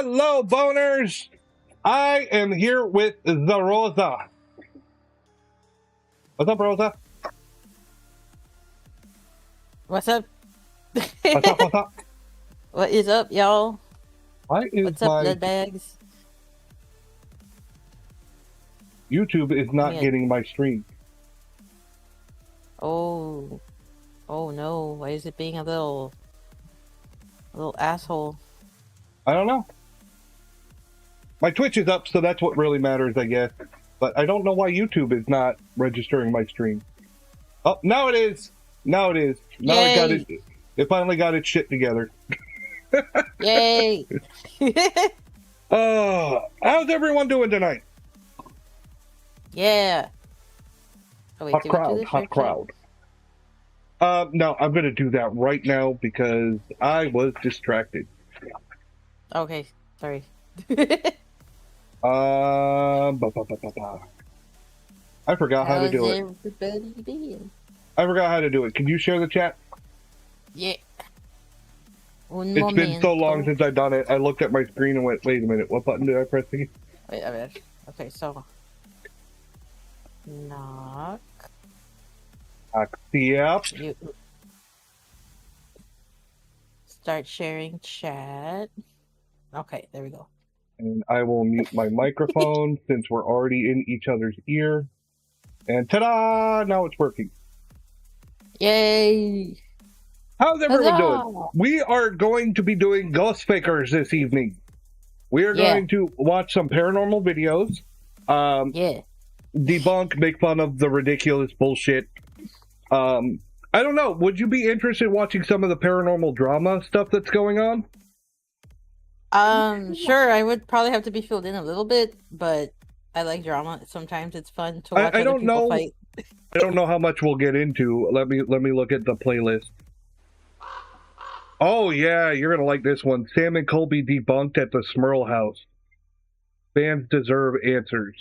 Hello, boners! I am here with the Rosa. What's up, Rosa? What's up? What's up, what's up? What is up, y'all? Why is What's up, my blood bags? YouTube is not Yeah. getting my stream? Oh no! Why is it being a little asshole? I don't know. My Twitch is up, so that's what really matters, I guess. But I don't know why YouTube is not registering my stream. Oh, now it is. Now it is. Now it got it. It finally got its shit together. Yay! How's everyone doing tonight? Yeah. Oh, wait, Hot did we do crowd, this hot yet? crowd. No, I'm gonna do that right now because I was distracted. Okay, sorry. I forgot how to do it. Everybody doing? I forgot how to do it. Can you share the chat? Yeah. It's been so long since I've done it. I looked at my screen and went, wait a minute, what button did I press again? Wait a minute. Okay, so knock. Yep. You start sharing chat. Okay, there we go. And I will mute my microphone since we're already in each other's ear. And ta-da! Now it's working. Yay! How's everyone Huzzah! doing? We are going to be doing Ghost Fakers this evening. We are going to watch some paranormal videos. Debunk, make fun of the ridiculous bullshit. I don't know. Would you be interested in watching some of the paranormal drama stuff that's going on? Sure. I would probably have to be filled in a little bit, but I like drama. Sometimes it's fun to watch other people fight. I don't know how much we'll get into. Let me look at the playlist. Oh yeah, you're gonna like this one. Sam and Colby debunked at the Smurl house. Fans deserve answers.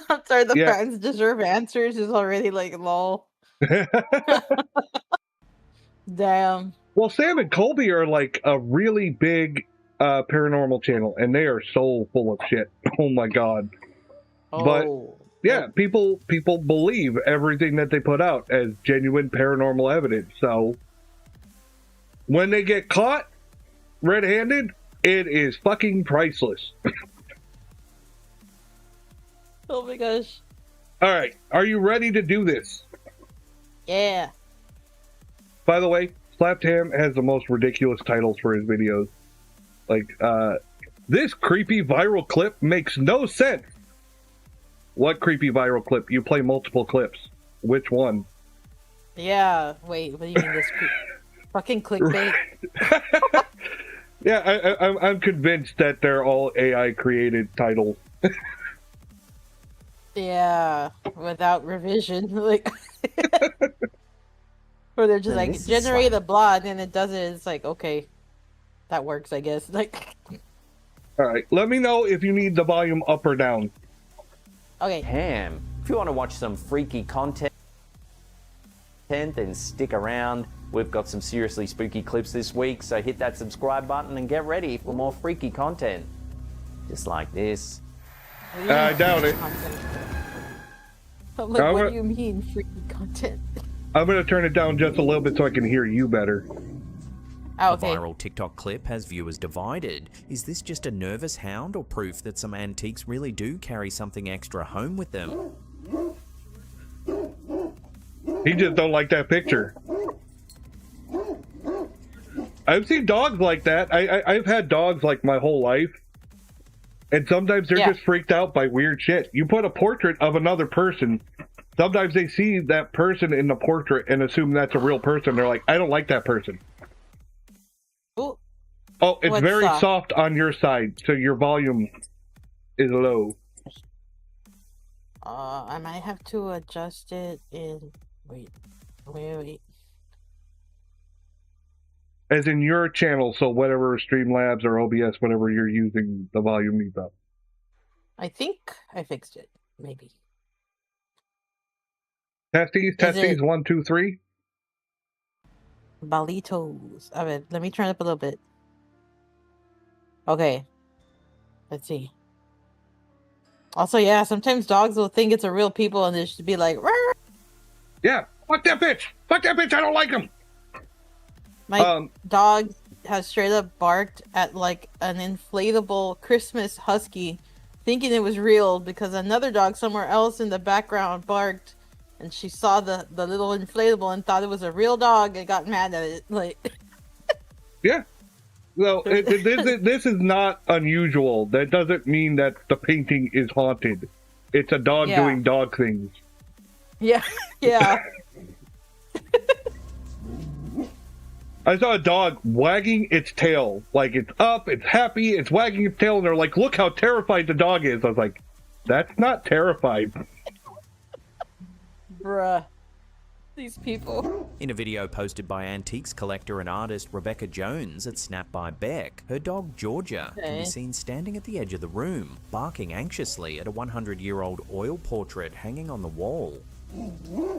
I'm sorry, the fans deserve answers is already like lol. Damn. Well, Sam and Colby are like a really big paranormal channel, and they are so full of shit. Oh my god. But yeah, people believe everything that they put out as genuine paranormal evidence. So when they get caught red-handed, it is fucking priceless. Oh my gosh. All right, are you ready to do this? Yeah. By the way, Slaptam has the most ridiculous titles for his videos. Like, this creepy viral clip makes no sense. What creepy viral clip? You play multiple clips. Which one? Yeah, wait, what do you mean this fucking clickbait? Yeah, I'm convinced that they're all AI created titles. Yeah, without revision, like, or they're just like generate a blog and it does it. It's like, okay, that works, I guess. Like, all right, let me know if you need the volume up or down. Okay. Ham. If you want to watch some freaky content, then stick around. We've got some seriously spooky clips this week, so hit that subscribe button and get ready for more freaky content. Just like this. I doubt it. I'm like, what do you mean, freaky content? I'm going to turn it down just a little bit so I can hear you better. Oh, okay. A viral TikTok clip has viewers divided. Is this just a nervous hound or proof that some antiques really do carry something extra home with them? He just don't like that picture. I've seen dogs like that. I've had dogs like my whole life. And sometimes they're just freaked out by weird shit. You put a portrait of another person, sometimes they see that person in the portrait and assume that's a real person. They're like, I don't like that person. Ooh. Oh, it's very soft on your side, so your volume is low. I might have to adjust it in... Wait. As in your channel, so whatever Streamlabs or OBS, whatever you're using, the volume needs up. I think I fixed it. Maybe. Testes, 1, 2, 3. Balitos. I mean, let me turn it up a little bit. Okay. Let's see. Also, yeah, sometimes dogs will think it's a real people and they should be like, "Rrr." Yeah, fuck that bitch! Fuck that bitch! I don't like him! My dog has straight up barked at like an inflatable Christmas husky, thinking it was real because another dog somewhere else in the background barked, and she saw the little inflatable and thought it was a real dog and got mad at it. Like, yeah. Well, this is not unusual. That doesn't mean that the painting is haunted. It's a dog doing dog things. Yeah, yeah. I saw a dog wagging its tail. Like, it's up, it's happy, it's wagging its tail, and they're like, look how terrified the dog is. I was like, that's not terrified. Bruh. These people. In a video posted by antiques collector and artist Rebecca Jones at Snap by Beck, her dog Georgia can be seen standing at the edge of the room, barking anxiously at a 100-year-old oil portrait hanging on the wall.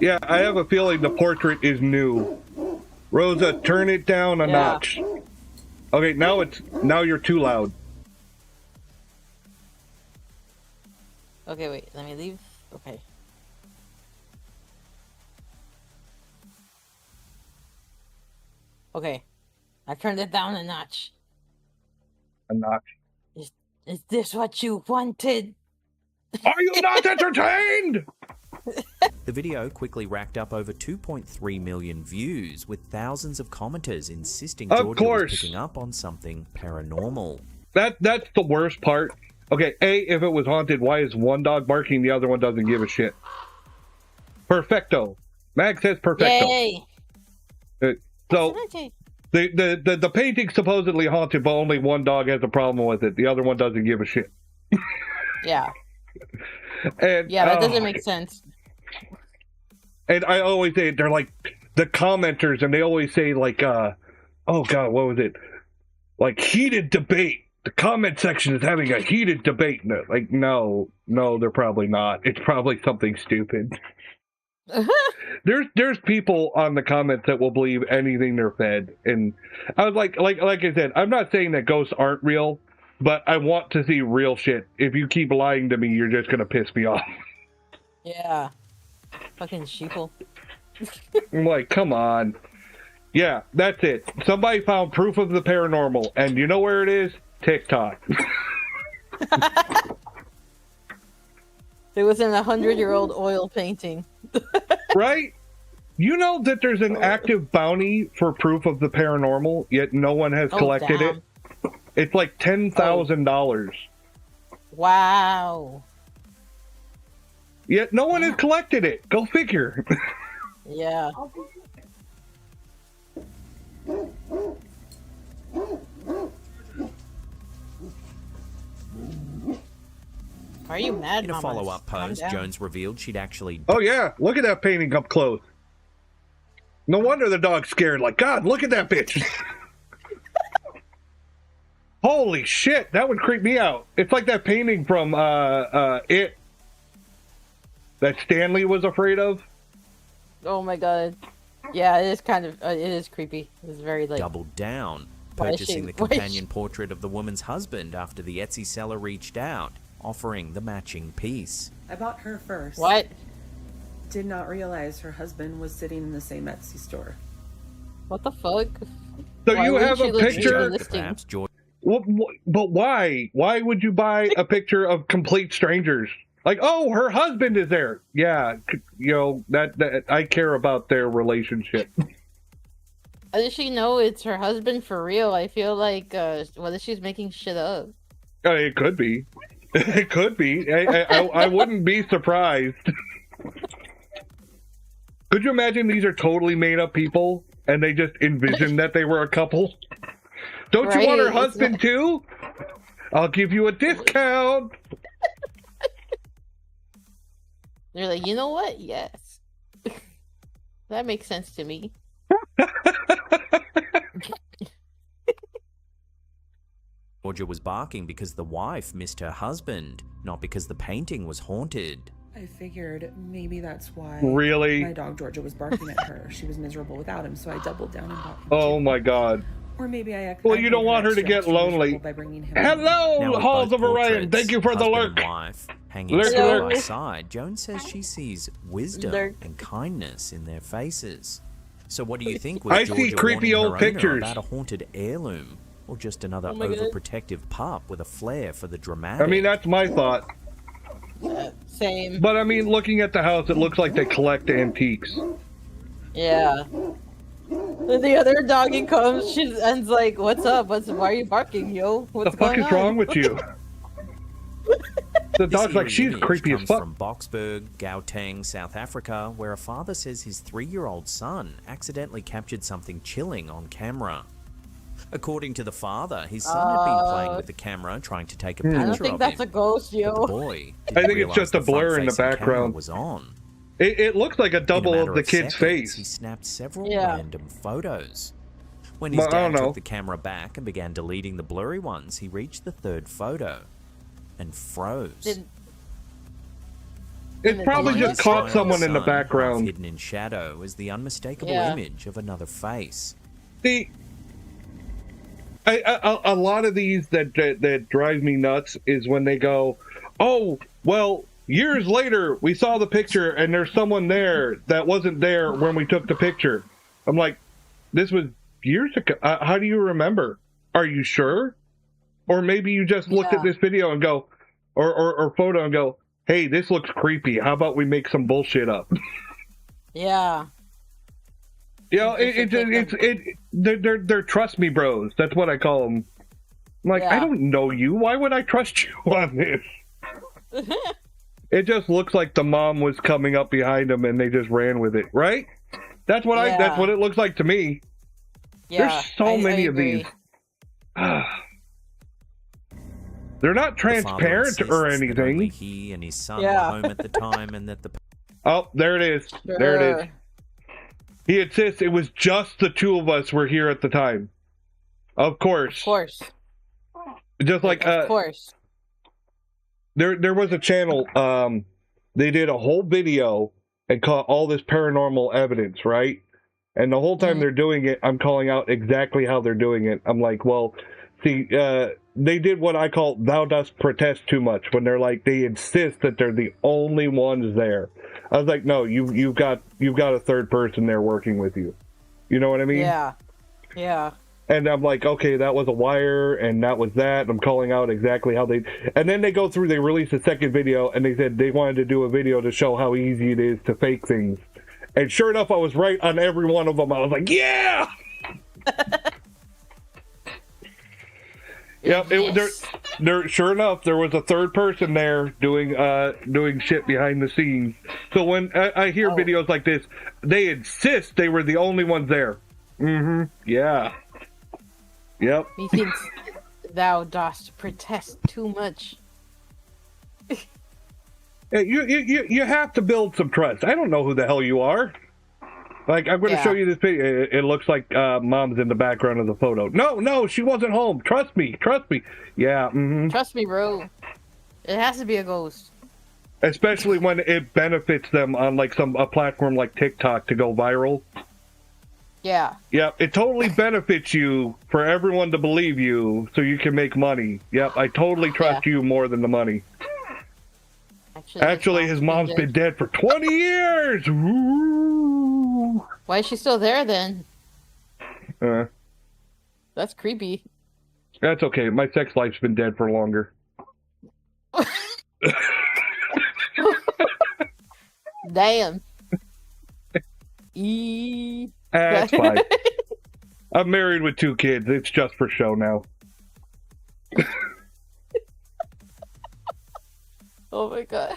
Yeah, I have a feeling the portrait is new. Rosa, turn it down a notch. Okay, now you're too loud. Okay, wait, let me leave. Okay. Okay, I turned it down a notch. A notch. Is this what you wanted? Are you not entertained? The video quickly racked up over 2.3 million views, with thousands of commenters insisting Georgia was picking up on something paranormal. That's the worst part. Okay, if it was haunted, why is one dog barking, the other one doesn't give a shit? Perfecto. Mag says perfecto. Yay! So the painting's supposedly haunted, but only one dog has a problem with it. The other one doesn't give a shit. Yeah. And yeah, that doesn't make sense. And I always say, they're like the commenters, and they always say like, oh god, what was it? Like, heated debate. The comment section is having a heated debate. No, like, no, they're probably not. It's probably something stupid. There's people on the comments that will believe anything they're fed, and I was like I said, I'm not saying that ghosts aren't real, but I want to see real shit. If you keep lying to me, you're just gonna piss me off. Yeah, fucking sheeple. I'm like, come on. Yeah, that's it. Somebody found proof of the paranormal, and you know where it is? TikTok. It was in a 100-year-old oil painting. Right? You know that there's an active bounty for proof of the paranormal, yet no one has collected it? It's like $10,000. Wow. Yet no one has collected it. Go figure. Yeah. Are you mad, In a follow-up post, Jones revealed she'd actually... Oh yeah, look at that painting up close. No wonder the dog's scared. Like, God, look at that bitch. Holy shit, that would creep me out. It's like that painting from It that Stanley was afraid of. Oh my god. Yeah, it is kind of, it is creepy. It's very like... Doubled down, purchasing the companion portrait of the woman's husband after the Etsy seller reached out, offering the matching piece. I bought her first. What? Did not realize her husband was sitting in the same Etsy store. What the fuck? So you have a picture... Perhaps George... But why? Why would you buy a picture of complete strangers? Like, oh, her husband is there. Yeah, you know, that I care about their relationship. How does she know it's her husband for real? I feel like, what if she's making shit up? It could be. It could be. I wouldn't be surprised. Could you imagine these are totally made up people and they just envisioned that they were a couple? Don't you want her husband too? I'll give you a discount. They're like, you know what? Yes. That makes sense to me. Georgia was barking because the wife missed her husband, not because the painting was haunted. I figured maybe that's why really my dog Georgia was barking at her. She was miserable without him, so I doubled down and bought him. Oh my god. Or maybe I. Well, you don't want her to get lonely. By bringing him Hello, Halls of Orion. Thank you for the lurk. Wife, hanging Lurk, side lurk. by side, Joan says she sees wisdom Lurk. and kindness in their faces. So what do you think? Was I Georgia see creepy warning old her owner pictures. about a haunted heirloom, or just another Oh my God. overprotective pup with a flair for the dramatic? I mean, that's my thought. Same. But I mean, looking at the house, it looks like they collect antiques. Yeah. The other doggy comes, she and's like, "What's up? Why are you barking, yo? What's The fuck going is on?" wrong with you? The This dog's like, eerie she's image creepy as comes fuck. from Boksburg, Gauteng, South Africa, where a father says his 3-year-old son accidentally captured something chilling on camera. According to the father, his son had been playing with the camera, trying to take a picture I don't think of that's him. a ghost, The yo. boy I think it's just a blur in the background. Was on. It looks like a double In a of matter the kid's seconds, He face. snapped several Yeah. random photos. When his Well, I dad don't know. took the camera back and began deleting the blurry ones, he reached the third photo and froze. Didn't- It probably Behind just his caught son, someone in the Half background. hidden in shadow is the unmistakable Yeah. image of another face. See, a lot of these that drive me nuts is when they go, "Oh, well, years later we saw the picture and there's someone there that wasn't there when we took the picture." I'm like, this was years ago. How do you remember? Are you sure? Or maybe you just looked at Yeah. this video and go, or photo and go, "Hey, this looks creepy. How about we make some bullshit up?" Yeah. You know, They should take they're trust me bros. That's what I call them. I'm like, I Yeah. don't know you. Why would I trust you on this? It just looks like the mom was coming up behind them and they just ran with it, right? That's what Yeah. that's what it looks like to me. Yeah. There's so many of agree. these. They're not The father transparent insists or that only anything. he and his son Yeah. were home at the time, and that the Oh, there it is. There it is. Sure. He insists it was just the two of us were here at the time. Of course. Of course. Just like of course. there was a channel, they did a whole video and caught all this paranormal evidence, right? And the whole time they're doing it, I'm calling out exactly how they're doing it. I'm like, well, see, they did what I call "thou dost protest too much," when they're like, they insist that they're the only ones there. I was like, no, you've got a third person there working with you. You know what I mean? Yeah. Yeah. And I'm like, okay, that was a wire, and that was that. I'm calling out exactly how they... And then they go through, they released a second video, and they said they wanted to do a video to show how easy it is to fake things. And sure enough, I was right on every one of them. I was like, yeah! Yeah, sure enough, there was a third person there doing shit behind the scenes. So when I hear videos like this, they insist they were the only ones there. Mm-hmm. Yeah. Yep. Methinks thou dost protest too much. You have to build some trust. I don't know who the hell you are. Like, I'm going to show you this video. It looks like mom's in the background of the photo. No, she wasn't home. Trust me. Yeah. Mm-hmm. Trust me, bro. It has to be a ghost. Especially when it benefits them on like a platform like TikTok to go viral. Yeah. Yep, it totally benefits you for everyone to believe you so you can make money. Yep, I totally trust you more than the money. Actually, his mom's been dead for 20 years! Ooh. Why is she still there then? Uh, That's creepy. That's okay. My sex life's been dead for longer. Damn. That's fine. I'm married with 2 kids. It's just for show now. Oh my god.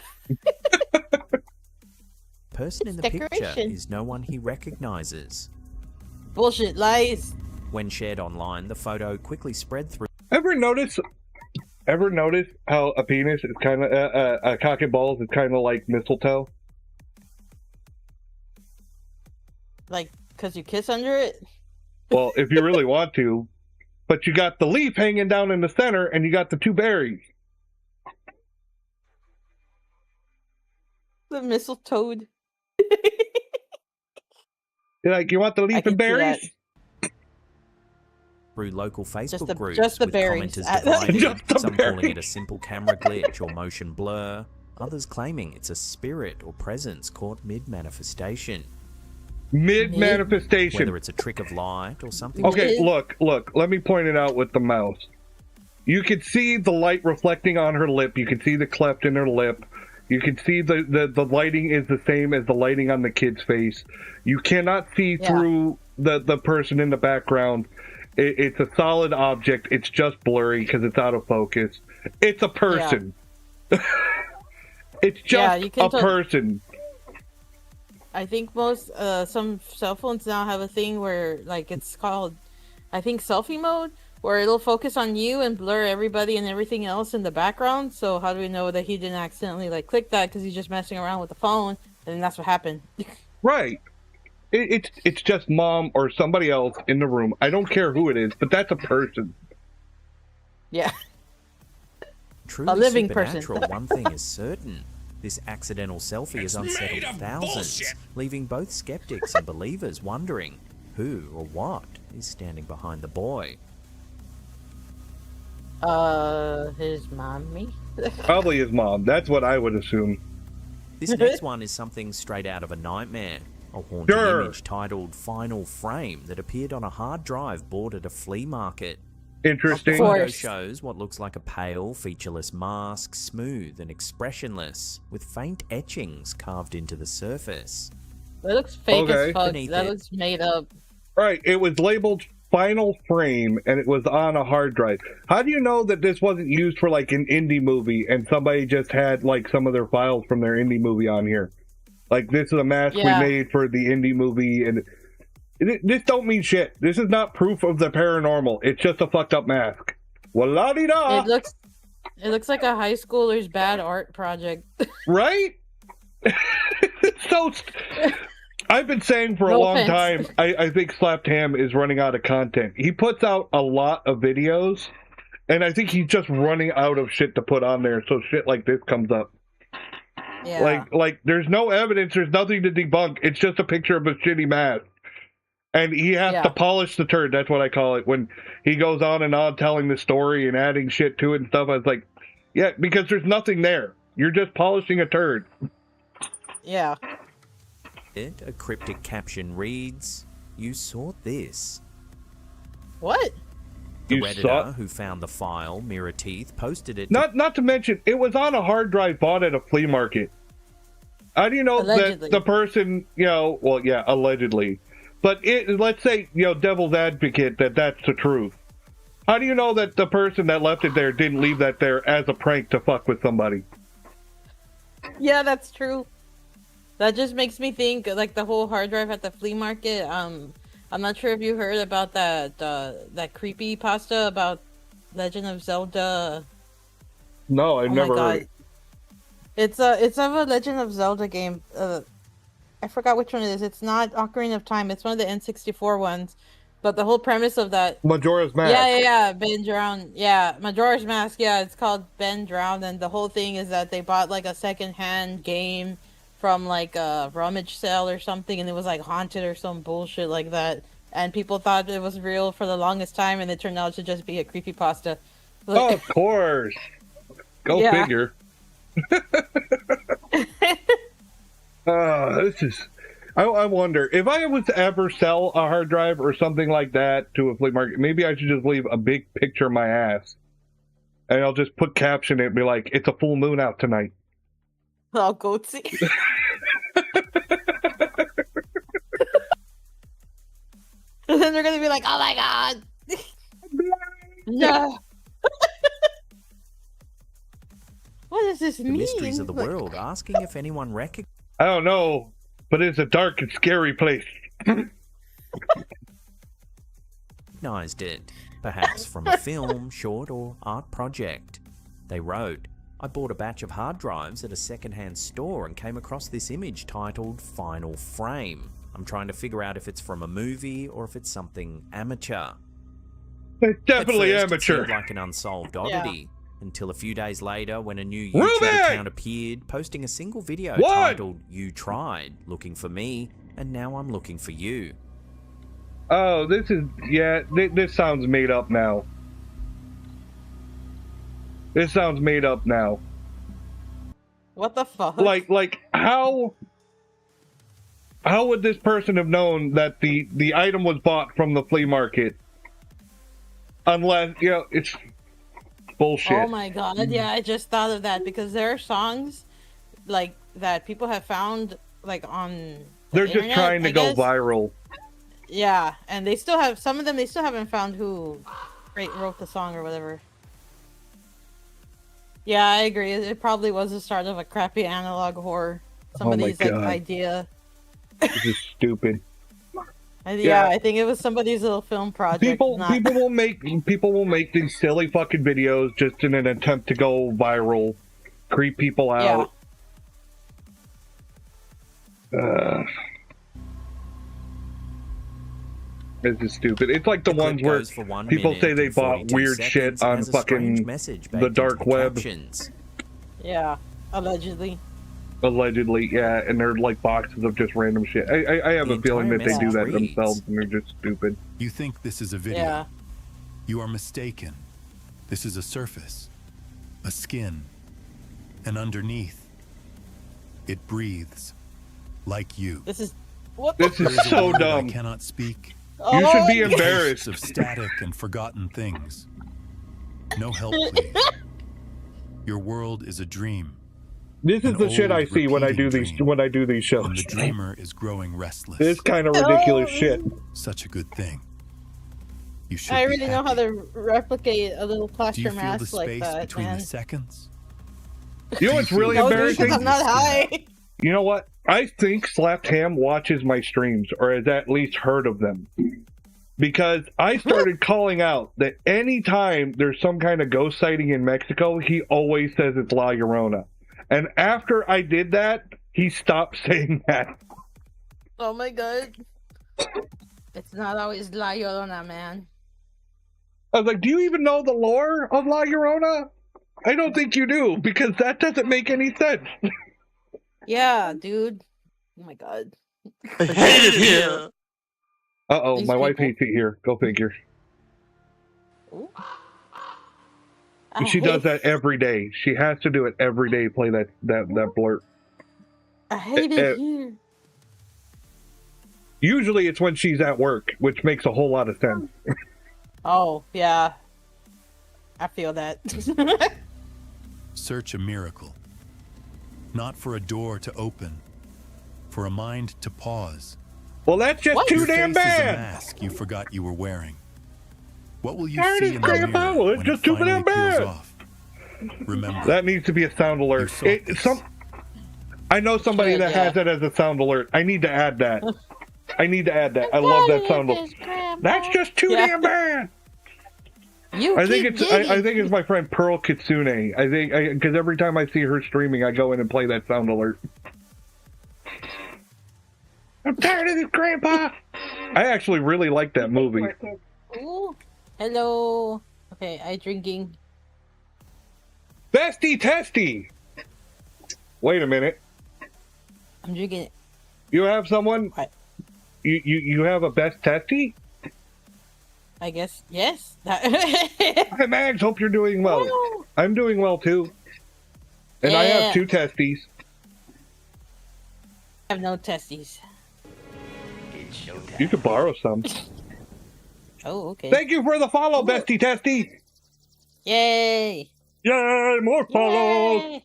person in the picture is no one he recognizes. Bullshit, lies. When shared online, the photo quickly spread through. Ever notice how a penis is kind of a cock and balls is kind of like mistletoe? Like, cause you kiss under it? Well, if you really want to, but you got the leaf hanging down in the center, and you got the 2 berries. The mistletoe. You're like, you want the leaf and berries? through local Facebook groups just the with berries. commenters divided, Just the some calling it a berries. simple camera glitch or motion blur, others claiming it's a spirit or presence caught mid-manifestation. Mid-manifestation. Whether it's a trick of light or something. Okay, look, let me point it out with the mouse. You can see the light reflecting on her lip. You can see the cleft in her lip. You can see the lighting is the same as the lighting on the kid's face. You cannot see through the person in the background. It's a solid object. It's just blurry because it's out of focus. It's a person. Yeah. It's just a person. I think most some cell phones now have a thing where like it's called, I think, selfie mode, where it'll focus on you and blur everybody and everything else in the background. So how do we know that he didn't accidentally like click that because he's just messing around with the phone, and that's what happened? Right. It's just mom or somebody else in the room. I don't care who it is, but that's a person. Yeah. Truly a living supernatural, person. one thing is certain. This accidental selfie has unsettled thousands, leaving both skeptics and believers wondering who or what is standing behind the boy. His mommy? Probably his mom. That's what I would assume. This next one is something straight out of a nightmare. A haunting image titled Final Frame that appeared on a hard drive bought at a flea market. Interesting. The photo shows what looks like a pale, featureless mask, smooth and expressionless, with faint etchings carved into the surface. That looks fake as fuck. Beneath That it. looks made up. Right. It was labeled Final Frame, and it was on a hard drive. How do you know that this wasn't used for like an indie movie, and somebody just had like some of their files from their indie movie on here? Like, this is a mask we made for the indie movie, and this don't mean shit. This is not proof of the paranormal. It's just a fucked up mask. Wa-la-di-da! It looks like a high schooler's bad art project. Right? So, I've been saying for a long time, I think Slapped Ham is running out of content. He puts out a lot of videos, and I think he's just running out of shit to put on there, so shit like this comes up. Yeah. Like there's no evidence, there's nothing to debunk. It's just a picture of a shitty mask. And he has to polish the turd. That's what I call it. When he goes on and on telling the story and adding shit to it and stuff, I was like, yeah, because there's nothing there. You're just polishing a turd. Yeah. A cryptic caption reads, "You sought this." What? The Redditor who found the file, Mirror Teeth, posted it. Not to mention, it was on a hard drive bought at a flea market. How do you know that the person, allegedly. But let's say, devil's advocate, that's the truth. How do you know that the person that left it there didn't leave that there as a prank to fuck with somebody? Yeah, that's true. That just makes me think, like, the whole hard drive at the flea market. I'm not sure if you heard about that creepy pasta about Legend of Zelda. No, I've never heard it. It's of a Legend of Zelda game. I forgot which one it is. It's not Ocarina of Time. It's one of the N64 ones. But the whole premise of that... Majora's Mask. Yeah, Ben Drowned. Yeah, Majora's Mask. Yeah, it's called Ben Drowned. And the whole thing is that they bought, like, a second-hand game from, like, a rummage sale or something. And it was, like, haunted or some bullshit like that. And people thought it was real for the longest time. And it turned out to just be a creepypasta. Oh, of course. Go figure. This is... I wonder, if I was to ever sell a hard drive or something like that to a flea market, maybe I should just leave a big picture of my ass. And I'll just put caption it and be like, it's a full moon out tonight. I'll go see. And then they're going to be like, oh my god. No. What does this mean? The mysteries of the world, asking if anyone recognized. I don't know, but it's a dark and scary place. Recognized it, perhaps from a film, short, or art project. They wrote, "I bought a batch of hard drives at a second-hand store and came across this image titled Final Frame. I'm trying to figure out if it's from a movie or if it's something amateur." It's definitely at first, amateur. It seemed like an unsolved oddity. Yeah. Until a few days later when a new YouTube account appeared, posting a single video titled "You Tried, Looking for Me, and Now I'm Looking for You." Oh, this is this sounds made up now. This sounds made up now. What the fuck? Like how would this person have known that the item was bought from the flea market? Unless, it's bullshit. Oh my god, yeah, I just thought of that because there are songs like that people have found like on They're just trying to go viral. Yeah, and they still have some of them. They still haven't found who wrote the song or whatever. Yeah, I agree. It probably was the start of a crappy analog horror. Somebody's like idea. This is stupid. Yeah, I think it was somebody's little film project. People will make these silly fucking videos just in an attempt to go viral, creep people out. This is stupid. It's like the ones where people say they bought weird shit on fucking the dark web. Yeah, allegedly. Allegedly, yeah, and they're like boxes of just random shit. I have a feeling that they do that themselves and they're just stupid. You think this is a video? Yeah. You are mistaken. This is a surface, a skin, and underneath, it breathes like you. This is so dumb. I cannot speak. You should be embarrassed. Of static and forgotten things. No help, please. Your world is a dream. This is the shit I see when I do these shows. And the dreamer is growing restless. This kind of ridiculous shit. Such a good thing. You should. I really know how to replicate a little plaster mask like that, between man. The seconds? You know what's really embarrassing? I'm not high. You know what? I think Slapped Ham watches my streams, or has at least heard of them. Because I started calling out that anytime there's some kind of ghost sighting in Mexico, he always says it's La Llorona. And after I did that, he stopped saying that. Oh my god. It's not always La Llorona, man. I was like, do you even know the lore of La Llorona? I don't think you do, because that doesn't make any sense. Yeah, dude. Oh my god. I hate it here. Uh-oh, my wife hates it here. Go figure. Ooh. She does that every day. She has to do it every day, play that blurt. I hate it here. Usually it's when she's at work, which makes a whole lot of sense. Oh, yeah. I feel that. Search a miracle. Not for a door to open, for a mind to pause. Well, that's just too damn bad. Is a mask you forgot you were wearing. What will you see in the mirror when it's just it too damn bad. off? Remember, that needs to be a sound alert. I know somebody that has it as a sound alert. I need to add that. I need to add that. I love that sound alert. That's just too damn bad. I think it's my friend Pearl Kitsune. I think because every time I see her streaming, I go in and play that sound alert. I'm tired of this, Grandpa. I actually really like that movie. Ooh, hello. Okay, I drinking. Bestie Testy. Wait a minute. I'm drinking. You have someone? What? You have a best testy? I guess yes. Hi Mags, hope you're doing well. Woo. I'm doing well too. And I have 2 testes. I have no testes. You could borrow some. Oh, okay. Thank you for the follow, Bestie Testy. Yay! Yay! More follows.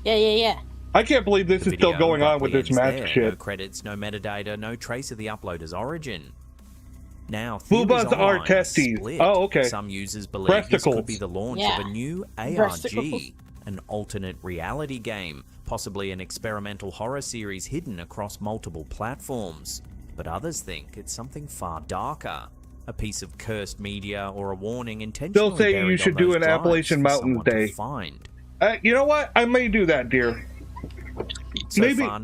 Yeah. I can't believe this is still going on with this mask shit. No credits, no metadata, no trace of the uploader's origin. Now, Boobas are testes. Oh, okay. Some users believe this could be the launch of a new ARG, an alternate reality game, possibly an experimental horror series hidden across multiple platforms. But others think it's something far darker, a piece of cursed media or a warning intentionally They'll say buried you should on do those an drives Appalachian for Mountains someone to Day. Find. You know what? I may do that, dear. So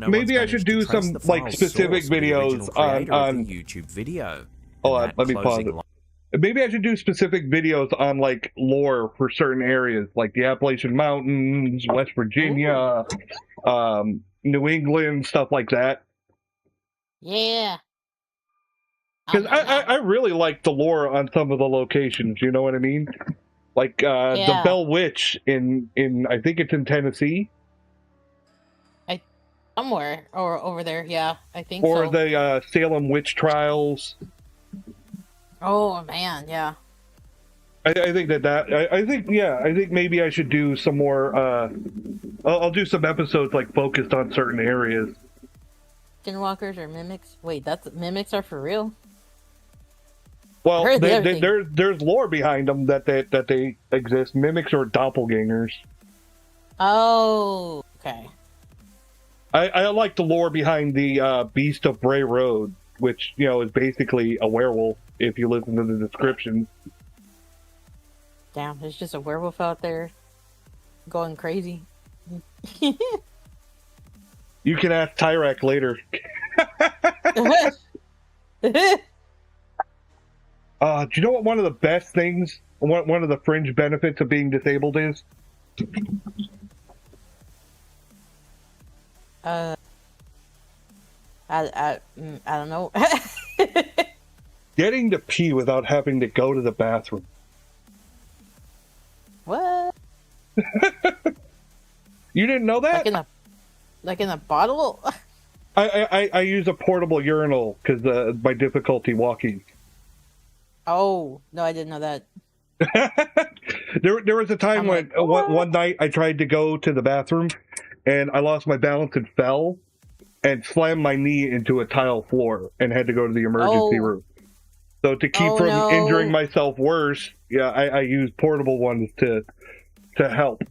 maybe I should do some like specific videos on YouTube video. Hold on, let me pause it. Maybe I should do specific videos on like lore for certain areas, like the Appalachian Mountains, West Virginia, New England, stuff like that. Yeah. Because I really like the lore on some of the locations. You know what I mean? Like the Bell Witch in I think it's in Tennessee. Somewhere or over there, yeah, I think. Or so. the Salem witch trials. Oh man, yeah. I think I think maybe I should do some more. I'll do some episodes like focused on certain areas. Skinwalkers or mimics? Wait, mimics are for real? Well, there's lore behind them that they exist. Mimics or doppelgangers. Oh, okay. I like the lore behind the Beast of Bray Road, which, you know, is basically a werewolf, if you listen to the description. Damn, there's just a werewolf out there going crazy. You can ask Tyrak later. Do you know what one of the best things, one of the fringe benefits of being disabled is? I don't know. Getting to pee without having to go to the bathroom. What? You didn't know that? Like in a bottle? I use a portable urinal because my difficulty walking. Oh no, I didn't know that. There was a time when one night I tried to go to the bathroom and I lost my balance and fell and slammed my knee into a tile floor and had to go to the emergency room. So to keep from injuring myself worse, I use portable ones to help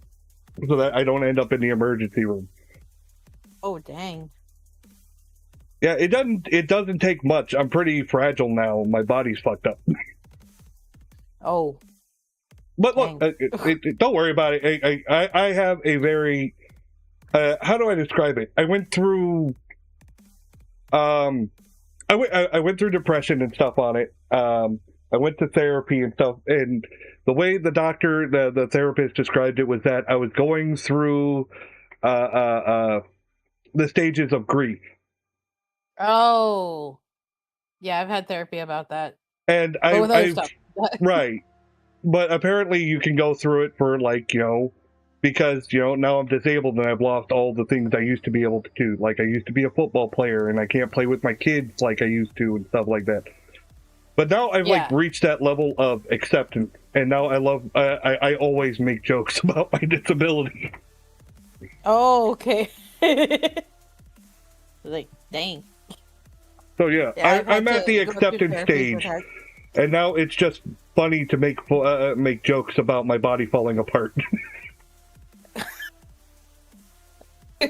so that I don't end up in the emergency room. Oh dang. Yeah, it doesn't take much. I'm pretty fragile now. My body's fucked up. Oh. But look, don't worry about it. I have a very how do I describe it? I went through I went through depression and stuff on it. I went to therapy and stuff, and the way the doctor, the therapist described it was that I was going through the stages of grief. Oh. Yeah, I've had therapy about that. And I right. But apparently you can go through it for, like, you know, because, you know, now I'm disabled and I've lost all the things I used to be able to do. Like, I used to be a football player and I can't play with my kids like I used to and stuff like that. But now I've, like, reached that level of acceptance. And now I always make jokes about my disability. Oh, okay. Like, dang. So, yeah I'm at the acceptance stage. And now it's just funny to make jokes about my body falling apart. I'm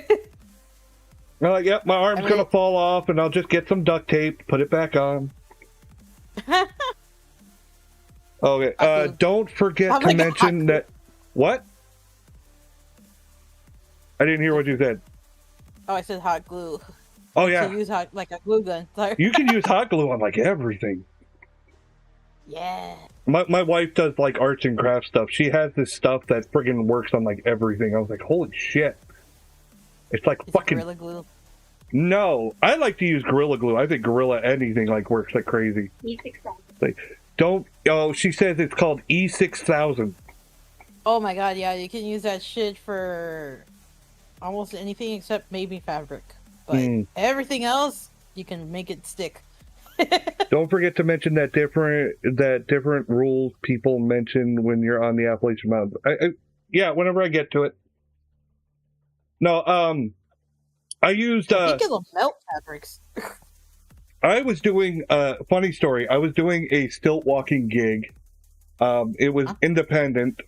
like, yep, my arm's gonna fall off, and I'll just get some duct tape, put it back on. Okay, don't forget to mention that. What? I didn't hear what you said. Oh, I said hot glue. Oh yeah. To use like a glue gun. Sorry. You can use hot glue on like everything. Yeah. My wife does like arts and crafts stuff. She has this stuff that friggin' works on like everything. I was like, holy shit. It's like fucking Gorilla Glue. No, I like to use Gorilla Glue. I think Gorilla anything like works like crazy. E6000. Like, don't. Oh, she says it's called E6000. Oh my god, yeah, you can use that shit for almost anything except maybe fabric. But everything else, you can make it stick. Don't forget to mention that different rules people mention when you're on the Appalachian Mountains. Yeah, whenever I get to it. No, I used. I think it'll melt fabrics. I was doing funny story. I was doing a stilt walking gig. It was independent,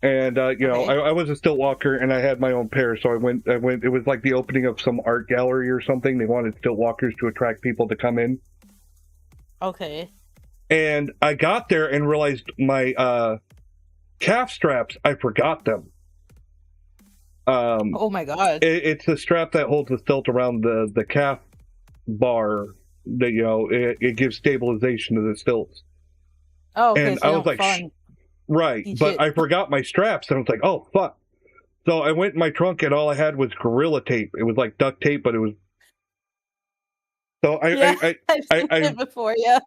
and you know, I was a stilt walker, and I had my own pair. So I went. It was like the opening of some art gallery or something. They wanted stilt walkers to attract people to come in. Okay. And I got there and realized my calf straps, I forgot them. Oh my god. It's the strap that holds the stilt around the calf bar that, you know, it gives stabilization to the stilts. Oh, okay, and so I was like, right, but I forgot my straps and I was like, oh fuck. So I went in my trunk and all I had was Gorilla tape. It was like duct tape, but it was So I've seen it before, yeah.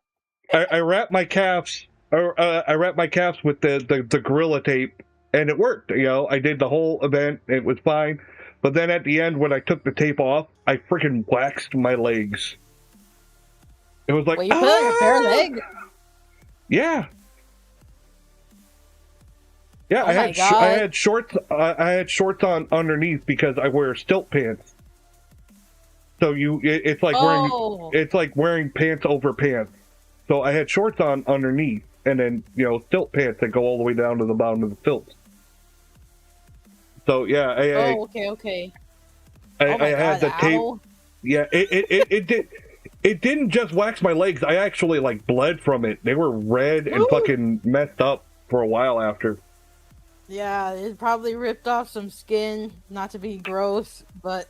I wrapped my calves, I wrapped my calves with the Gorilla Tape, and it worked. You know, I did the whole event, it was fine. But then at the end, when I took the tape off, I freaking waxed my legs. It was like, Well, you put on your bare leg? Yeah. Yeah, Oh I had shorts. I had shorts on underneath because I wear stilt pants. So it's like wearing pants over pants. So I had shorts on underneath, and then stilt pants that go all the way down to the bottom of the stilts. So yeah, okay. I had the tape. Yeah, it didn't just wax my legs. I actually bled from it. They were red and fucking messed up for a while after. Yeah, it probably ripped off some skin. Not to be gross, but.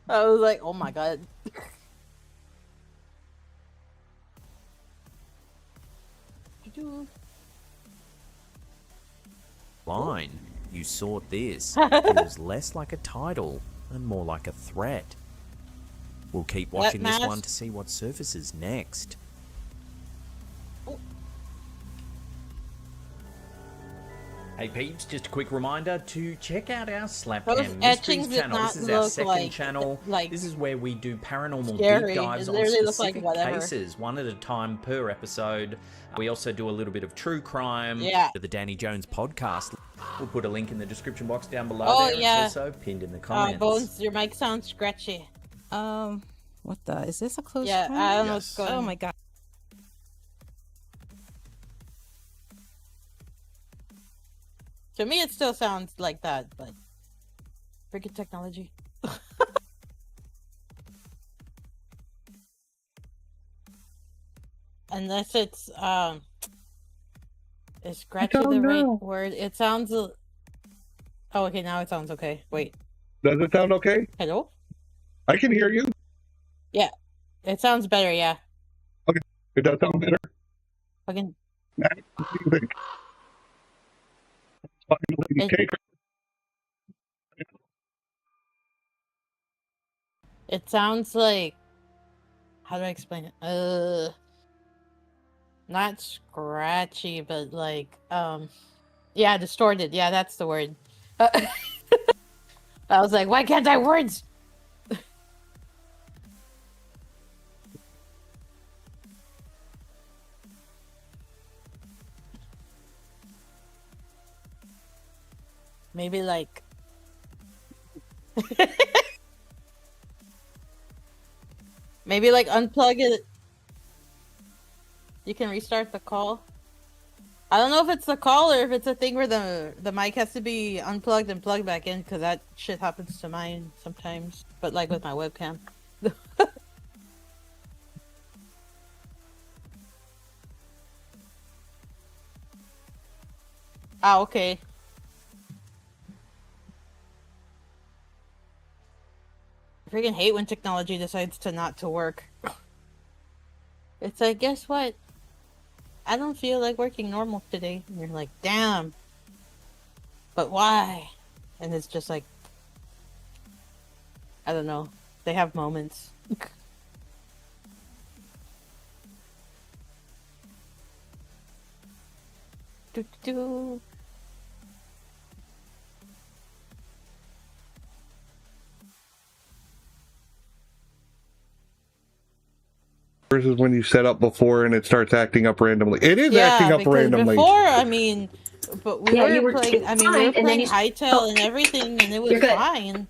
I was like, oh my god. Line, you sought this. Feels less like a title and more like a threat. We'll keep watching this one to see what surfaces next. Hey peeps, just a quick reminder to check out our Slapcam Mysteries channel. This is our second channel. This is where we do paranormal deep dives on specific cases, one at a time per episode. We also do a little bit of true crime. Yeah. The Danny Jones podcast. We'll put a link in the description box down below. Oh, there. yeah. It's also pinned in the comments. Bones, your mic sounds scratchy. What the? Is this a close Yeah, call? I don't know what's going on. Oh my god. To me, it still sounds like that, but freaking technology. Unless it's is scratchy the right word? It sounds. Oh, okay, now it sounds okay. Wait. Does it sound okay? Hello? I can hear you. Yeah, it sounds better. Yeah. Okay, it does sound better. Fucking. What do you think? It sounds like, how do I explain it? Not scratchy, but yeah, distorted. Yeah, that's the word. I was like, why can't I words? Maybe maybe unplug it. You can restart the call. I don't know if it's the call or if it's a thing where the mic has to be unplugged and plugged back in, because that shit happens to mine sometimes. But with my webcam. Ah, okay. I freaking hate when technology decides to not to work. It's like, guess what? I don't feel like working normal today. And you're like, damn. But why? And it's just like, I don't know. They have moments. Do. Versus when you set up before and it starts acting up randomly. It is acting up randomly. Before, I mean, but we were playing. I mean, we were playing Hytale and everything, and it was fine.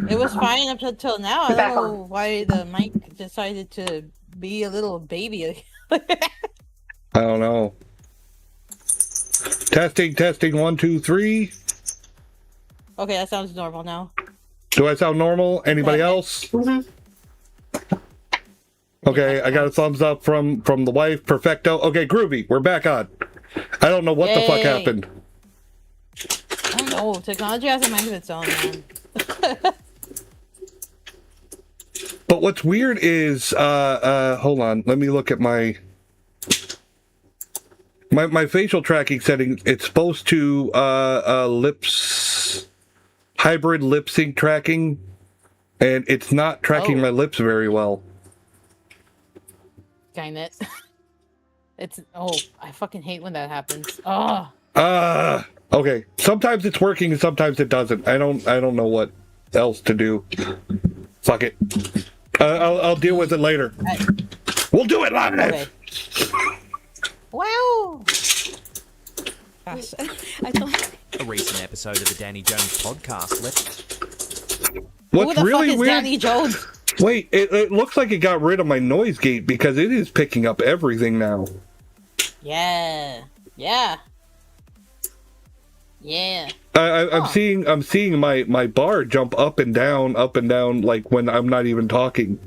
It was fine up until now. I don't know why the mic decided to be a little baby. I don't know. Testing. 1, 2, 3. Okay, that sounds normal now. Do I sound normal? Anybody else? Mm-hmm. Okay, I got a thumbs up from the wife. Perfecto. Okay, groovy. We're back on. I don't know what the fuck happened. I don't know. Technology has a mind of its own, man. But what's weird is, hold on. Let me look at my facial tracking settings. It's supposed to lips. hybrid lip sync tracking, and it's not tracking my lips very well. Skynet. I fucking hate when that happens. Okay. Sometimes it's working and sometimes it doesn't. I don't know what else to do. Fuck it. I'll deal with it later. We'll do it live. Okay. Wow. Gosh, I thought a recent episode of the Danny Jones podcast What's Who the really fuck is weird? Danny Jones? Wait, it looks like it got rid of my noise gate because it is picking up everything now. Yeah. I'm seeing my bar jump up and down like when I'm not even talking.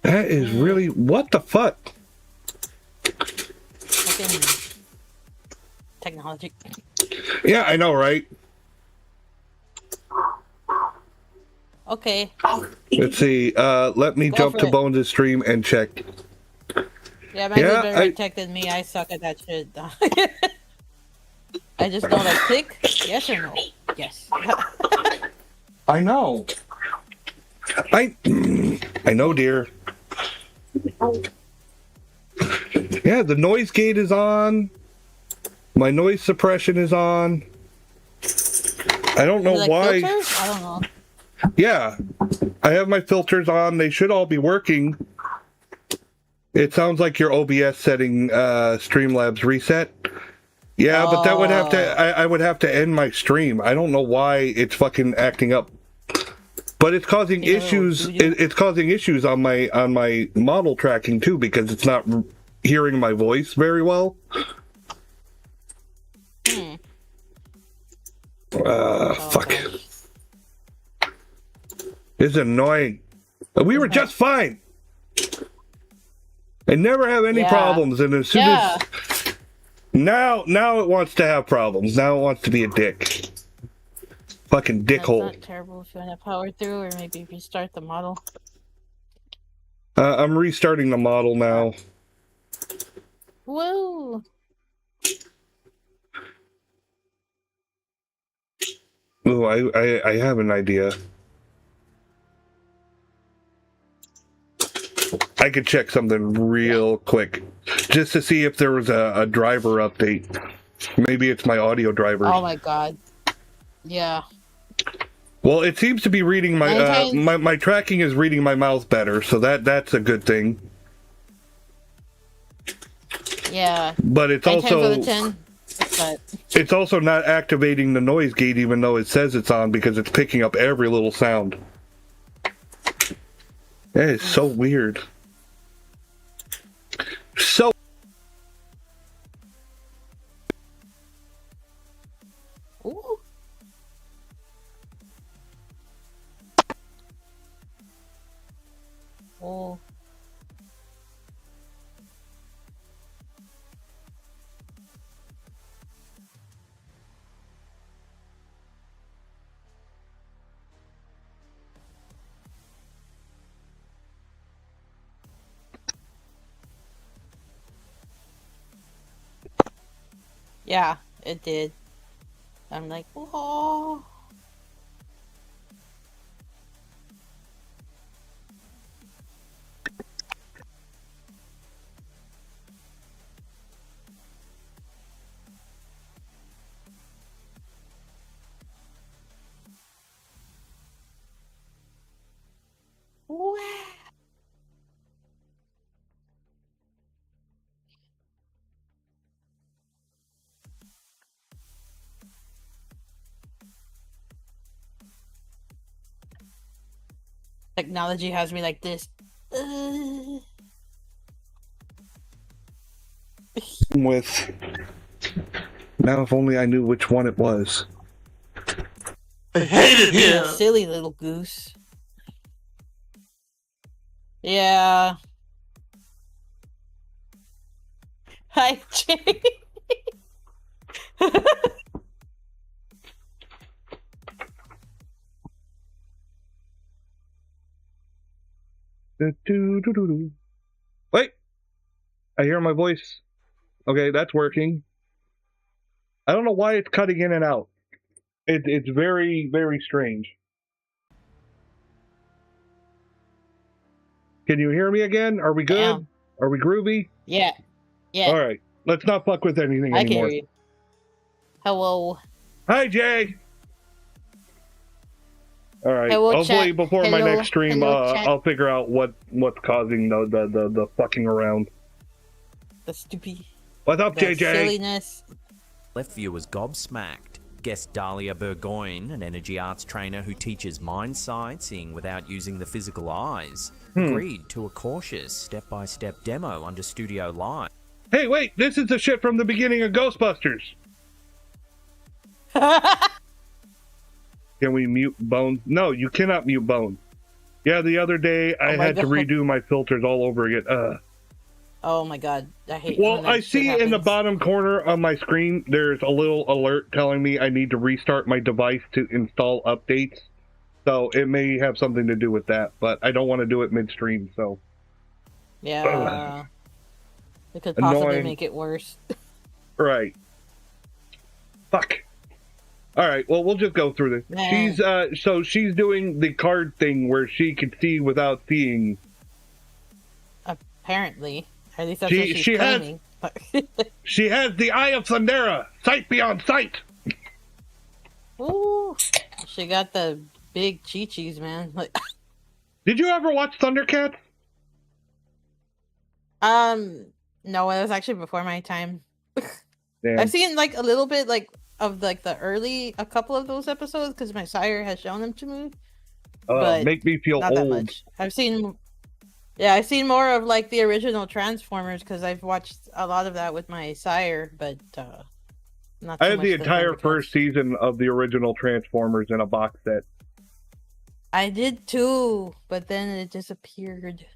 That is really what the fuck? Fucking technology. Yeah, I know, right? Okay. Let's see. Let me jump to Bones' stream and check. Yeah, my husband protected me. I suck at that shit. I just go like click, yes or no? Yes. I know. I know, dear. Yeah, the noise gate is on. My noise suppression is on. I don't know why. Filters? I don't know. Yeah, I have my filters on. They should all be working. It sounds like your OBS setting Streamlabs reset. Yeah, but that would have to. I would have to end my stream. I don't know why it's fucking acting up. But it's causing issues. It's causing issues on my model tracking too because it's not hearing my voice very well. Fuck. It's annoying. We were just fine. I never have any problems, and as soon as now it wants to have problems. Now it wants to be a dick. Fucking dickhole. That's not terrible if you want to power through, or maybe restart the model. I'm restarting the model now. Whoa. Ooh, I have an idea. I could check something real quick, just to see if there was a driver update. Maybe it's my audio driver. Oh my god. Yeah. Well, it seems to be reading my my tracking is reading my mouth better, so that's a good thing. Yeah. But it's it's also not activating the noise gate, even though it says it's on, because it's picking up every little sound. That is so weird. So. Ooh. Oh. Yeah, it did. I'm like, oh. Wow. Technology has me like this. With now, if only I knew which one it was. I hate it here. Silly little goose. Yeah. Hi, Jay. Wait, I hear my voice. Okay, that's working. I don't know why it's cutting in and out. It's very, very strange. Can you hear me again? Are we good? Yeah. Are we groovy? Yeah. Yeah. All right. Let's not fuck with anything I anymore. can hear you. Hello. Hi, Jay. All right. Hello, hopefully, chat. before my Hello. next stream, Hello, chat. I'll figure out what's causing the fucking around. The stupid. What's up, the JJ? Silliness. Left viewers gobsmacked. Guest Dahlia Burgoyne, an energy arts trainer who teaches mind sight, without using the physical eyes, agreed to a cautious step-by-step demo under Studio Live. Hey, wait! This is the shit from the beginning of Ghostbusters. Can we mute Bones? No, you cannot mute Bones. Yeah, the other day I had to redo my filters all over again. Oh my god, I hate. Well, I see in the bottom corner of my screen there's a little alert telling me I need to restart my device to install updates. So it may have something to do with that, but I don't want to do it midstream. So yeah, it could possibly make it worse. Right. Fuck. All right. Well, we'll just go through this. Man. She's doing the card thing where she can see without seeing. Apparently. At least that's what she's claiming. She has the Eye of Thundera, sight beyond sight. Ooh, she got the big chi-chis, man. Like, did you ever watch Thundercats? No, it was actually before my time. Damn. I've seen like a little bit of a couple of those episodes because my sire has shown them to me. But make me feel not old. that much. I've seen more of like the original Transformers because I've watched a lot of that with my sire, but not. I have the entire first season of the original Transformers in a box set. I did too, but then it disappeared.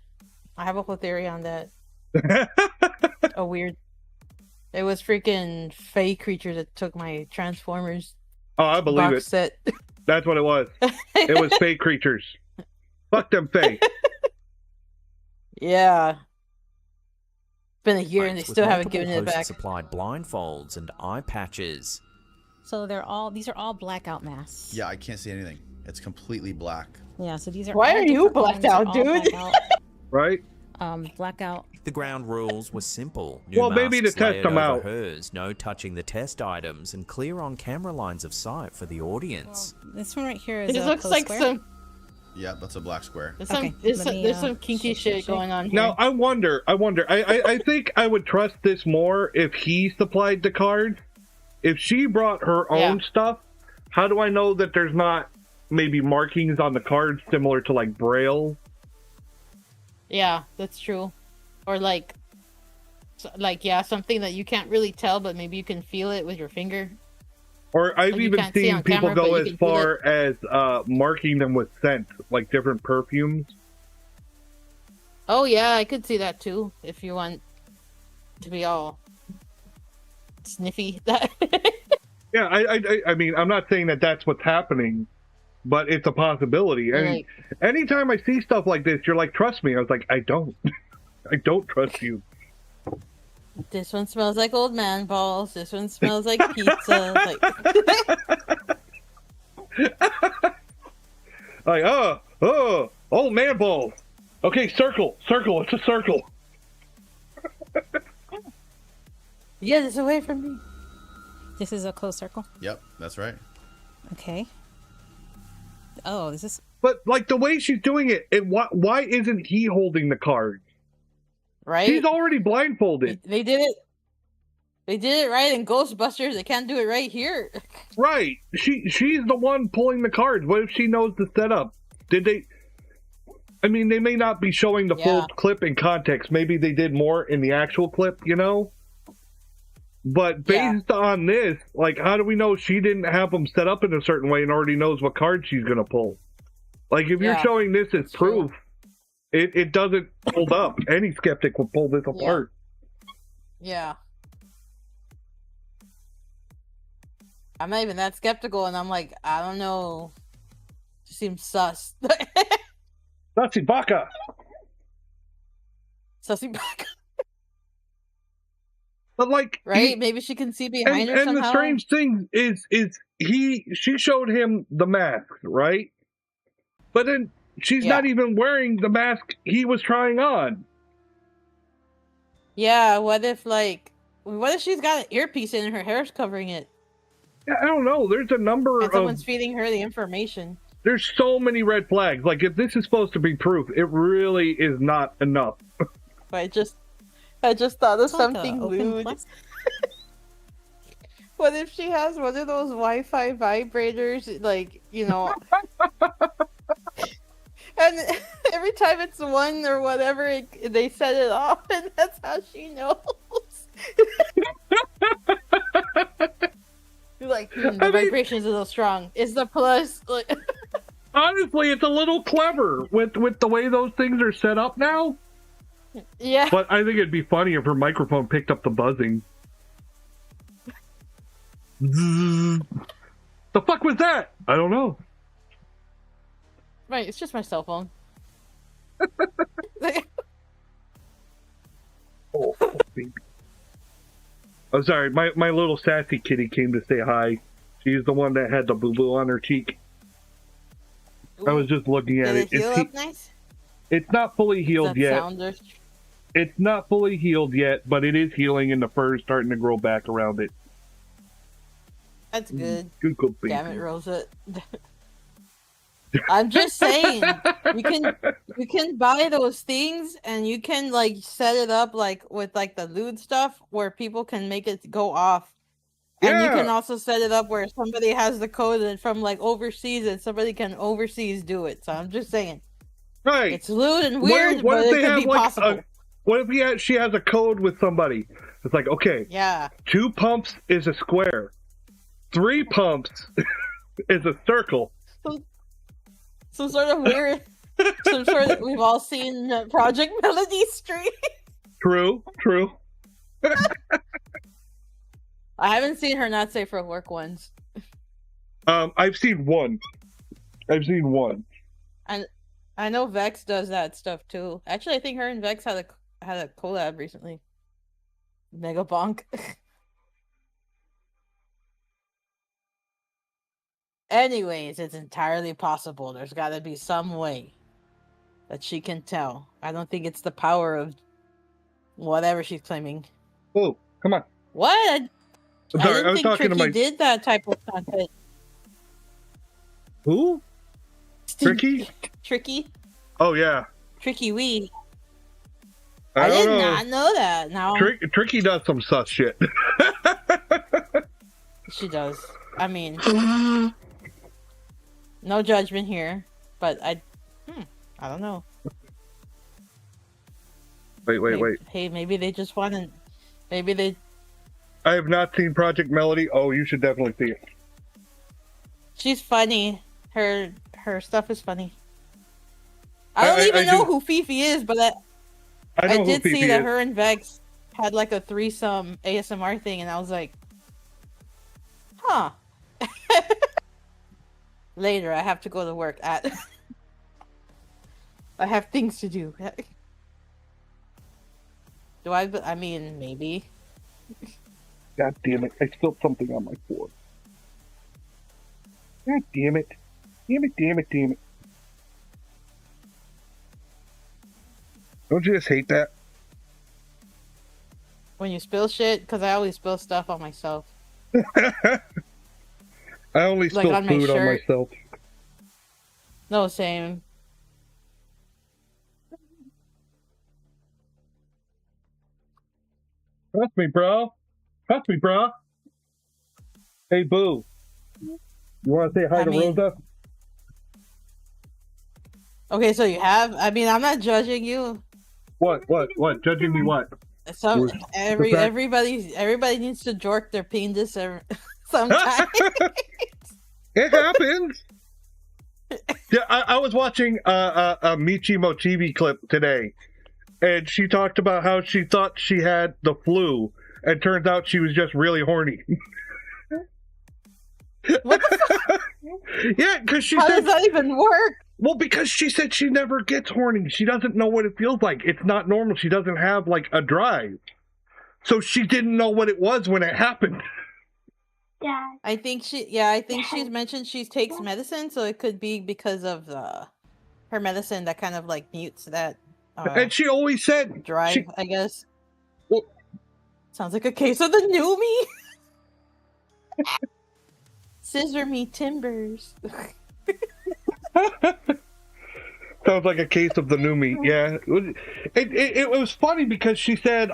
I have a whole theory on that. It was freaking Fae creatures that took my Transformers. Oh, I believe box set. That's what it was. It was Fae creatures. Fuck them Fae. Yeah. It's been a year and they still haven't given it back. Supplied blindfolds and eye patches. So these are all blackout masks. Yeah, I can't see anything. It's completely black. Yeah, so these are. Why are you blacked out, dude? Right? Blackout. The ground rules were simple. New well, maybe to test them out. Hers, no touching the test items, and clear on-camera lines of sight for the audience. Well, this one right here is. It looks like square. some. Yeah, that's a black square. There's some kinky shit going on here. Now, I wonder. I think I would trust this more if he supplied the cards. If she brought her own stuff, how do I know that there's not maybe markings on the cards similar to like Braille? Yeah, that's true. Or something that you can't really tell, but maybe you can feel it with your finger. Or I've even seen people go as far as marking them with scent, like different perfumes. Oh yeah, I could see that too, if you want to be all sniffy. Yeah, I mean, I'm not saying that that's what's happening, but it's a possibility. And anytime I see stuff like this, you're like, trust me. I was like, I don't. I don't trust you. This one smells like old man balls. This one smells like pizza. Like, old man balls. Okay, circle. It's a circle. Get this away from me. This is a closed circle? Yep, that's right. Okay. Oh, this is... But, like, the way she's doing it, why isn't he holding the cards? Right? He's already blindfolded. They did it. They did it right in Ghostbusters. They can't do it right here. Right. She's the one pulling the cards. What if she knows the setup? Did they... I mean, they may not be showing the full clip in context. Maybe they did more in the actual clip, you know? But based on this, like, how do we know she didn't have them set up in a certain way and already knows what card she's going to pull? Like, if you're showing this as proof, it doesn't hold up. Any skeptic would pull this apart. Yeah. I'm not even that skeptical, and I'm like, I don't know. It seems sus. Sussy baka. Sussy baka. But like, right? Maybe she can see behind her somehow. And the strange thing is she showed him the mask, right? But then she's not even wearing the mask he was trying on. Yeah, what if she's got an earpiece in and her hair's covering it? Yeah, I don't know. There's a number and someone's feeding her the information. There's so many red flags. Like, if this is supposed to be proof, it really is not enough. But I just thought of something lewd. What if she has one of those Wi-Fi vibrators, like, you know, and every time it's one or whatever, they set it off, and that's how she knows. Like, the vibration's a little strong. Is the plus like? Honestly, it's a little clever with the way those things are set up now. Yeah. But I think it'd be funny if her microphone picked up the buzzing. The fuck was that? I don't know. Right, it's just my cell phone. Oh, baby. I'm sorry, my little sassy kitty came to say hi. She's the one that had the boo-boo on her cheek. Ooh. I was just looking at it. Did it heal up nice? It's not fully healed yet. It's not fully healed yet, but it is healing and the fur is starting to grow back around it. That's good. Good baby. Damn it, Rosa. I'm just saying, you can buy those things and you can like set it up like with like the lewd stuff where people can make it go off. And you can also set it up where somebody has the code and from like overseas and somebody can overseas do it. So I'm just saying. Right. It's lewd and weird, but it could be possible. What if she has a code with somebody? It's like, okay. Yeah. 2 pumps is a square. 3 pumps is a circle. Some sort of weird, some sort of, we've all seen Project Melody Street. True. I haven't seen her not safe for work once. I've seen one. And I know Vex does that stuff too. Actually, I think her and Vex had a collab recently. Mega Bonk. Anyways, it's entirely possible. There's got to be some way that she can tell. I don't think it's the power of whatever she's claiming. Oh, come on. What? I'm sorry, I was think talking Tricky to my... did that type of content. Who? Tricky? Tricky? Oh, yeah. Tricky Wee. I did not know that. Now Tricky does some sus shit. She does. I mean, no judgment here, but I don't know. Wait. Hey, maybe they just want to. Maybe they. I have not seen Project Melody. Oh, you should definitely see it. She's funny. Her stuff is funny. I don't even know who Fifi is, but I did see that her and Vex had like a threesome ASMR thing, and I was like, huh. Later, I have to go to work I have things to do. Do I? I mean, maybe. God damn it. I spilled something on my floor. God damn it. Damn it. Don't you just hate that? When you spill shit? Because I always spill stuff on myself. I only spill food on myself. No, same. Trust me, bro. Hey, Boo. You want to say hi to Rosa? Okay, so you have. I mean, I'm not judging you. What? Judging me what? So everybody needs to jork their penis sometimes. It happens. Yeah, I was watching a Michi Mochibi clip today, and she talked about how she thought she had the flu, and turns out she was just really horny. What the fuck? Yeah, because she How said, does that even work? Well, because she said she never gets horny. She doesn't know what it feels like. It's not normal. She doesn't have, like, a drive. So she didn't know what it was when it happened. Yeah. I think she's mentioned she takes medicine, so it could be because of her medicine that kind of like mutes that. And she always said drive, I guess. Well, sounds like a case of the new me. Scissor me timbers. Sounds like a case of the new me. Yeah, it was funny because she said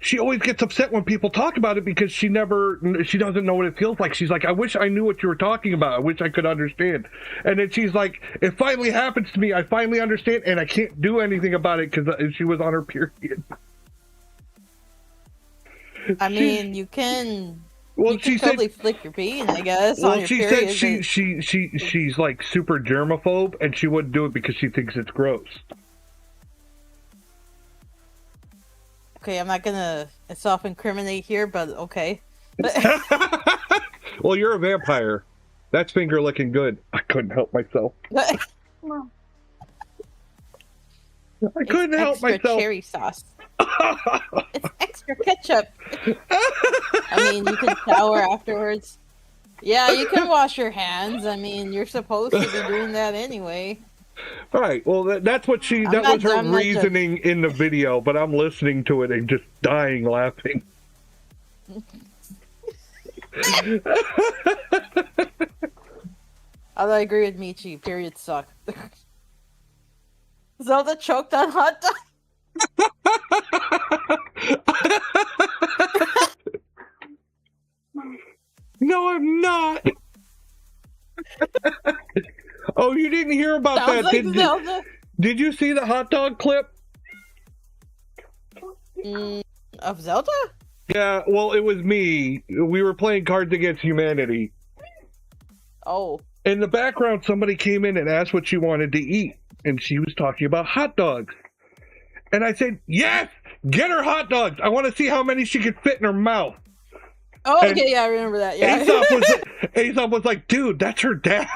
she always gets upset when people talk about it because she doesn't know what it feels like. She's like, I wish I knew what you were talking about. I wish I could understand. And then she's like, it finally happens to me. I finally understand, and I can't do anything about it because she was on her period. I mean, you can. Well, you can totally flick your bean, I guess. Well, she said she's like super germaphobe, and she wouldn't do it because she thinks it's gross. Okay, I'm not gonna self-incriminate here, but okay. Well, you're a vampire. That's finger looking good. I couldn't help myself. I couldn't help myself. Cherry sauce. It's extra ketchup. I mean, you can shower afterwards. Yeah, you can wash your hands. I mean, you're supposed to be doing that anyway. Right. Well, that's what that was her reasoning in the video, but I'm listening to it and just dying laughing. Although I agree with Michi, periods suck. Zelda choked on hot dog. No, I'm not. Oh, you didn't hear about Sounds that, like did you see the hot dog clip? Of Zelda? Yeah, well, it was me. We were playing Cards Against Humanity. Oh. In the background, somebody came in and asked what she wanted to eat, and she was talking about hot dogs. And I said, yes, get her hot dogs. I want to see how many she could fit in her mouth. Oh, and okay, yeah, I remember that. Yeah. Aesop was like, dude, that's her dad.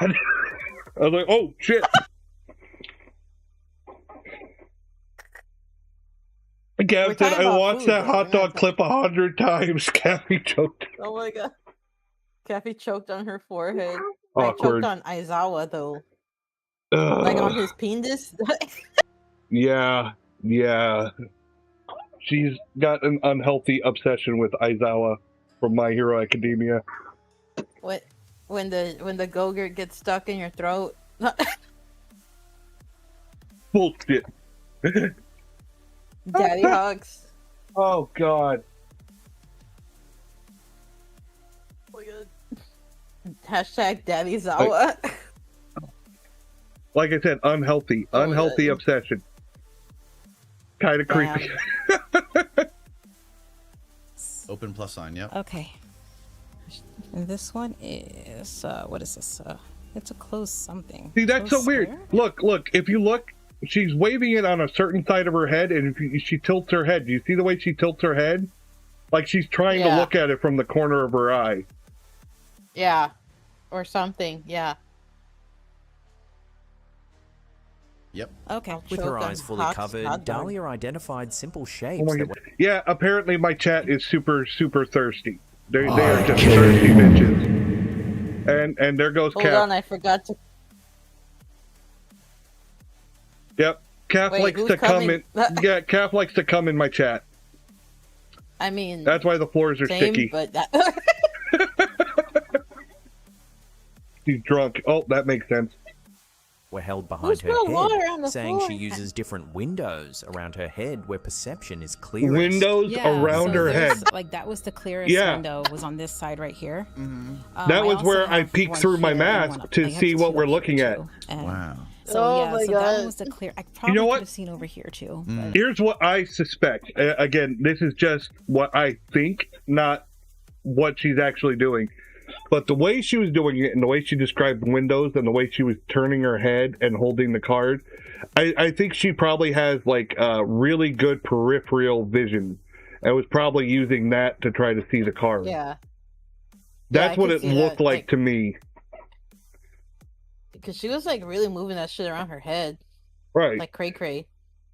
I was like, oh, shit. Gav said, I watched that hot dog clip 100 times. Kathy choked. Oh my god. Kathy choked on her forehead. Awkward. I choked on Aizawa, though. Like on his penis. Yeah. She's got an unhealthy obsession with Aizawa from My Hero Academia. What? When the Go-Gurt gets stuck in your throat? Bullshit. Daddy hugs. Oh god. Hashtag Daddy Zawa. Like I said, unhealthy obsession. Kind of creepy. Open plus sign, yep. Okay. And this one is, what is this? It's a closed something. See, that's so weird. Look, if you look, she's waving it on a certain side of her head, and if she tilts her head. Do you see the way she tilts her head? Like she's trying to look at it from the corner of her eye. Yeah. Or something, yeah. Yep. Okay. With her eyes fully covered, Dahlia identified simple shapes. Yeah, apparently my chat is super, super thirsty. They are just thirsty bitches. And there goes Cap. Hold on, I forgot to... Yep. Cap likes to come in. Yeah, Cap likes to come in my chat. I mean... That's why the floors are sticky. But She's drunk. Oh, that makes sense. Were held behind her head, saying she uses different windows around her head where perception is clearest. Windows around her head. Like that was the clearest window, was on this side right here. Mm-hmm. That was where I peeked through my mask to see what we're looking at. Wow. So that one was the clear. I probably could have seen over here too. Mm. Here's what I suspect. Again, this is just what I think, not what she's actually doing. But the way she was doing it and the way she described windows and the way she was turning her head and holding the card, I think she probably has like really good peripheral vision and was probably using that to try to see the card. Yeah. That's what it looked like to me. Because she was like really moving that shit around her head. Right. Like cray-cray.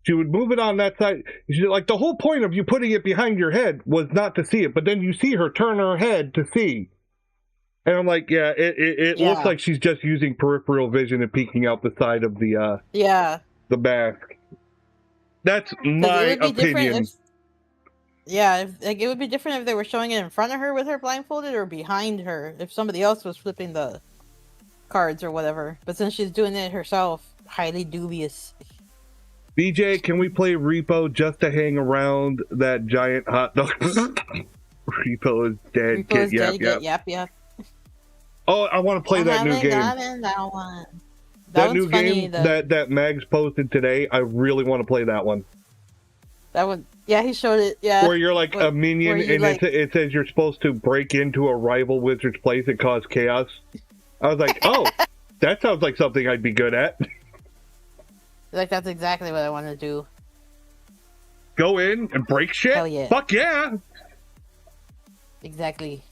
She would move it on that side. Like, the whole point of you putting it behind your head was not to see it, but then you see her turn her head to see. And I'm like, yeah, it looks like she's just using peripheral vision and peeking out the side of the the mask. That's my opinion. It would be different if they were showing it in front of her with her blindfolded or behind her if somebody else was flipping the cards or whatever. But since she's doing it herself, highly dubious. BJ, can we play Repo just to hang around that giant hot dog? Repo is dead. Repo is dead. Yep. Oh, I want to play that new game. That new game that Mags posted today. I really want to play that one. That one, yeah, he showed it. Yeah, where you're like a minion, and it says you're supposed to break into a rival wizard's place and cause chaos. I was like, oh, that sounds like something I'd be good at. Like, that's exactly what I want to do. Go in and break shit? Hell yeah. Fuck yeah! Exactly.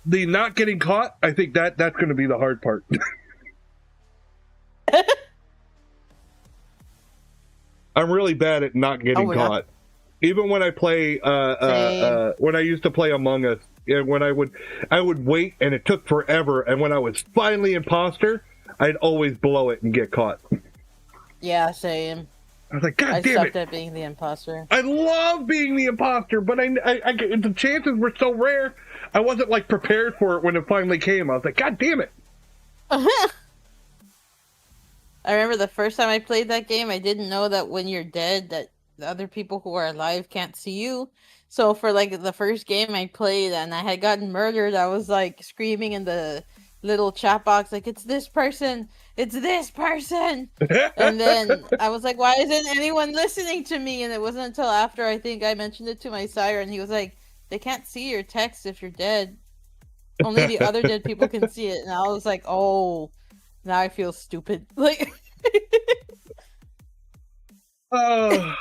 The not getting caught, I think that's going to be the hard part. I'm really bad at not getting caught. Even when I play, when I used to play Among Us, when I would wait and it took forever, and when I was finally imposter, I'd always blow it and get caught. Yeah, same. I was like, God damn it! I sucked at being the imposter. I love being the imposter, but the chances were so rare. I wasn't like prepared for it when it finally came. I was like, God damn it! I remember the first time I played that game, I didn't know that when you're dead, that the other people who are alive can't see you. So for like the first game I played and I had gotten murdered, I was like screaming in the little chat box, like, it's this person, it's this person. And then I was like, why isn't anyone listening to me? And it wasn't until after I think I mentioned it to my sire, and he was like, they can't see your text if you're dead. Only the other dead people can see it. And I was like, oh, now I feel stupid. Like, oh.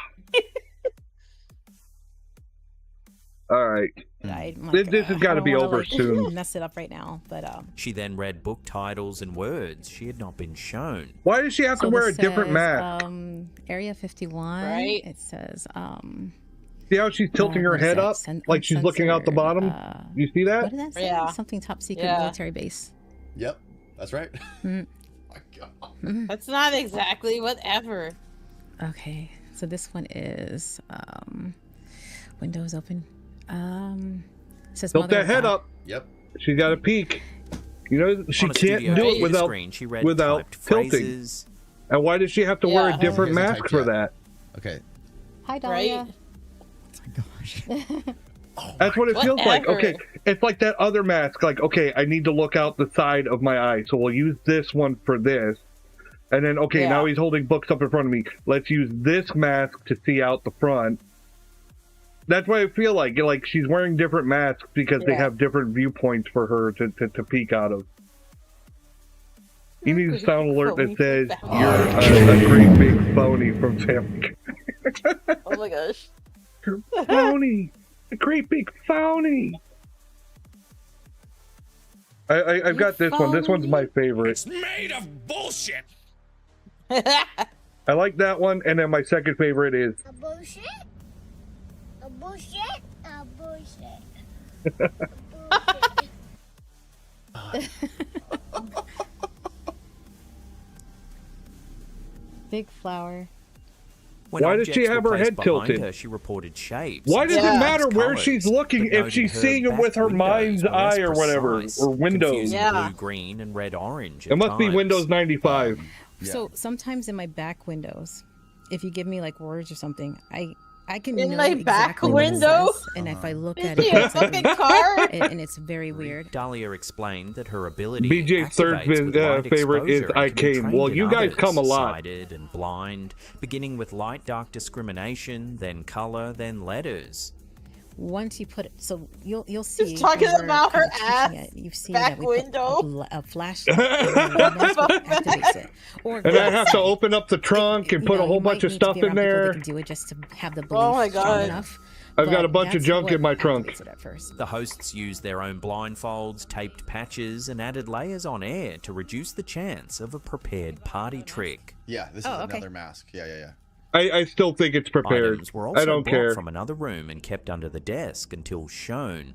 All right. This has got to be over soon. Mess it up right now, but She then read book titles and words she had not been shown. Why does she have to wear a different mask? Area 51. Right. It says see how she's tilting her head up, like she's looking out the bottom. You see that? What did that say? Yeah. Something top secret military base. Yep, that's right. Mm. Oh my God. That's not exactly whatever. Okay, so this one is windows open. It says tilt that head up. Yep. She's got a peek. You know, she can't do it without tilting. And why does she have to wear a different mask for that? Okay. Hi, Dahlia. Right? Oh my gosh. That's what it feels like. Okay, it's like that other mask. Like, okay, I need to look out the side of my eye, so we'll use this one for this. And then, okay, now he's holding books up in front of me. Let's use this mask to see out the front. That's what I feel like. Like, she's wearing different masks because they have different viewpoints for her to peek out of. You need a sound alert that says you're a great big phony from Family Guy. Oh my gosh. Phony! A great big phony! I've got this one. This one's my favorite. It's made of bullshit! I like that one, and then my second favorite is... A bullshit? A bullshit? A bullshit. Big flower. When why does she have her head tilted? Her, she reported shapes. Why does it matter where she's looking if she's seeing it with her mind's eye or whatever, or Windows? Blue, green, and red, orange. It must be Windows 95. So sometimes in my back windows, if you give me like words or something, I can in know my exactly back what window, it says, and if I look at it, it's like car? and it's very weird. Dahlia explained that her ability. BJ's third favorite is I Came. Well, you guys come a lot. Sighted and blind, beginning with light-dark discrimination, then color, then letters. Once you put it, so you'll see. She's talking about her ass. You've seen back that we window. put a flashlight activates it. Or and I have to open up the trunk and put a whole bunch of stuff in there. Can do it just to have the oh my god! Enough. I've got a bunch of junk in my trunk. The hosts used their own blindfolds, taped patches, and added layers on air to reduce the chance of a prepared party trick. Yeah, this is another mask. Yeah. I still think it's prepared. Items were also I don't brought care. from another room and kept under the desk until shown.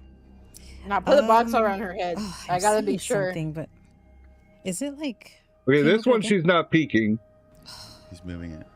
Now put a box around her head. I gotta be sure. But is it like? Okay, this one she's not peeking. He's moving it.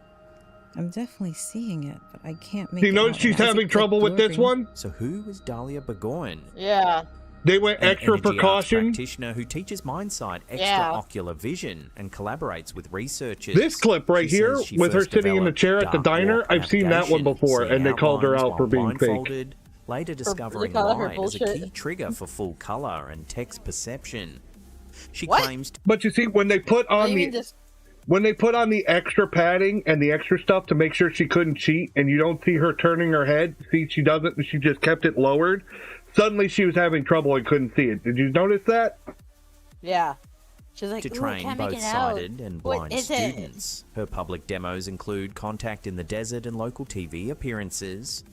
I'm definitely seeing it, but I can't make. You notice she's having trouble with this one. So who is Dahlia Burgoyne? Yeah. They went extra precaution. Practitioner who teaches Mindsight extraocular vision and collaborates with researchers. This clip right here, with her sitting in the chair at the diner, I've seen that one before, and they called her out for being fake. Later discovering light as a key trigger for full color and text perception. She claims. But you see, when they put on the extra padding and the extra stuff to make sure she couldn't cheat, and you don't see her turning her head, see she doesn't, and she just kept it lowered. Suddenly she was having trouble and couldn't see it. Did you notice that? Yeah. She's like, to train both sighted and blind students. Her public demos include contact in the desert and local TV appearances.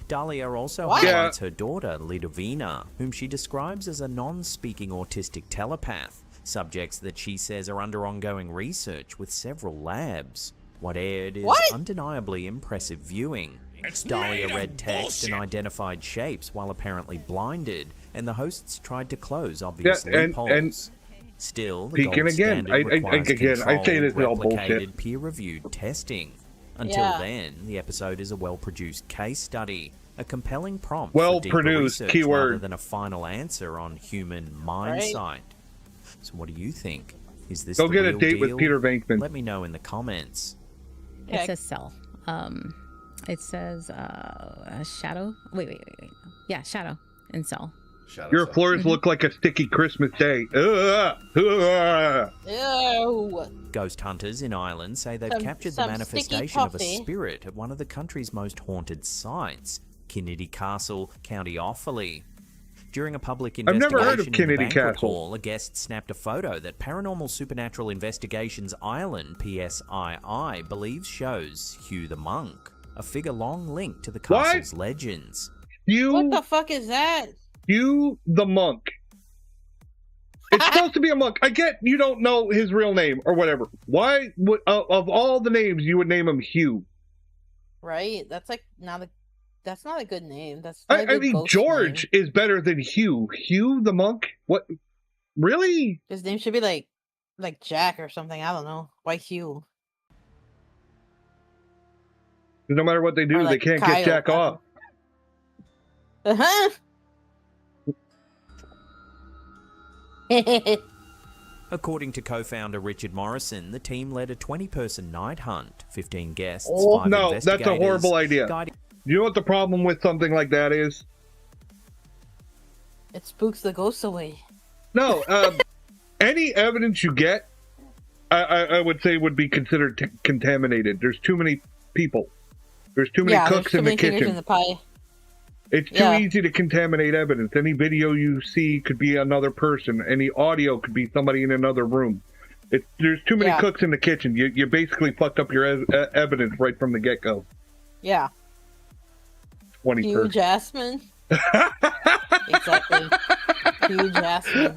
Dahlia also highlights her daughter, Lidovina, whom she describes as a non-speaking autistic telepath. Subjects that she says are under ongoing research with several labs. What aired is undeniably impressive viewing. Dahlia read text and identified shapes while apparently blinded, and the hosts tried to close obvious loopholes. Still, the gold standard requires controlled, replicated, peer-reviewed testing. Until then, the episode is a well-produced case study, a compelling prompt for deeper research rather than a final answer on human mindsight. So what do you think? Is this Go get a date with Peter Venkman. Let me know in the comments. It says Cell. It says Shadow. Wait. Yeah, Shadow and Cell. Your floors look like a sticky Christmas day. Ew. Ghost hunters in Ireland say they've captured the manifestation of a spirit at one of the country's most haunted sites, Kinnedy Castle, County Offaly. During a public investigation I've never heard of Kinnedy in the banquet Castle. hall, a guest snapped a photo that Paranormal Supernatural Investigations Ireland, PSII, believes shows Hugh the Monk, a figure long linked to the castle's legends. What the fuck is that? Hugh the Monk. It's supposed to be a monk. I get you don't know his real name or whatever. Why would of all the names you would name him Hugh? Right? That's like that's not a good name. That's I mean George is better than Hugh. Hugh the Monk? What? Really? His name should be like Jack or something. I don't know. Why Hugh? No matter what they do, they can't get Jack off. According to co-founder Richard Morrison, the team led a 20-person night hunt, 15 guests, 5 investigators. That's a horrible idea. You know what the problem with something like that is? It spooks the ghosts away. No, any evidence you get, I would say would be considered contaminated. There's too many people. There's too many cooks in the kitchen. In the pie. It's too easy to contaminate evidence. Any video you see could be another person. Any audio could be somebody in another room. There's too many cooks in the kitchen. You basically fucked up your evidence right from the get-go. Yeah. 20 Hugh Jasmine. Exactly. Hugh Jasmine.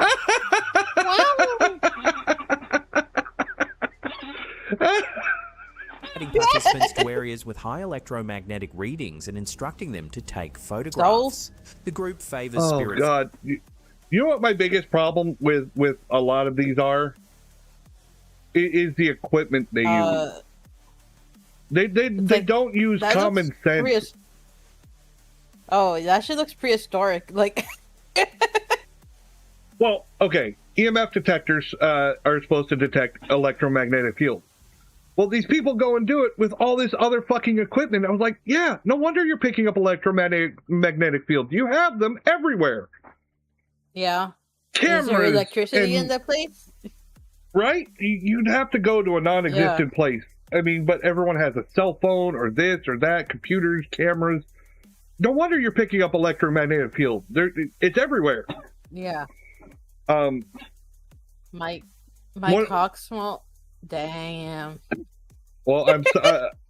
Participants to areas with high electromagnetic readings and instructing them to take photographs. The group favors spirits. Oh God! You know what my biggest problem with a lot of these are? Is the equipment they use. They don't use common sense. Oh, that shit looks prehistoric. Like. Well, okay. EMF detectors are supposed to detect electromagnetic fields. Well, these people go and do it with all this other fucking equipment. I was like, yeah, no wonder you're picking up magnetic fields. You have them everywhere. Yeah. Cameras. Is there electricity in the place? Right? You'd have to go to a non-existent place. I mean, but everyone has a cell phone or this or that, computers, cameras. No wonder you're picking up electromagnetic fields. It's everywhere. Yeah. My what, cock smell. Damn. Well,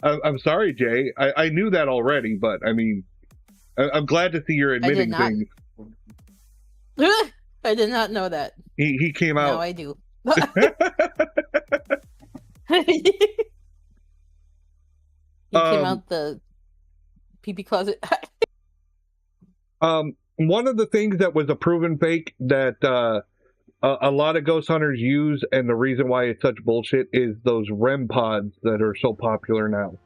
I'm sorry, Jay. I knew that already, but I mean, I'm glad to see you're admitting things. I did not know that. He came out. Now I do. He came out the pee-pee closet. One of the things that was a proven fake that a lot of ghost hunters use, and the reason why it's such bullshit, is those REM pods that are so popular now.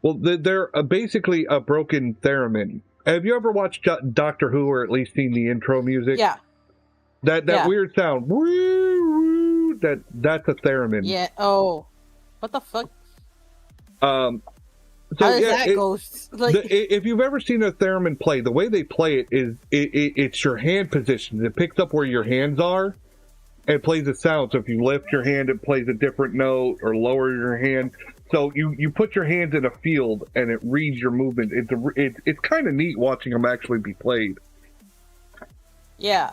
Well, they're basically a broken theremin. Have you ever watched Doctor Who, or at least seen the intro music? Yeah. That weird sound. That's a theremin. Yeah. Oh. What the fuck? So how does that ghost? Like... if you've ever seen a theremin play, the way they play it is it's your hand positions. It picks up where your hands are and plays a sound. So if you lift your hand, it plays a different note, or lower your hand. So you put your hands in a field and it reads your movement. It's kind of neat watching them actually be played. Yeah.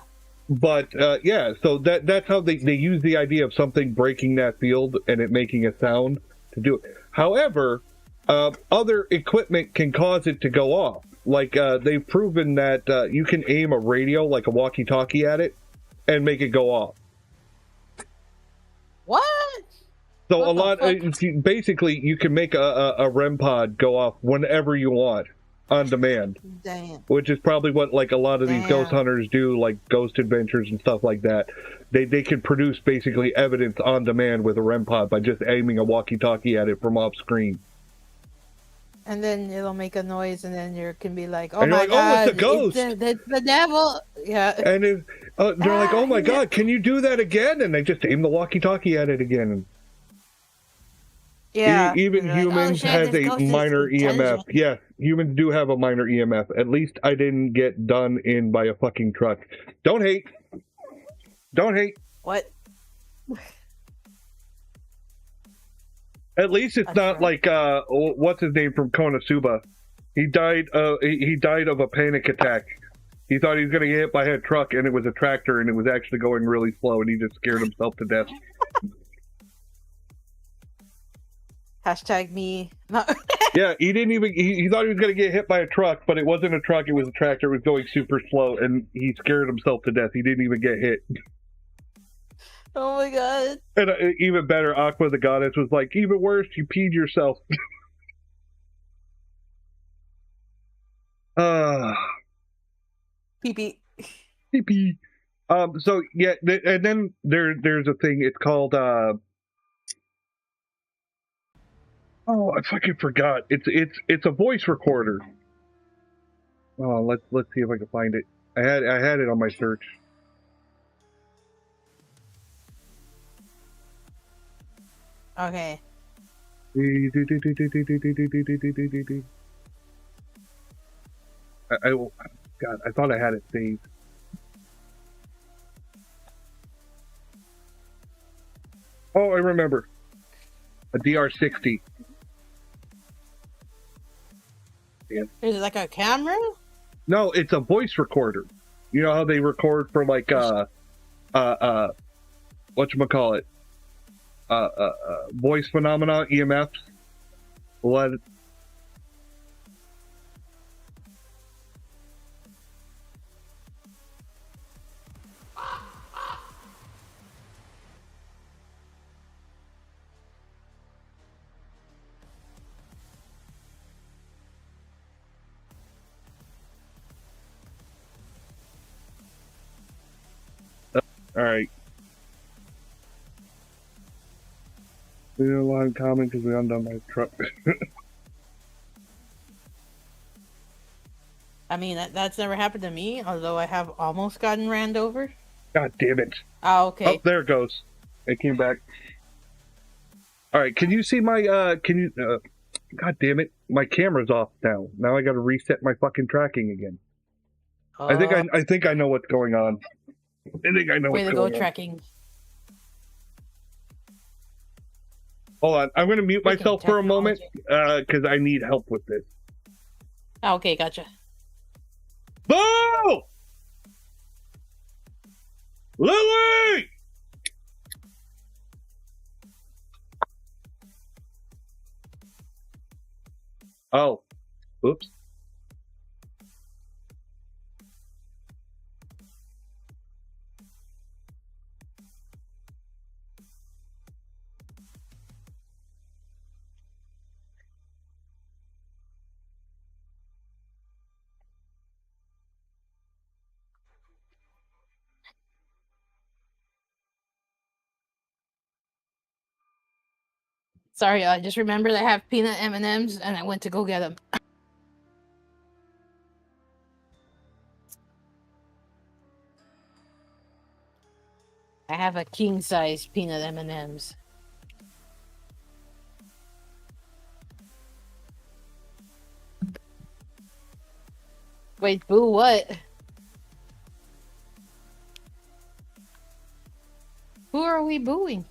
But yeah, so that's how they use the idea of something breaking that field and it making a sound to do it. However, other equipment can cause it to go off. Like they've proven that you can aim a radio, like a walkie-talkie, at it and make it go off. What? So basically, you can make a REM pod go off whenever you want, on demand. Damn. Which is probably what like a lot of these ghost hunters do, like Ghost Adventures and stuff like that. They can produce basically evidence on demand with a REM pod by just aiming a walkie-talkie at it from off screen. And then it'll make a noise, and then you can be like, "Oh my god, it's a ghost! It's the devil!" Yeah. And they're like, "Oh my god, can you do that again?" And they just aim the walkie-talkie at it again. Yeah. Even humans has a minor EMF. Yeah, humans do have a minor EMF. At least I didn't get done in by a fucking truck. Don't hate. Don't hate. What? At least it's not like what's his name from Konosuba. He died of a panic attack. He thought he was going to get hit by a truck, and it was a tractor, and it was actually going really slow, and he just scared himself to death. Hashtag me. Yeah, he didn't even. He thought he was going to get hit by a truck, but it wasn't a truck. It was a tractor. It was going super slow, and he scared himself to death. He didn't even get hit. Oh my god. And even better, Aqua the Goddess was like, even worse, you peed yourself. Pee-pee. Pee-pee. So, yeah, and then there's a thing, it's called, oh, I fucking forgot. It's a voice recorder. Oh, let's see if I can find it. I had it on my search. Okay. God, I thought I had it saved. Oh, I remember. A DR60. Is it like a camera? No, it's a voice recorder. You know how they record for like whatchamacallit? Voice phenomena, EMFs. What? All right. We did a lot in common because we undone my truck. I mean, that's never happened to me, although I have almost gotten ran over. God damn it. Oh, okay. Oh, there it goes. It came back. All right, can you see my, God damn it. My camera's off now. Now I gotta reset my fucking tracking again. I think I know what's going on. I think I know what's going on. Way to go, tracking. Hold on, I'm gonna mute myself for a moment, because I need help with this. Oh, okay, gotcha. Boo! Lily! Oh, oops. Sorry, I just remembered I have peanut M&Ms and I went to go get them. I have a king-size peanut M&Ms. Wait, boo what? Who are we booing?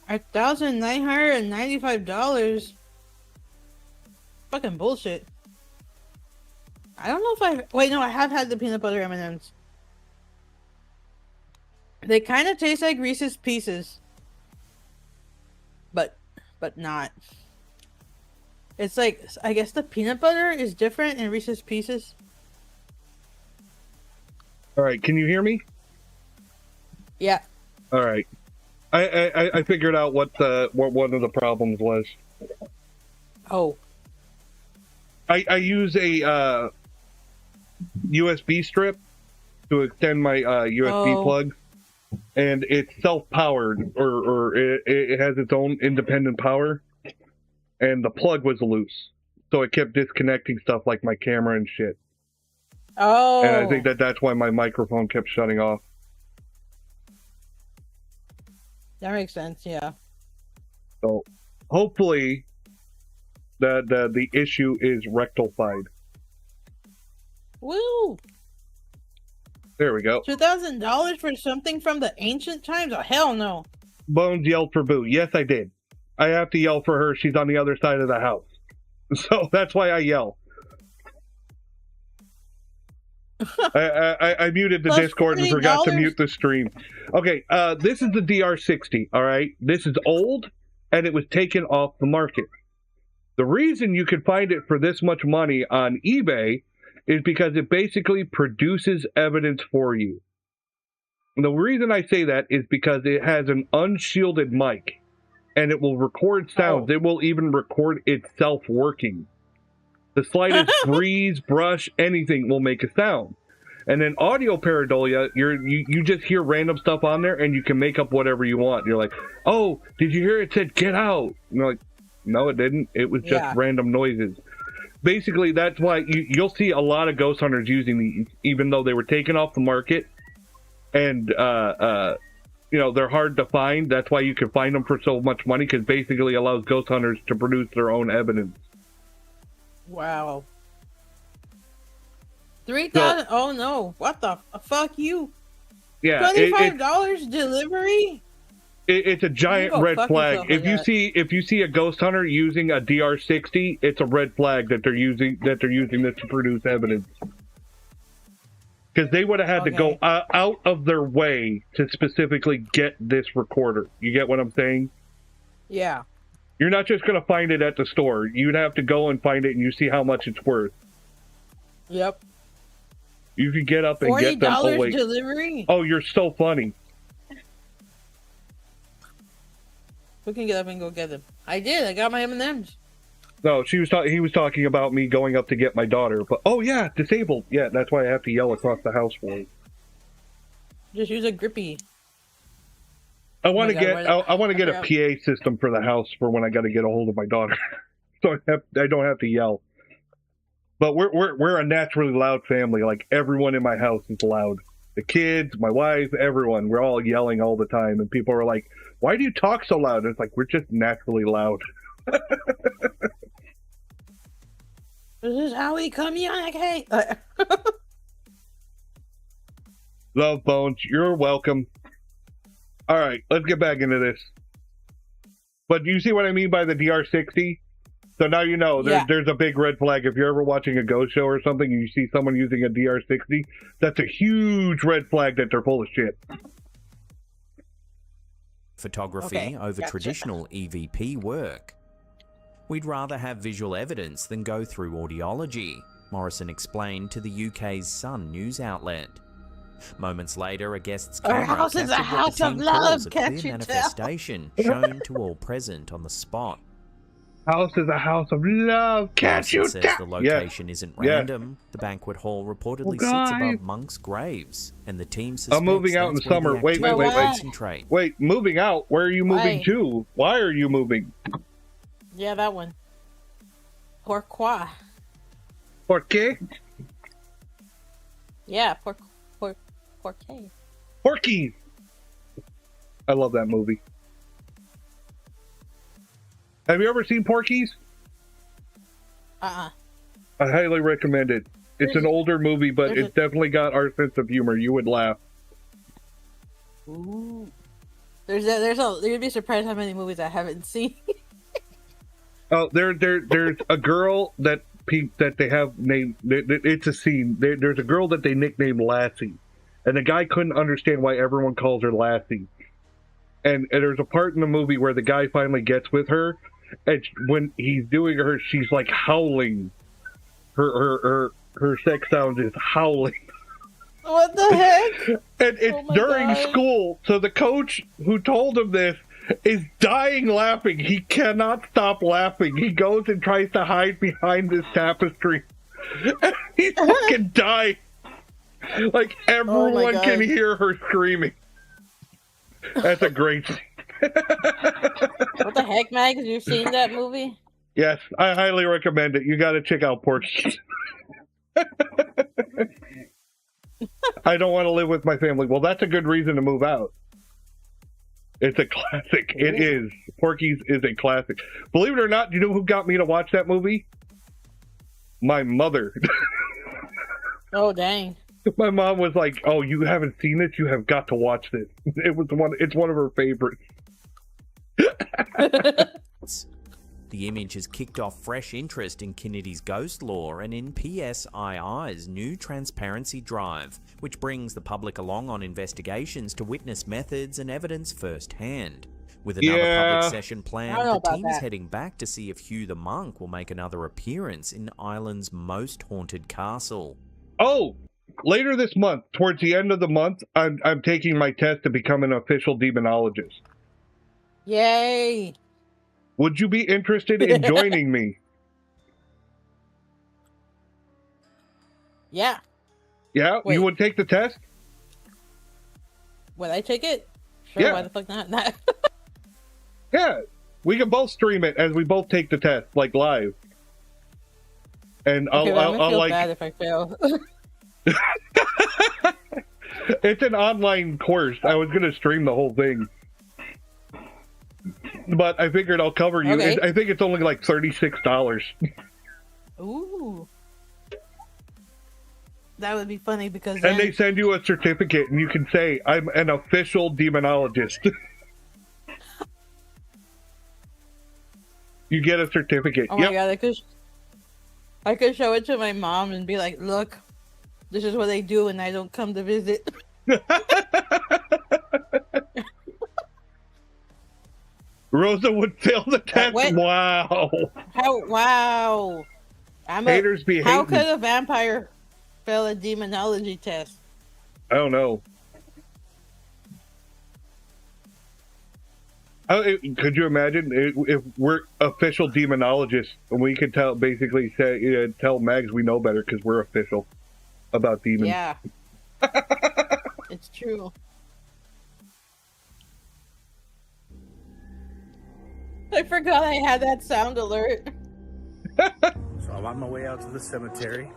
$1,995. Fucking bullshit. I don't know if wait, no, I have had the peanut butter M&Ms. They kind of taste like Reese's Pieces. But not. It's like, I guess the peanut butter is different in Reese's Pieces. All right, can you hear me? Yeah. All right. I figured out what one of the problems was. Oh. I use a USB strip to extend my USB plug, and it's self-powered, or it has its own independent power, and the plug was loose, so it kept disconnecting stuff like my camera and shit. Oh. And I think that's why my microphone kept shutting off. That makes sense, yeah. So hopefully the issue is rectified. Woo! There we go. $2,000 for something from the ancient times? Oh, hell no. Bones yelled for Boo. Yes, I did. I have to yell for her. She's on the other side of the house. So that's why I yell. I muted the Discord and forgot to mute the stream. Okay, this is the DR60, all right? This is old, and it was taken off the market. The reason you could find it for this much money on eBay is because it basically produces evidence for you. And the reason I say that is because it has an unshielded mic, and it will record sounds. It will even record itself working. The slightest breeze, brush, anything will make a sound. And then audio pareidolia, you just hear random stuff on there, and you can make up whatever you want. You're like, oh, did you hear it said get out? And you're like, no, it didn't. It was just random noises. Basically, that's why you'll see a lot of ghost hunters using these, even though they were taken off the market. And, they're hard to find. That's why you can find them for so much money, because basically allows ghost hunters to produce their own evidence. Wow. 3,000? Oh no! What the fuck you? Yeah, $25 delivery. It's a giant red flag. If you see a ghost hunter using a DR60, it's a red flag that they're using this to produce evidence. Because they would have had to go out of their way to specifically get this recorder. You get what I'm saying? Yeah. You're not just going to find it at the store. You'd have to go and find it, and you see how much it's worth. Yep. You can get up and get them. $40 delivery? Oh, you're so funny. Who can get up and go get them? I did. I got my M&Ms. No, he was talking about me going up to get my daughter. But oh yeah, disabled. Yeah, that's why I have to yell across the house for it. Just use a grippy. I want to get a PA system for the house for when I got to get a hold of my daughter, so I don't have to yell. But we're a naturally loud family. Like everyone in my house is loud. The kids, my wife, everyone. We're all yelling all the time, and people are like, "Why do you talk so loud?" And it's like we're just naturally loud. This is how we communicate. Love Bones, you're welcome. All right, let's get back into this. But do you see what I mean by the DR60? So now you know there's a big red flag. If you're ever watching a ghost show or something and you see someone using a DR60, that's a huge red flag that they're full of shit. Photography over traditional EVP work. We'd rather have visual evidence than go through audiology, Morrison explained to the UK's Sun news outlet. Moments later, a guest's Our camera house is a captured what house the of team love, calls a can't clear you tell? manifestation shown to all present on the spot. House is a house of love. Can't Lawson you says tell? the location isn't random. The banquet hall reportedly sits above monks' graves, and the team suspects I'm moving out in that's where summer. the Wait, activity concentrate. Wait, moving out? Where are you moving to? Why are you moving? Yeah, that one. Pourquoi? ¿Por qué? Yeah, Porky. Porky. I love that movie. Have you ever seen Porky's? I highly recommend it. It's an older movie, but it's definitely got our sense of humor. You would laugh. Ooh. You'd be surprised how many movies I haven't seen. Oh, there's a girl that they have named. It's a scene. There's a girl that they nicknamed Lassie, and the guy couldn't understand why everyone calls her Lassie. And there's a part in the movie where the guy finally gets with her, and when he's doing her, she's like howling. Her sex sound is howling. What the heck? And it's during school, so the coach who told him this is dying laughing. He cannot stop laughing. He goes and tries to hide behind this tapestry. And he's fucking dying. Like everyone can hear her screaming. That's a great scene. What the heck, Mags? You've seen that movie? Yes, I highly recommend it. You got to check out Porky. I don't want to live with my family. Well, that's a good reason to move out. It's a classic. It is. Porky's is a classic. Believe it or not, do you know who got me to watch that movie? My mother. Oh, dang. My mom was like, "Oh, you haven't seen it? You have got to watch this." It's one of her favorites. The image has kicked off fresh interest in Kennedy's ghost lore and in PSII's new transparency drive, which brings the public along on investigations to witness methods and evidence firsthand. With another public session planned, the team is heading back to see if Hugh the Monk will make another appearance in Ireland's most haunted castle. Oh, later this month, towards the end of the month, I'm taking my test to become an official demonologist. Yay! Would you be interested in joining me? Yeah. Yeah? Wait. You would take the test? Would I take it? Sure, yeah. Why the fuck not? Yeah. We can both stream it as we both take the test, like live. And I'll feel like bad if I fail. It's an online course. I was gonna stream the whole thing, but I figured I'll cover you. Okay. I think it's only like $36. Ooh, that would be funny because and they send you a certificate, and you can say I'm an official demonologist. You get a certificate. Oh my god, I could show it to my mom and be like, "Look, this is what they do when I don't come to visit." Rosa would fail the test. Wow. Wow. Haters be hating. How could a vampire fail a demonology test? I don't know. Could you imagine if we're official demonologists and we could tell Mags we know better because we're official about demons? Yeah. It's true. I forgot I had that sound alert. So I'm on my way out to the cemetery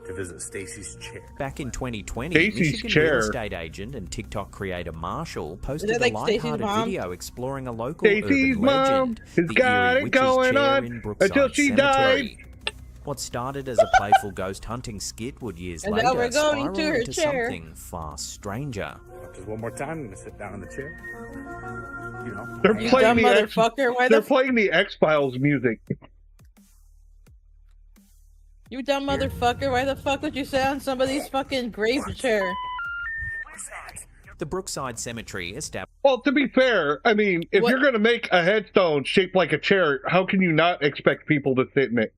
to visit Stacy's chair. Back in 2020, Stacy's Michigan chair. real estate agent and TikTok creator Marshall posted like a lighthearted Stacy's video exploring a local Stacy's urban mom legend, has the got Eerie it Witch's going chair on in Brookside until she Cemetery. What started as a playful ghost hunting skit would years And later now we're going spiral to her into chair. something far stranger. Just one more time, I'm gonna sit down in the chair. You know, They're You playing dumb motherfucker. They're playing the X-Files music. You dumb motherfucker. Why the fuck would you sit on somebody's fucking grave chair? The Brookside Cemetery established. Well, to be fair, I mean, if you're going to make a headstone shaped like a chair, how can you not expect people to sit in it?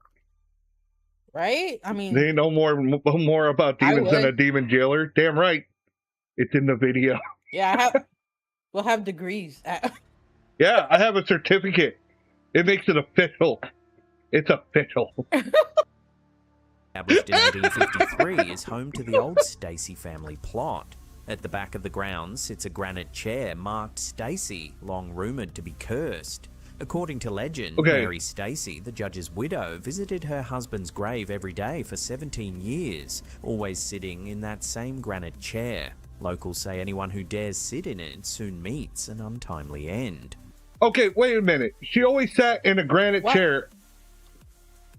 Right? I mean, They know more about demons than a demon jailer. Damn right. It's in the video. Yeah, we'll have degrees. Yeah, I have a certificate. It makes it official. It's official. Established in 1853, is home to the old Stacy family plot. At the back of the grounds sits a granite chair marked Stacy, long rumored to be cursed. According to legend, Mary Stacy, the judge's widow, visited her husband's grave every day for 17 years, always sitting in that same granite chair. Locals say anyone who dares sit in it soon meets an untimely end. Okay, wait a minute. She always sat in a granite chair.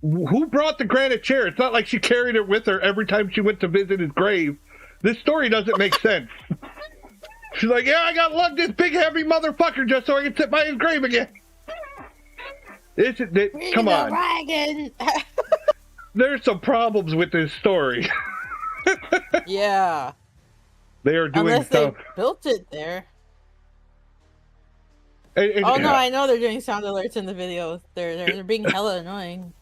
Who brought the granite chair? It's not like she carried it with her every time she went to visit his grave. This story doesn't make sense. She's like, yeah, I got lugged this big heavy motherfucker just so I can sit by his grave again. Come on. There's some problems with this story. Yeah. They are doing Unless stuff. They built it there. No, I know they're doing sound alerts in the videos. They're being hella annoying.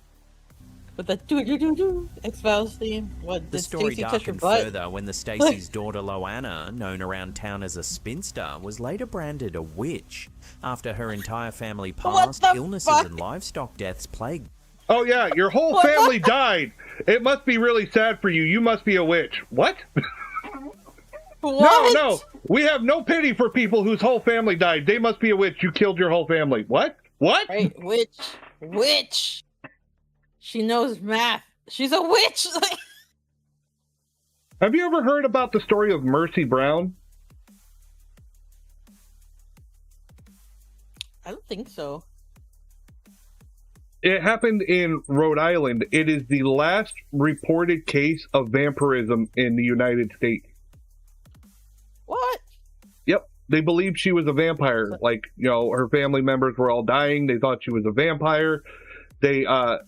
With the do X-Files theme. What, the story darkened further when the Stacy's daughter Loanna, known around town as a spinster, was later branded a witch after her entire family passed. Illnesses and livestock deaths plagued. Oh yeah, your whole family died. It must be really sad for you. You must be a witch. What? No. We have no pity for people whose whole family died. They must be a witch. You killed your whole family. What? Right, witch. She knows math. She's a witch. Have you ever heard about the story of Mercy Brown? I don't think so. It happened in Rhode Island. It is the last reported case of vampirism in the United States. What? Yep. They believed she was a vampire. Like, her family members were all dying. They thought she was a vampire. The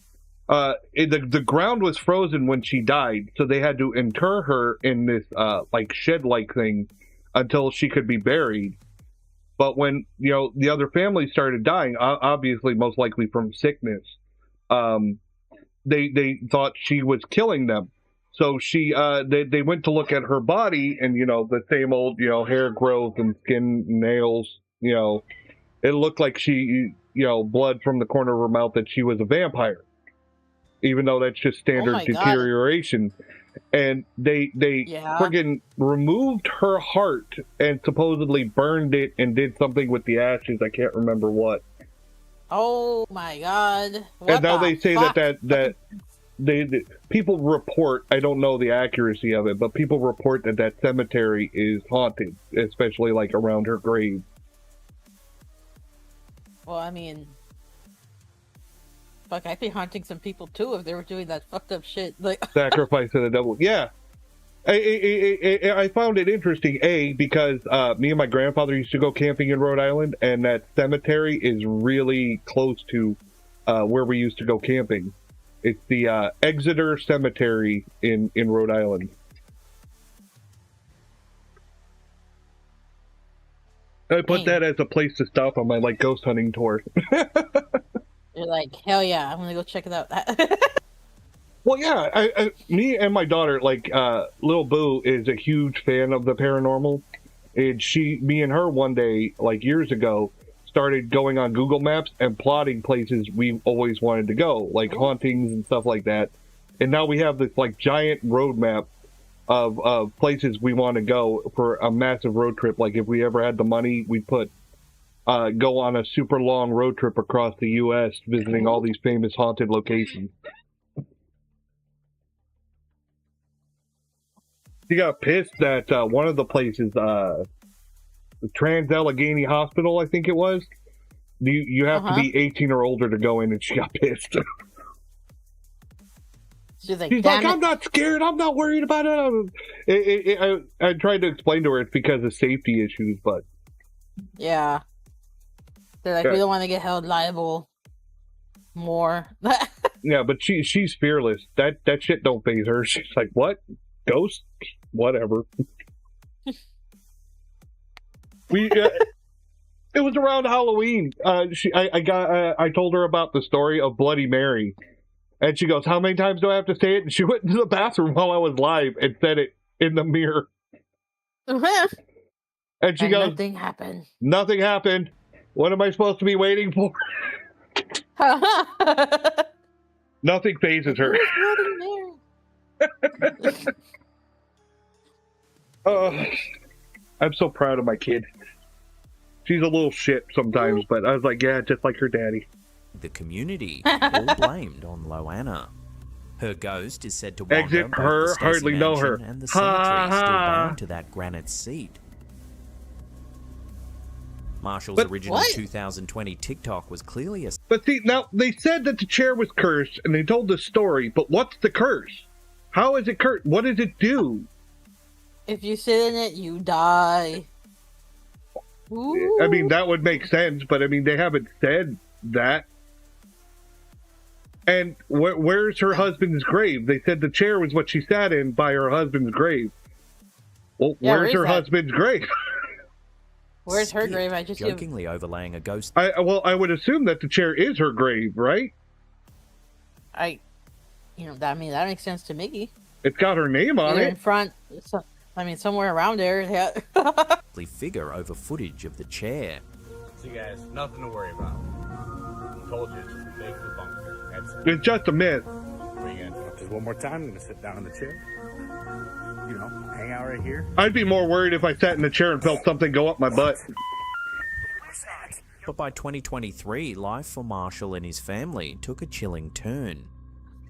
ground was frozen when she died, so they had to inter her in this shed-like thing until she could be buried. But when the other families started dying, obviously most likely from sickness, they thought she was killing them. So they went to look at her body, and the same old hair growth and skin, nails. It looked like she blood from the corner of her mouth, that she was a vampire. Even though that's just standard deterioration. God. And they friggin' removed her heart and supposedly burned it and did something with the ashes. I can't remember what. Oh my God. And now they say that people report, I don't know the accuracy of it, but people report that cemetery is haunted, especially like around her grave. Well, I mean, fuck, I'd be haunting some people too if they were doing that fucked up shit. Like sacrifice to the devil. Yeah. I found it interesting, because me and my grandfather used to go camping in Rhode Island, and that cemetery is really close to where we used to go camping. It's the Exeter Cemetery in Rhode Island. I put that as a place to stop on my ghost hunting tour. You're like, hell yeah, I'm gonna go check it out. Well, yeah, me and my daughter, Little Boo is a huge fan of the paranormal. And me and her one day, years ago, started going on Google Maps and plotting places we always wanted to go, hauntings and stuff like that. And now we have this, giant roadmap of places we want to go for a massive road trip. If we ever had the money, we'd go on a super long road trip across the U.S., visiting all these famous haunted locations. She got pissed that one of the places, the Trans-Allegheny Hospital, I think it was, you have to be 18 or older to go in, and she got pissed. She's like, I'm not scared. I'm not worried about it. I tried to explain to her it's because of safety issues, but... Yeah. They're like, we don't want to get held liable more. Yeah, but she's fearless. That shit don't faze her. She's like, what? Ghosts? Whatever. It was around Halloween. I told her about the story of Bloody Mary, and she goes, "How many times do I have to say it?" And she went into the bathroom while I was live and said it in the mirror. And she goes, nothing happened. Nothing happened. What am I supposed to be waiting for? Nothing phases her. I'm so proud of my kid. She's a little shit sometimes, but I was like, yeah, just like her daddy. The community all blamed on Loanna. Her ghost is said to wander both the Stacey hardly know her. And the cemetery still bound to that granite seat. Marshall's original 2020 TikTok was clearly a... But see, now, they said that the chair was cursed, and they told the story, but what's the curse? How is it cursed? What does it do? If you sit in it, you die. Ooh. I mean, that would make sense, but I mean, they haven't said that. And where's her husband's grave? They said the chair was what she sat in by her husband's grave. Well, yeah, where's her husband's grave? Where's her grave? I just jokingly overlaying a ghost. I would assume that the chair is her grave, right? That makes sense to me. It's got her name on it. In front, somewhere around there. Yeah. Figure over footage of the chair. So you guys, nothing to worry about. I told you, it's just a big bunker. It's just a myth. Just one more time, I'm gonna sit down in the chair. You know, hang out right here. I'd be more worried if I sat in the chair and felt something go up my butt. But by 2023, life for Marshall and his family took a chilling turn.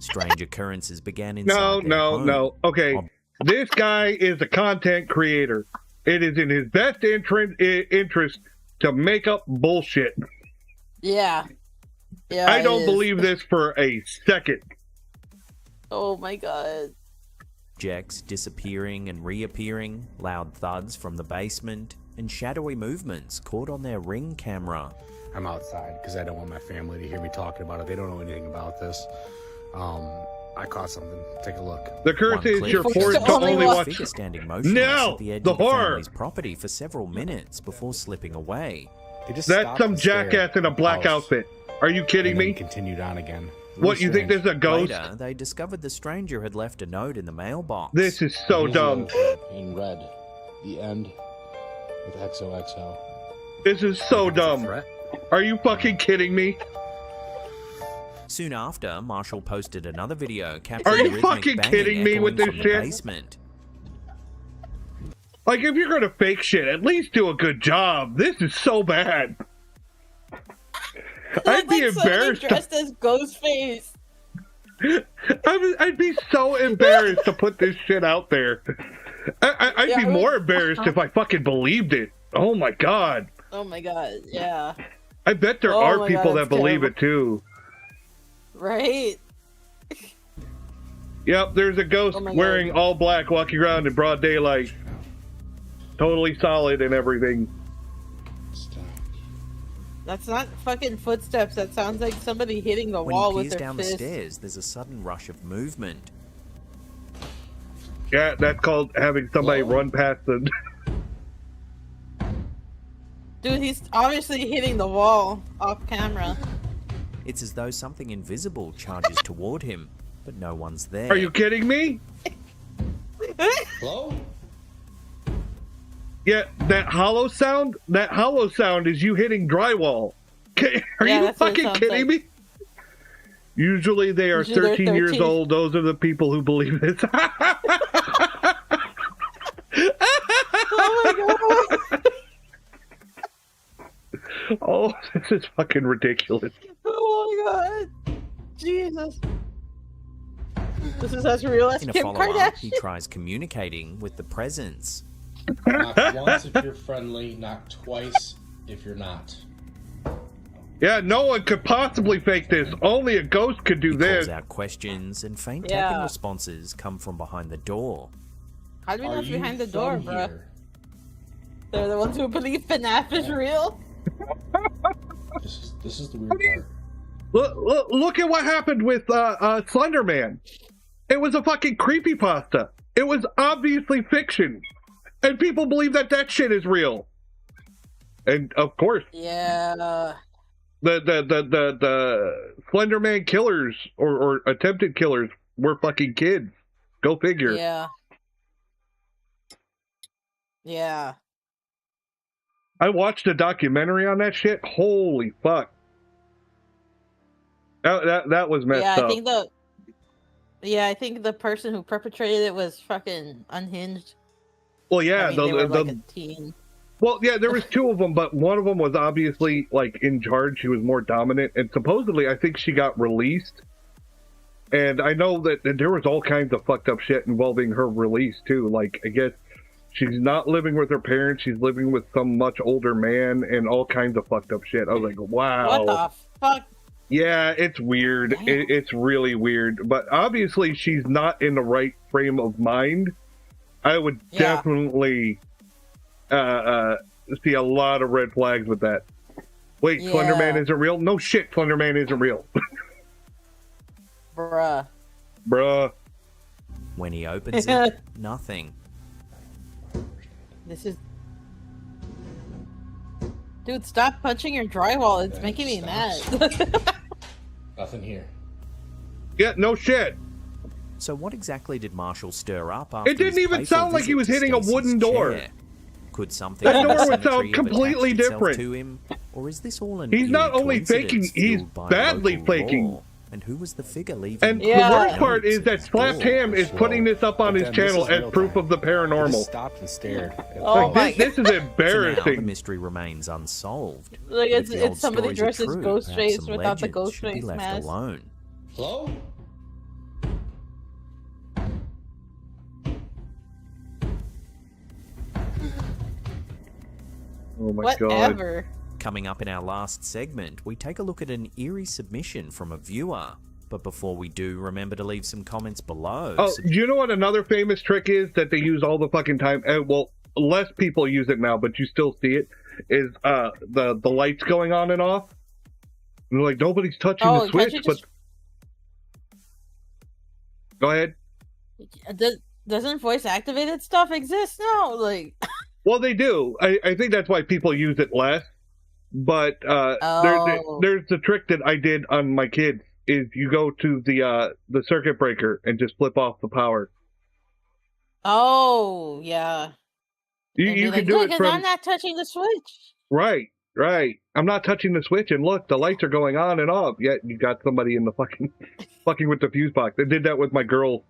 Strange occurrences began inside their home. No. Okay, this guy is a content creator. It is in his best interest to make up bullshit. Yeah. I don't believe this for a second. Oh my god. Objects disappearing and reappearing, loud thuds from the basement, and shadowy movements caught on their Ring camera. I'm outside because I don't want my family to hear me talking about it. They don't know anything about this. I caught something. Take a look. The curse is you're forced to only watch. Figure standing motionless at the edge of the family's property for several minutes before slipping away. That's some jackass in a black outfit. Are you kidding me? Continued on again. What, you think there's a ghost? Later, they discovered the stranger had left a note in the mailbox. This is so dumb. In red, the end with XOXO. This is so dumb. Are you fucking kidding me? Soon after, Marshall posted another video capturing Are you fucking kidding me with this shit? Basement. Like, if you're gonna fake shit, at least do a good job. This is so bad. I'd be embarrassed. Dressed as Ghostface. I'd be so embarrassed to put this shit out there. I'd be more embarrassed if I fucking believed it. Oh my god. Oh my god, yeah. I bet there are people that believe it too. Right? Yep, there's a ghost wearing all black walking around in broad daylight. Totally solid and everything. That's not fucking footsteps. That sounds like somebody hitting the wall with their down fist. The stairs, there's a sudden rush of movement. Yeah, that's called having somebody run past the... Dude, he's obviously hitting the wall off camera. It's as though something invisible charges toward him, but no one's there. Are you kidding me? Hello? Yeah, that hollow sound is you hitting drywall. Are you fucking kidding me? Usually they are 13 years old. Those are the people who believe this. Oh my god. Oh, this is fucking ridiculous. Oh my god. Jesus. This is as real as In a Kim follow-up, Kardashian. he tries communicating with the presence. Not once if you're friendly, not twice if you're not. Yeah, no one could possibly fake this. Only a ghost could do this. Calls out questions, and faint tapping responses come from behind the door. How do we know it's behind the door, bro? They're the ones who believe FNAF is real? This is the weird part. Look at what happened with Slender Man. It was a fucking creepypasta. It was obviously fiction. And people believe that shit is real. And of course. Yeah. The Slender Man killers or attempted killers were fucking kids. Go figure. Yeah. Yeah. I watched a documentary on that shit. Holy fuck. That was messed up. I think the person who perpetrated it was fucking unhinged. Well, yeah, they were like a teen. Well, yeah, there was two of them, but one of them was obviously like in charge. She was more dominant, and supposedly, I think she got released. And I know that there was all kinds of fucked up shit involving her release too. Like, I guess she's not living with her parents; she's living with some much older man, and all kinds of fucked up shit. I was like, wow. What the fuck? Yeah, it's weird. It's really weird. But obviously, she's not in the right frame of mind. I would definitely see a lot of red flags with that. Wait, Slenderman isn't real? No shit, Slenderman isn't real. Bruh. When he opens it, nothing. This is... Dude, stop punching your drywall. It's making me mad. Nothing here. Yeah, no shit. So what exactly did Marshall stir up after it didn't even sound like he was hitting a wooden door. Could something that door would sound completely different to him, or is this all an he's not only faking, he's badly faking. Law? And who was the figure leaving? And the worst part is that Slapped Ham is putting this up on his channel as proof of the paranormal. I just stopped and stared. This is embarrassing. So now the mystery remains unsolved. Like it's somebody dressed as Ghostface without the Ghostface mask. Alone. Hello? Oh my Whatever. God. Coming up in our last segment, we take a look at an eerie submission from a viewer. But before we do, remember to leave some comments below. Oh, do you know what another famous trick is that they use all the fucking time? Well, less people use it now, but you still see it. Is the lights going on and off? And they're like, nobody's touching the switch, but go ahead. Doesn't voice activated stuff exist now? Like, well, they do. I think that's why people use it less. But there's the trick that I did on my kids. Is you go to the circuit breaker and just flip off the power. Oh yeah. You can do it from. I'm not touching the switch. Right. I'm not touching the switch, and look, the lights are going on and off. Yet you got somebody in the fucking with the fuse box. They did that with my girl.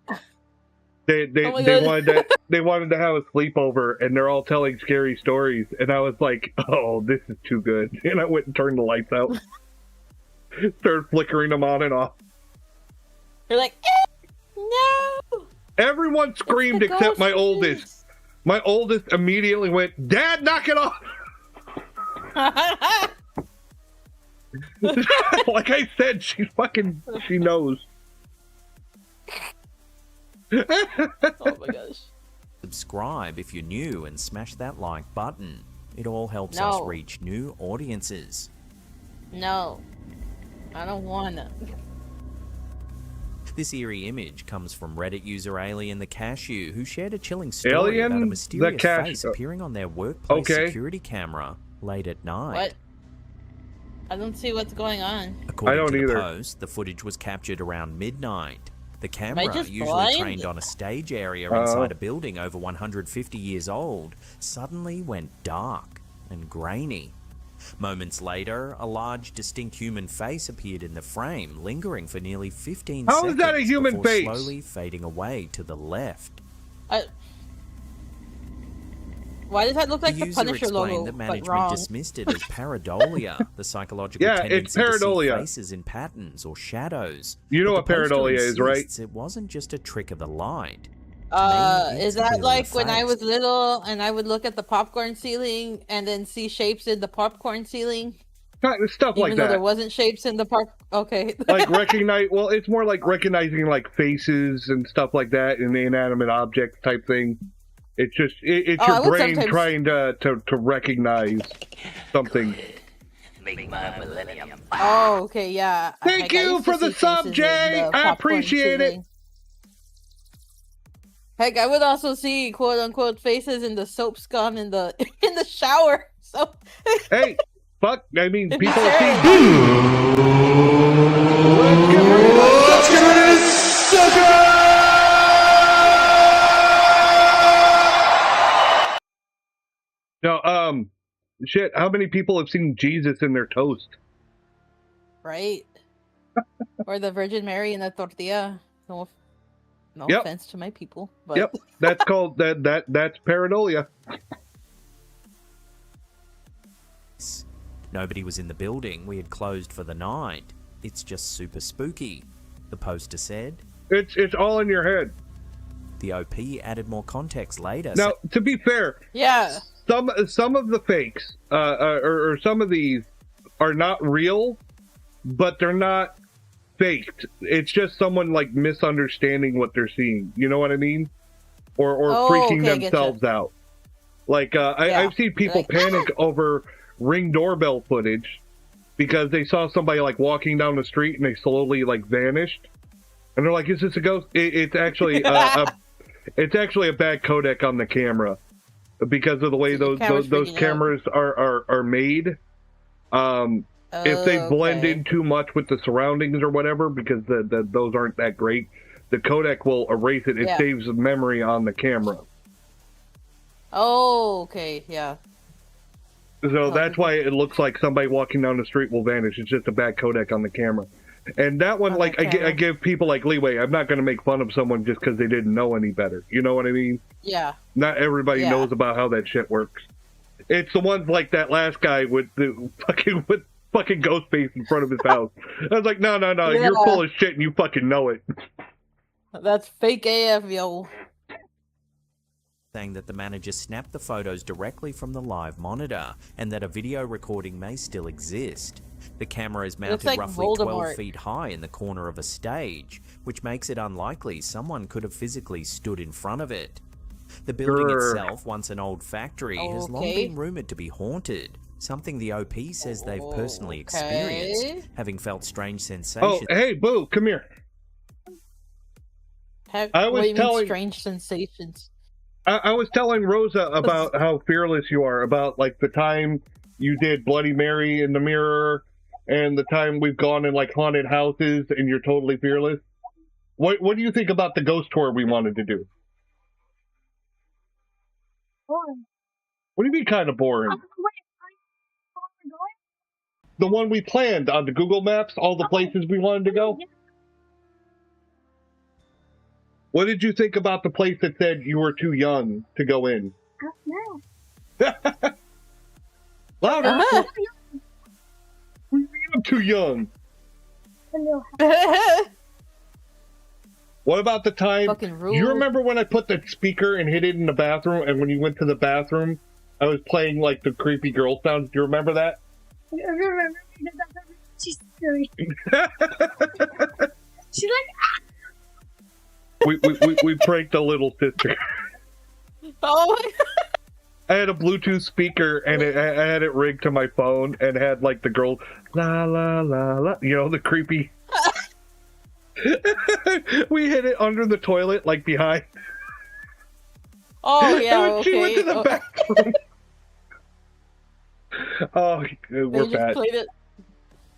They wanted to have a sleepover, and they're all telling scary stories, and I was like, oh, this is too good, and I went and turned the lights out. Started flickering them on and off. You're like, no! Everyone screamed except my oldest. My oldest immediately went, Dad, knock it off! Like I said, she knows. Oh my gosh. Subscribe if you're new and smash that like button. It all helps us reach new audiences. No. I don't wanna. This eerie image comes from Reddit user Alien the Cashew, who shared a chilling story about a mysterious face appearing on their workplace security camera late at night. What? I don't see what's going on. According to the post, the footage was captured around midnight. The camera, usually trained on a stage area inside a building over 150 years old, suddenly went dark and grainy. Moments later, a large, distinct human face appeared in the frame, lingering for nearly 15 seconds. How is that a human face? Slowly fading away to the left. Why does that look like the Punisher logo? That management dismissed it as pareidolia, the psychological tendency to see faces in patterns or shadows. You know what pareidolia is, right? It wasn't just a trick of the light. Is that like when I was little and I would look at the popcorn ceiling and then see shapes in the popcorn ceiling? Stuff like that. Even though there wasn't shapes in the okay. Like well, it's more like recognizing like faces and stuff like that in the inanimate objects type thing. It's just it's your brain trying to recognize something. Oh, okay, yeah. Thank you for the sub, Jay. I appreciate it. Heck, I would also see quote unquote faces in the soap scum in the shower. So hey, fuck! I mean, people see. Let's get rid of this sucker! No, shit, how many people have seen Jesus in their toast? Right? Or the Virgin Mary in the tortilla. No offense to my people, but yep, that's called that's pareidolia. Nobody was in the building. We had closed for the night. It's just super spooky, the poster said. It's all in your head. The OP added more context later. Now, to be fair, yeah, some of the fakes, or some of these are not real, but they're not faked. It's just someone like misunderstanding what they're seeing. You know what I mean? Or freaking themselves out. Like I've seen people panic over Ring doorbell footage because they saw somebody like walking down the street and they slowly like vanished, and they're like, "Is this a ghost?" It's actually it's actually a bad codec on the camera because of the way those cameras are made. If they blend in too much with the surroundings or whatever, because those aren't that great, the codec will erase it. It saves memory on the camera. Oh, okay, yeah. So that's why it looks like somebody walking down the street will vanish. It's just a bad codec on the camera. And that one, like, I give people, like, leeway. I'm not going to make fun of someone just because they didn't know any better. You know what I mean? Yeah. Not everybody knows about how that shit works. It's the ones like that last guy with the fucking ghost face in front of his house. I was like, no, you're full of shit and you fucking know it. That's fake AF, yo. Saying that the manager snapped the photos directly from the live monitor and that a video recording may still exist. The camera is mounted like roughly Voldemort. 12 feet high in the corner of a stage, which makes it unlikely someone could have physically stood in front of it. The building itself, once an old factory, has long been rumoured to be haunted, something the OP says they've personally experienced, having felt strange sensations. Oh, hey, Boo, come here. I was telling strange sensations. I was telling Rosa about how fearless you are, about like the time you did Bloody Mary in the mirror and the time we've gone in like haunted houses and you're totally fearless. What do you think about the ghost tour we wanted to do? Boring. What do you mean kind of boring? The one we planned on the Google Maps, all the places we wanted to go? What did you think about the place that said you were too young to go in? Louder! I'm too young. What about the time? You remember when I put that speaker and hid it in the bathroom, and when you went to the bathroom, I was playing like the creepy girl sounds? Do you remember that? I remember. She's scary. She's like, We pranked a little sister. Oh my God. I had a Bluetooth speaker and I had it rigged to my phone and had like the girl la la la la, you know, the creepy. We hid it under the toilet, like behind. Oh yeah, and she went to the bathroom. Oh, we're just bad. Played it.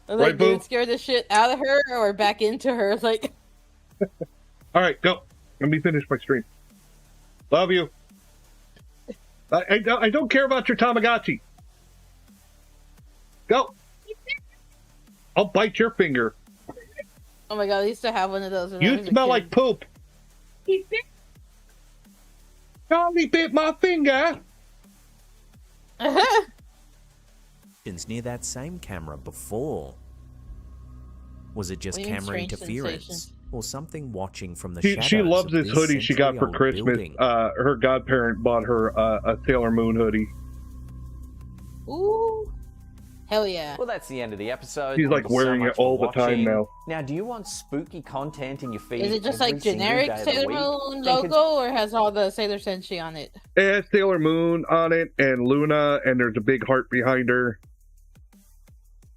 Like, Right, Boo? did it scare the shit out of her or back into her? Like. All right, go. Let me finish my stream. Love you. I don't care about your Tamagotchi. Go. I'll bite your finger. Oh my God, I used to have one of those. When I You was a smell kid. like poop. Charlie bit my finger. Near that same camera before. Was it just camera interference? Or something watching from the shadows? She loves this hoodie she got for Christmas. Building. Her godparent bought her a Sailor Moon hoodie. Ooh. Hell yeah. Well, that's the end of the episode. She's like wearing it all the time now. Now, do you want spooky content in your feed? Is it just every like single generic day of the Sailor week? Moon Then logo, or has all the Sailor Senshi on it? It has Sailor Moon on it and Luna, and there's a big heart behind her.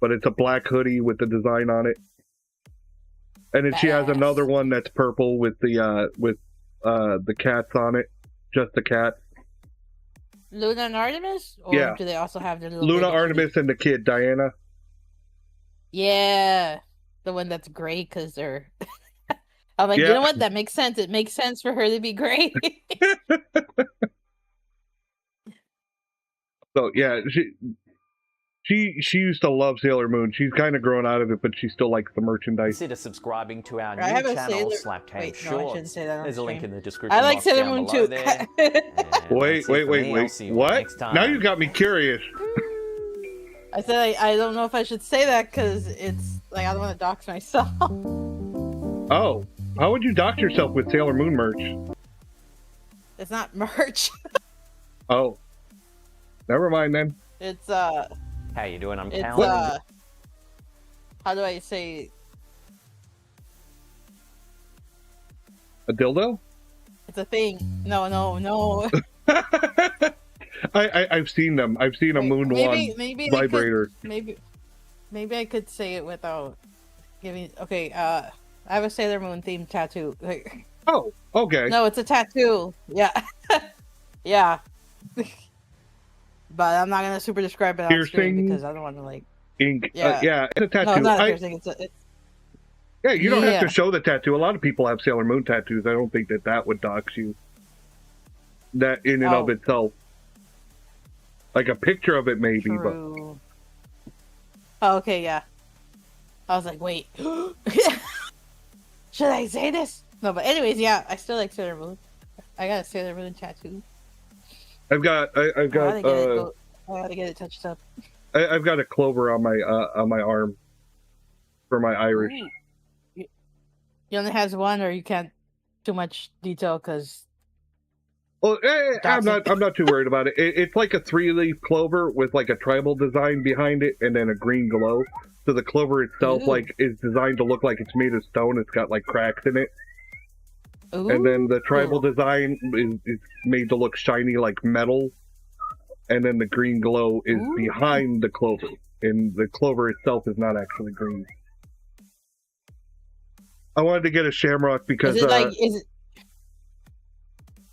But it's a black hoodie with the design on it. And then she has another one that's purple with the cats on it. Just the cat. Luna and Artemis? Or Yeah. do they also have their little Luna, baby Artemis, and the kid, Diana. Yeah. The one that's gray because they're... I'm like, Yeah. you know what? That makes sense. It makes sense for her to be gray. So yeah, she used to love Sailor Moon. She's kind of grown out of it, but she still likes the merchandise. Consider subscribing to our new channel, Slapcam Shorts. There's a link in the description. I like Sailor Moon too. Wait. What? Now you got me curious. I said I don't know if I should say that because it's like I don't want to dox myself. Oh, how would you dox yourself with Sailor Moon merch? It's not merch. Oh, never mind then. It's How you doing? I'm it's Cal. how do I say? A dildo? It's a thing. No. I've seen them. I've seen a Moon Wand vibrator. Maybe I could say it without giving. Okay, I have a Sailor Moon themed tattoo. Oh, okay. No, it's a tattoo. Yeah, yeah. But I'm not gonna super describe it on screen because I don't want to like ink. Yeah, yeah, it's a tattoo. No, it's not a piercing. It's yeah, you don't have to show the tattoo. A lot of people have Sailor Moon tattoos. I don't think that would dox you. That in and of itself, like a picture of it, maybe. True. But okay, yeah. I was like, wait, should I say this? No, but anyways, yeah, I still like Sailor Moon. I got a Sailor Moon tattoo. I've got. I gotta get it touched up. I've got a clover on my arm for my Irish. Ooh. You only has one, or you can't too much detail because. Well, I'm not too worried about it. It's like a 3-leaf clover with like a tribal design behind it, and then a green glow. So the clover itself, like, is designed to look like it's made of stone. It's got like cracks in it. Ooh. And then the tribal design is made to look shiny like metal. And then the green glow is behind the clover. And the clover itself is not actually green. I wanted to get a shamrock because... Is it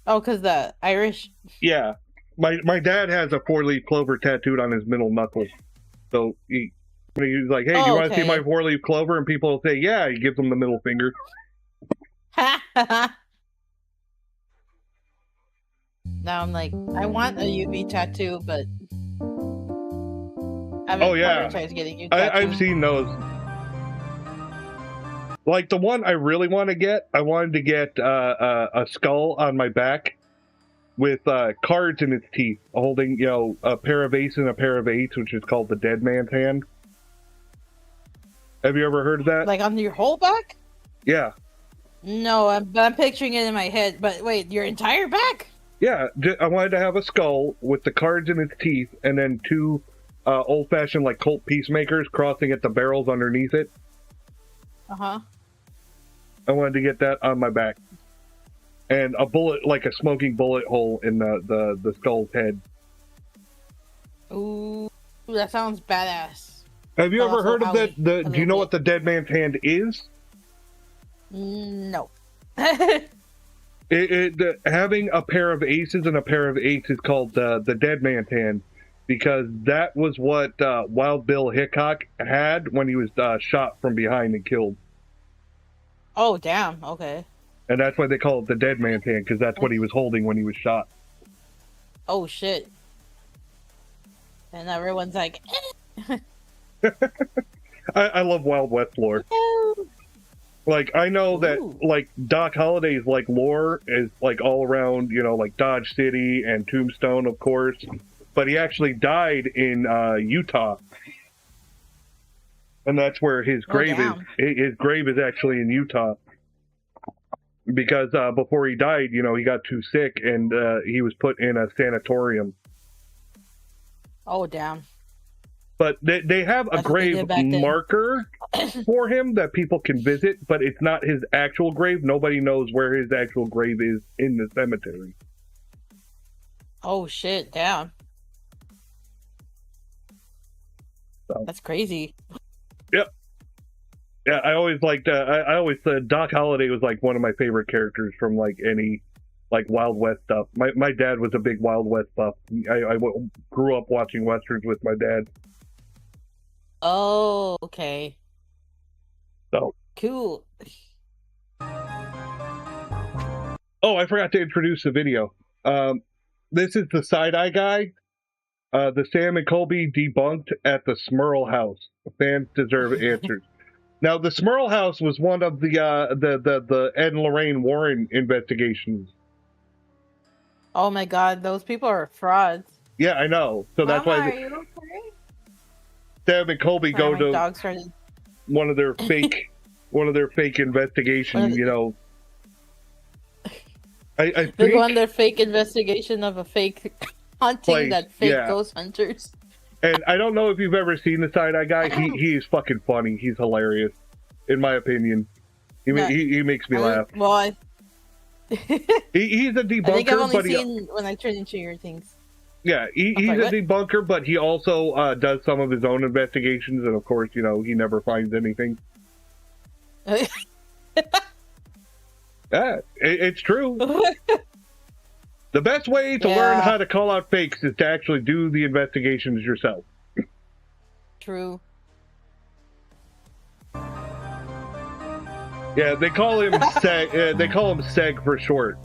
Oh, because the Irish? Yeah. My dad has a 4-leaf clover tattooed on his middle knuckle. So he's like, hey, do you want to see my 4-leaf clover? And people will say, yeah. He gives them the middle finger. Now I'm like, I want a UV tattoo, but I've prioritized getting you tattoos. I've seen those. Like the one I really want to get, I wanted to get a skull on my back with cards in its teeth, holding a pair of aces and a pair of eights, which is called the Dead Man's Hand. Have you ever heard of that? Like on your whole back? Yeah. No, I'm picturing it in my head. But wait, your entire back? Yeah, I wanted to have a skull with the cards in its teeth, and then 2 old-fashioned like Colt peacemakers crossing at the barrels underneath it. Uh-huh. I wanted to get that on my back. And a bullet, like a smoking bullet hole in the skull's head. Ooh, that sounds badass. Have you ever heard of that? Do you know what the Dead Man's Hand is? No. Having a pair of aces and a pair of eights is called the Dead Man's Hand, because that was what Wild Bill Hickok had when he was shot from behind and killed. Oh, damn. Okay. And that's why they call it the Dead Man's Hand, because that's what he was holding when he was shot. Oh, shit. And everyone's like... I love Wild West lore. Like, I know that, like, Doc Holliday's, like, lore is, like, all around, like, Dodge City and Tombstone, of course. But he actually died in Utah. And that's where his grave is. His grave is actually in Utah. Because before he died, he got too sick, and he was put in a sanatorium. Oh, damn. But they have a grave marker for him that people can visit, but it's not his actual grave. Nobody knows where his actual grave is in the cemetery. Oh, shit, damn. So. That's crazy. Yep. Yeah, I always liked, I always said Doc Holliday was like one of my favorite characters from like any like Wild West stuff. My dad was a big Wild West buff. I grew up watching Westerns with my dad. Oh, okay. So. Cool. Oh, I forgot to introduce the video. This is the Side-Eye guy. The Sam and Colby debunked at the Smurl House. Fans deserve answers. Now, the Smurl House was one of the Ed and Lorraine Warren investigations. Oh my God, those people are frauds. Yeah, I know. So that's Mama, why are you okay? Sam and Colby go to one of their fake investigations. You know, I think they go on their fake investigation of a fake hunting that fake ghost hunters. And I don't know if you've ever seen the Side Eye Guy. He's fucking funny. He's hilarious, in my opinion. He makes me laugh. Well, he's a debunker. I think I've only seen when I turn into your things. Yeah, he's a debunker, but he also does some of his own investigations, and of course, you know, he never finds anything. Yeah, it's true. The best way to learn how to call out fakes is to actually do the investigations yourself. True. Yeah, they call him Seg. They call him Seg for short.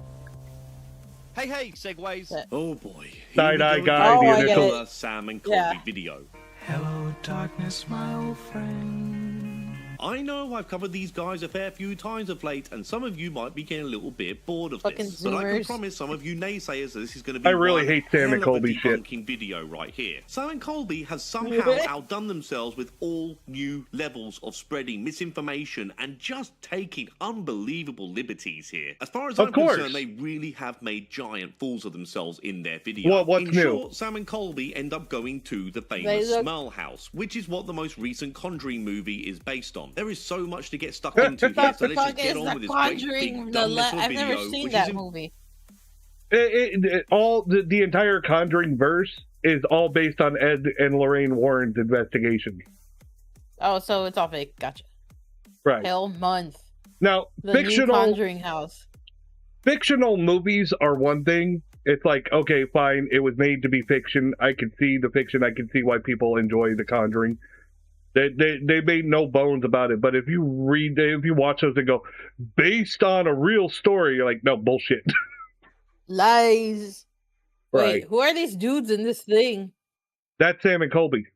Hey, segues. Oh boy. Side Eye Guy, the initial Sam and Colby video. Hello, darkness, my old friend. I know I've covered these guys a fair few times of late, and some of you might be getting a little bit bored of this. But I can promise some of you naysayers that this is going to be I really hate Sam and Colby shit. Video right here. Sam and Colby has somehow outdone themselves with all new levels of spreading misinformation and just taking unbelievable liberties here. As far as I'm concerned, they really have made giant fools of themselves in their video. What's new? Short, Sam and Colby end up going to the famous Smurl House, which is what the most recent Conjuring movie is based on. There is so much to get stuck into here, so let's just get on with this great big dumb little I've video. never seen that movie. The entire Conjuring verse is all based on Ed and Lorraine Warren's investigation. Oh, so it's all fake. Gotcha. Right. Hell month. Now, the new Conjuring house. Fictional movies are one thing. It's like, okay, fine, it was made to be fiction. I can see the fiction. I can see why people enjoy The Conjuring. They made no bones about it. But if you watch those and go, based on a real story, you're like, no, bullshit. Lies. Right. Wait, who are these dudes in this thing? That's Sam and Colby.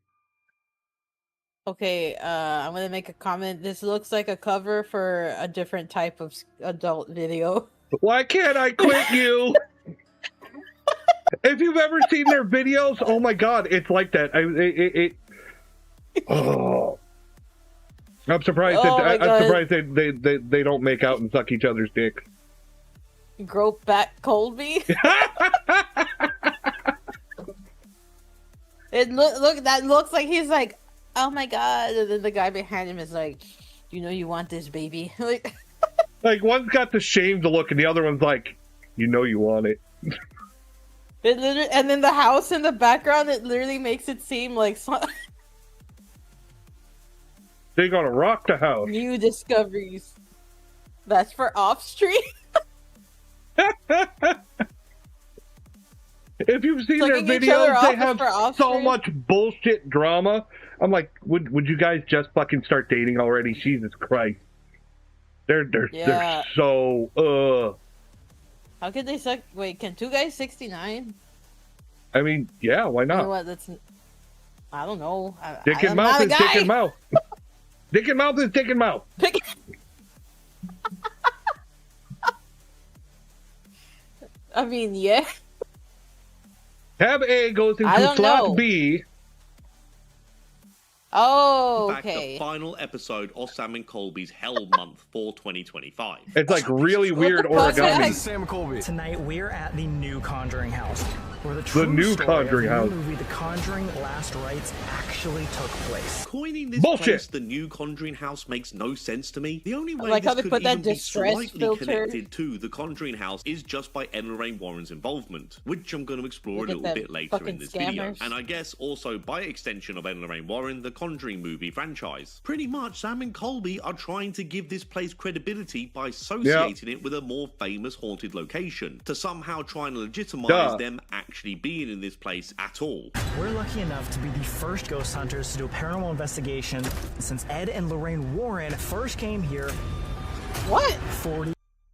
Okay, I'm gonna make a comment. This looks like a cover for a different type of adult video. Why can't I quit you? If you've ever seen their videos, oh my god, it's like that. Oh, I'm surprised. I'm surprised they don't make out and suck each other's dicks. Grope back Colby. That looks like he's like, oh my god, and then the guy behind him is like, you know, you want this, baby. Like one's got the shamed look, and the other one's like, you know, you want it. And then the house in the background, it literally makes it seem like. They're gonna rock the house. New discoveries. That's for off stream. If you've seen their videos, they have so much bullshit drama. I'm like, would you guys just fucking start dating already? Jesus Christ. They're so How could they suck? Wait, can two guys 69? I mean, yeah, why not? You know what? I don't know. Dick and mouth is dick and mouth. Dick and mouth is dick and mouth. I mean, yeah. Tab A goes into slot B. Oh, okay. In fact, the final episode of Sam and Colby's Hell Month for 2025. It's like really weird origami. Sam and Colby. Tonight we're at the new Conjuring house, where the Conjuring house movie, The Conjuring: Last Rites, actually took place. Coining this place, the new Conjuring house, makes no sense to me. The only way this could even be slightly connected to The Conjuring house is just by Ed and Lorraine Warren's involvement, which I'm going to explore a little bit later in this video. And I guess also by extension of Ed and Lorraine Warren, the Conjuring movie franchise. Pretty much, Sam and Colby are trying to give this place credibility by associating it with a more famous haunted location, to somehow try and legitimize them actually being in this place at all. We're lucky enough to be the first ghost hunters to do a paranormal investigation since Ed and Lorraine Warren first came here. What?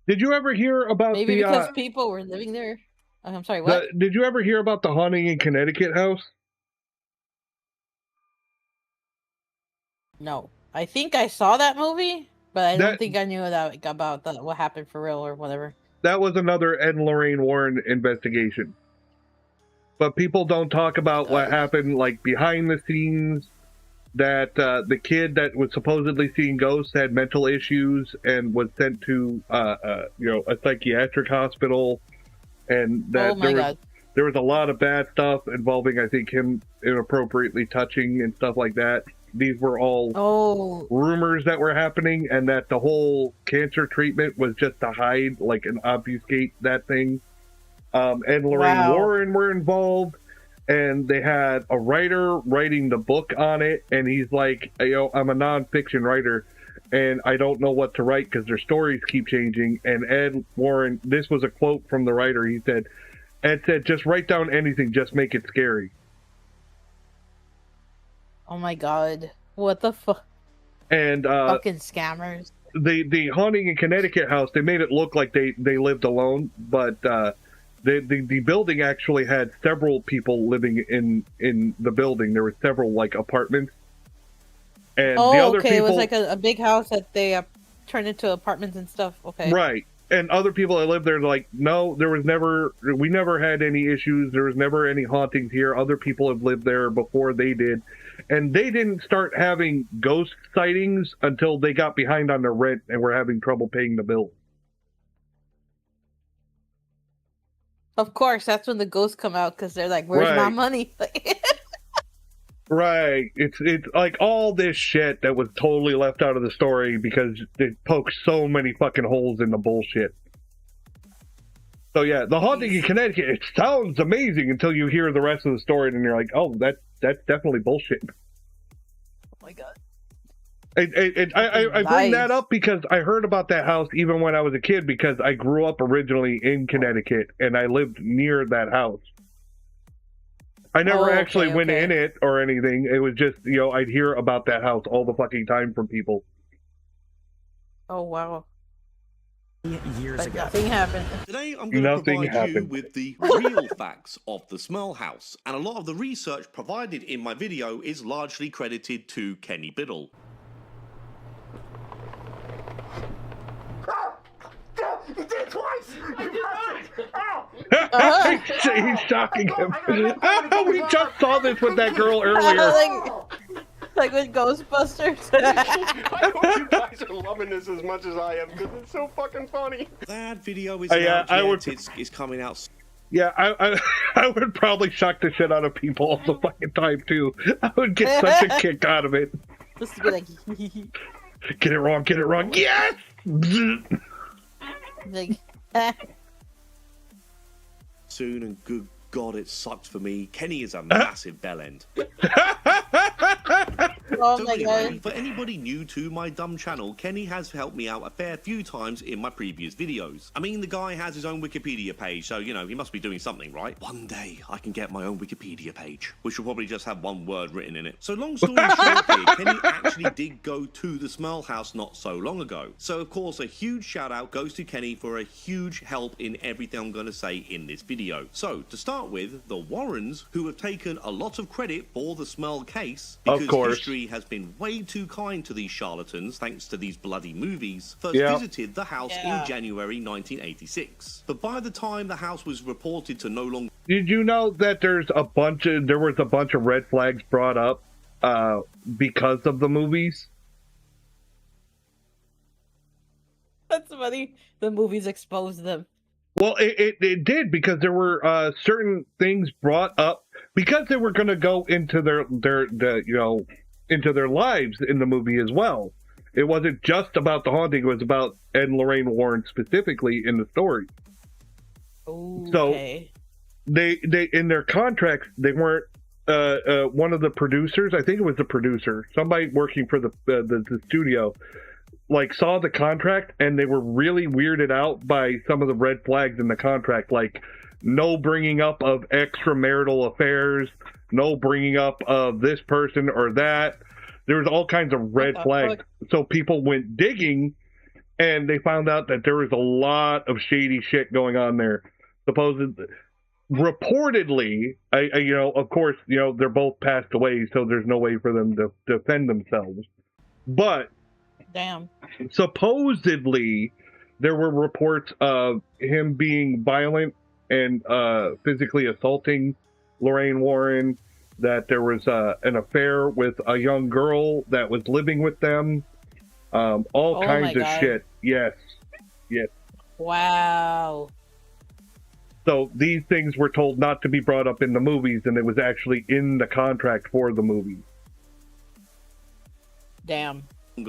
Did you ever hear about Maybe because people were living there? I'm sorry, what? Did you ever hear about the haunting in Connecticut house? No. I think I saw that movie, but I don't think I knew about what happened for real or whatever. That was another Ed and Lorraine Warren investigation. But people don't talk about what happened, like, behind the scenes, that the kid that was supposedly seeing ghosts had mental issues and was sent to, a psychiatric hospital, and that there was a lot of bad stuff involving, I think, him inappropriately touching and stuff like that. These were all rumors that were happening, and that the whole cancer treatment was just to hide, like, and obfuscate that thing. And Lorraine Warren were involved, and they had a writer writing the book on it, and he's like, I'm a nonfiction writer, and I don't know what to write because their stories keep changing. And Ed Warren, this was a quote from the writer, Ed said, just write down anything, just make it scary. Oh my god. What the fuck? And fucking scammers. The haunting in Connecticut house, they made it look like they lived alone, but the building actually had several people living in the building. There were several, like, apartments. And the other people, it was like a big house that they turned into apartments and stuff. Okay. Right. And other people that lived there, like, no, we never had any issues. There was never any hauntings here. Other people have lived there before they did. And they didn't start having ghost sightings until they got behind on their rent and were having trouble paying the bill. Of course, that's when the ghosts come out, because they're like, where's my money? Right. It's like all this shit that was totally left out of the story because it pokes so many fucking holes in the bullshit. So yeah, The Haunting in Connecticut, it sounds amazing until you hear the rest of the story and you're like, oh, that's definitely bullshit. Oh my god. I bring that up because I heard about that house even when I was a kid, because I grew up originally in Connecticut and I lived near that house. I never actually went in it or anything. It was just, I'd hear about that house all the fucking time from people. Oh, wow. Years ago. Nothing happened. Today I'm going to provide you with the real facts of the Smell House, and a lot of the research provided in my video is largely credited to Kenny Biddle. You did it twice! You did it! He's shocking him. We just saw this with that girl earlier. Like with Ghostbusters. I hope you guys are loving this as much as I am, because it's so fucking funny. That video is out yet. It's coming out. Yeah, I would probably shock the shit out of people all the fucking time, too. I would get such a kick out of it. Just to be like... Get it wrong, yes! Like, soon, and good God, it sucked for me. Kenny is a massive bellend. Oh so my anyway, god. For anybody new to my dumb channel, Kenny has helped me out a fair few times in my previous videos. I mean, the guy has his own Wikipedia page, so, he must be doing something, right? One day, I can get my own Wikipedia page, which will probably just have one word written in it. So long story short here, Kenny actually did go to the Smell House not so long ago. So, of course, a huge shout out goes to Kenny for a huge help in everything I'm going to say in this video. So, to start with, the Warrens, who have taken a lot of credit for the Smell case, because history has been way too kind to these charlatans thanks to these bloody movies, first visited the house in January 1986. But by the time the house was reported to no longer... Did you know that there was a bunch of red flags brought up because of the movies? That's funny. The movies exposed them. Well, it did, because there were certain things brought up because they were going to go into into their lives in the movie as well. It wasn't just about the haunting; it was about Ed and Lorraine Warren specifically in the story. Okay. So they in their contracts, they weren't one of the producers. I think it was the producer, somebody working for the studio, like, saw the contract, and they were really weirded out by some of the red flags in the contract, like no bringing up of extramarital affairs, no bringing up of this person or that. There was all kinds of red flags. So people went digging, and they found out that there was a lot of shady shit going on there. Reportedly, of course, they're both passed away, so there's no way for them to defend themselves. But damn, supposedly there were reports of him being violent and physically assaulting Lorraine Warren, that there was an affair with a young girl that was living with them, all kinds of shit. Yes. Wow. So these things were told not to be brought up in the movies, and it was actually in the contract for the movie. Damn.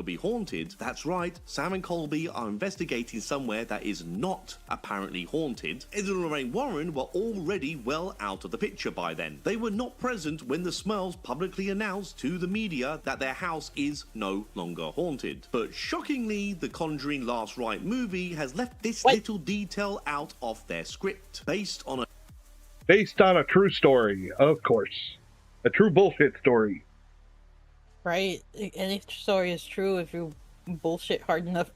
Be haunted. That's right, Sam and Colby are investigating somewhere that is not apparently haunted. Ed and Lorraine Warren were already well out of the picture by then. They were not present when the Smurls publicly announced to the media that their house is no longer haunted. But shockingly, the Conjuring Last Rite movie has left this little detail out of their script. Based on a true story, of course. A true bullshit story. Right? Any story is true if you bullshit hard enough.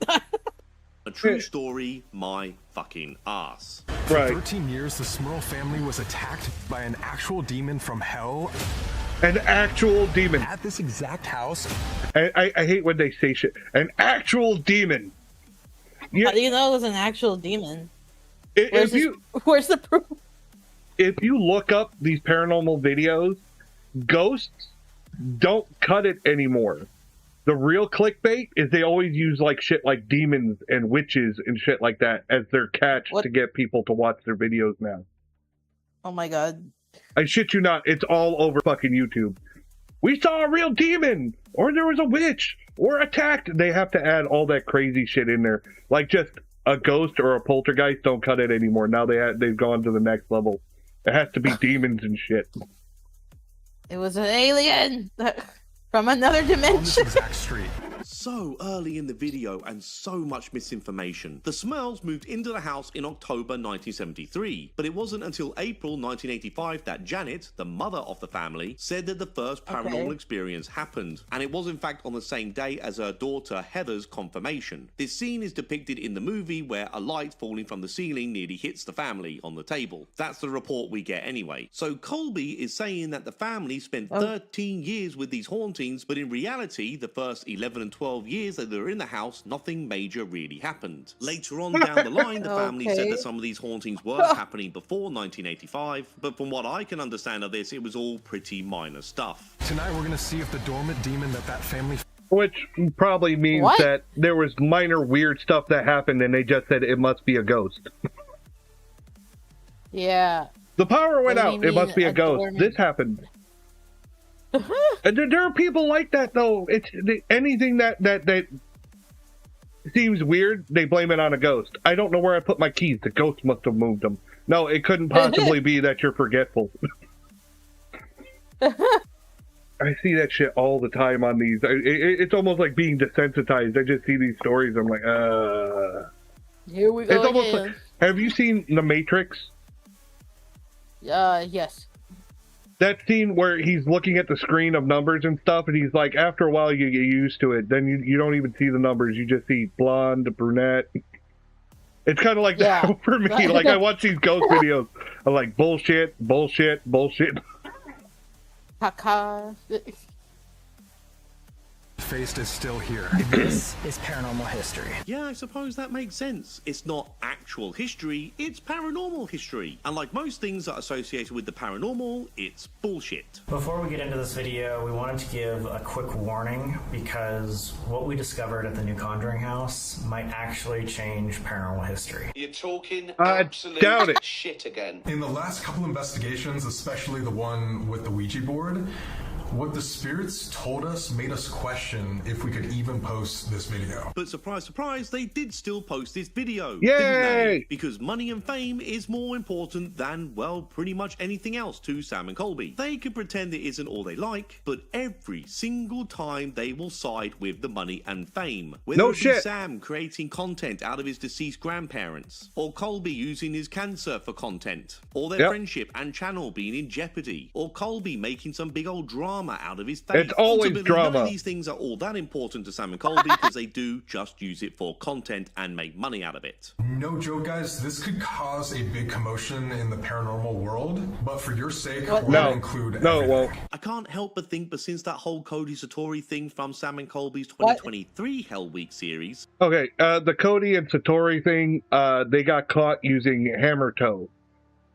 A true story, my fucking ass. For 13 years, the Smurl family was attacked by an actual demon from hell. An actual demon. At this exact house. I hate when they say shit. An actual demon. How do you know it was an actual demon? Where's the proof? If you look up these paranormal videos, ghosts don't cut it anymore. The real clickbait is they always use like shit like demons and witches and shit like that as their catch to get people to watch their videos now. Oh my god. I shit you not, it's all over fucking YouTube. We saw a real demon, or there was a witch, or attacked. They have to add all that crazy shit in there. Like just a ghost or a poltergeist don't cut it anymore. Now they've gone to the next level. It has to be demons and shit. It was an alien from another dimension. On this exact street. So early in the video and so much misinformation. The Smurls moved into the house in October 1973, but it wasn't until April 1985 that Janet, the mother of the family, said that the first paranormal experience happened, and it was in fact on the same day as her daughter Heather's confirmation. This scene is depicted in the movie where a light falling from the ceiling nearly hits the family on the table. That's the report we get anyway. So Colby is saying that the family spent 13 years with these hauntings, but in reality, the first 11 and 12 years that they were in the house, nothing major really happened. Later on down the line, the family said that some of these hauntings were happening before 1985, but from what I can understand of this, it was all pretty minor stuff. Tonight we're gonna see if the dormant demon that family... Which probably means that there was minor weird stuff that happened and they just said it must be a ghost. Yeah. The power went out, it must be a ghost. This happened. And there are people like that though. It's anything that seems weird, they blame it on a ghost. I don't know where I put my keys. The ghost must have moved them. No, it couldn't possibly be that you're forgetful. I see that shit all the time on these. It's almost like being desensitized. I just see these stories. I'm like, Here we go. It's almost like, have you seen The Matrix? Yes. That scene where he's looking at the screen of numbers and stuff, and he's like, after a while you get used to it. Then you don't even see the numbers. You just see blonde, brunette. It's kind of like that for me. Like, I watch these ghost videos. I'm like, bullshit, bullshit, bullshit. Caca. Faced is still here. This is paranormal history. Yeah, I suppose that makes sense. It's not actual history, it's paranormal history. And like most things that are associated with the paranormal, it's bullshit. Before we get into this video, we wanted to give a quick warning because what we discovered at the new Conjuring house might actually change paranormal history. You're talking absolute shit again. In the last couple investigations, especially the one with the Ouija board, what the spirits told us made us question if we could even post this video. But surprise, surprise, they did still post this video. Yay! Didn't they? Because money and fame is more important than, well, pretty much anything else to Sam and Colby. They can pretend it isn't all they like, but every single time they will side with the money and fame. Whether it be Sam creating content out of his deceased grandparents, or Colby using his cancer for content, or their friendship and channel being in jeopardy, or Colby making some big old drama drama out of his face. It's always drama. None of these things are all that important to Sam and Colby because they do just use it for content and make money out of it. No joke, guys. This could cause a big commotion in the paranormal world, but for your sake, we're going to include everything. Well, I can't help but think, but since that whole Cody Satori thing from Sam and Colby's 2023 Hell Week series. Okay, the Cody and Satori thing, they got caught using hammer toe,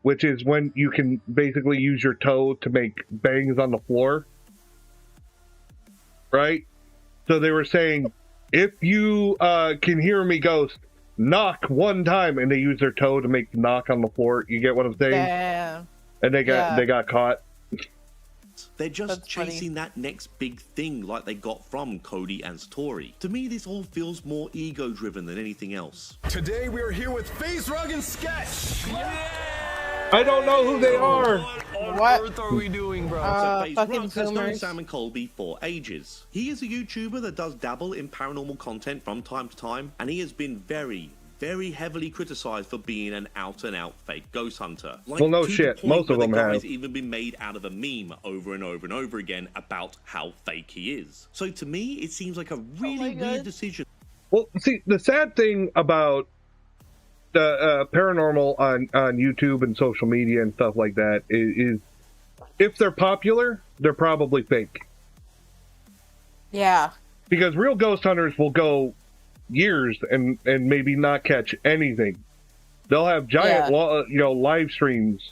which is when you can basically use your toe to make bangs on the floor. Right? So they were saying, if you can hear me, ghost, knock one time, and they use their toe to make the knock on the floor. You get what I'm saying? Yeah. And they got caught. They're just chasing that next big thing like they got from Cody and Satori. To me, this all feels more ego-driven than anything else. Today we are here with FaZe Rug and Sketch. I don't know who they are. What earth are we doing, bro? So FaZe Rug has known Sam and Colby for ages. He is a YouTuber that does dabble in paranormal content from time to time, and he has been very heavily criticized for being an out-and-out fake ghost hunter. Well, no shit. Most of them have. He's even been made out of a meme over and over and over again about how fake he is. So to me, it seems like a really weird decision. Well, see, the sad thing about the paranormal on YouTube and social media and stuff like that is if they're popular, they're probably fake. Yeah. Because real ghost hunters will go years and maybe not catch anything. They'll have giant live streams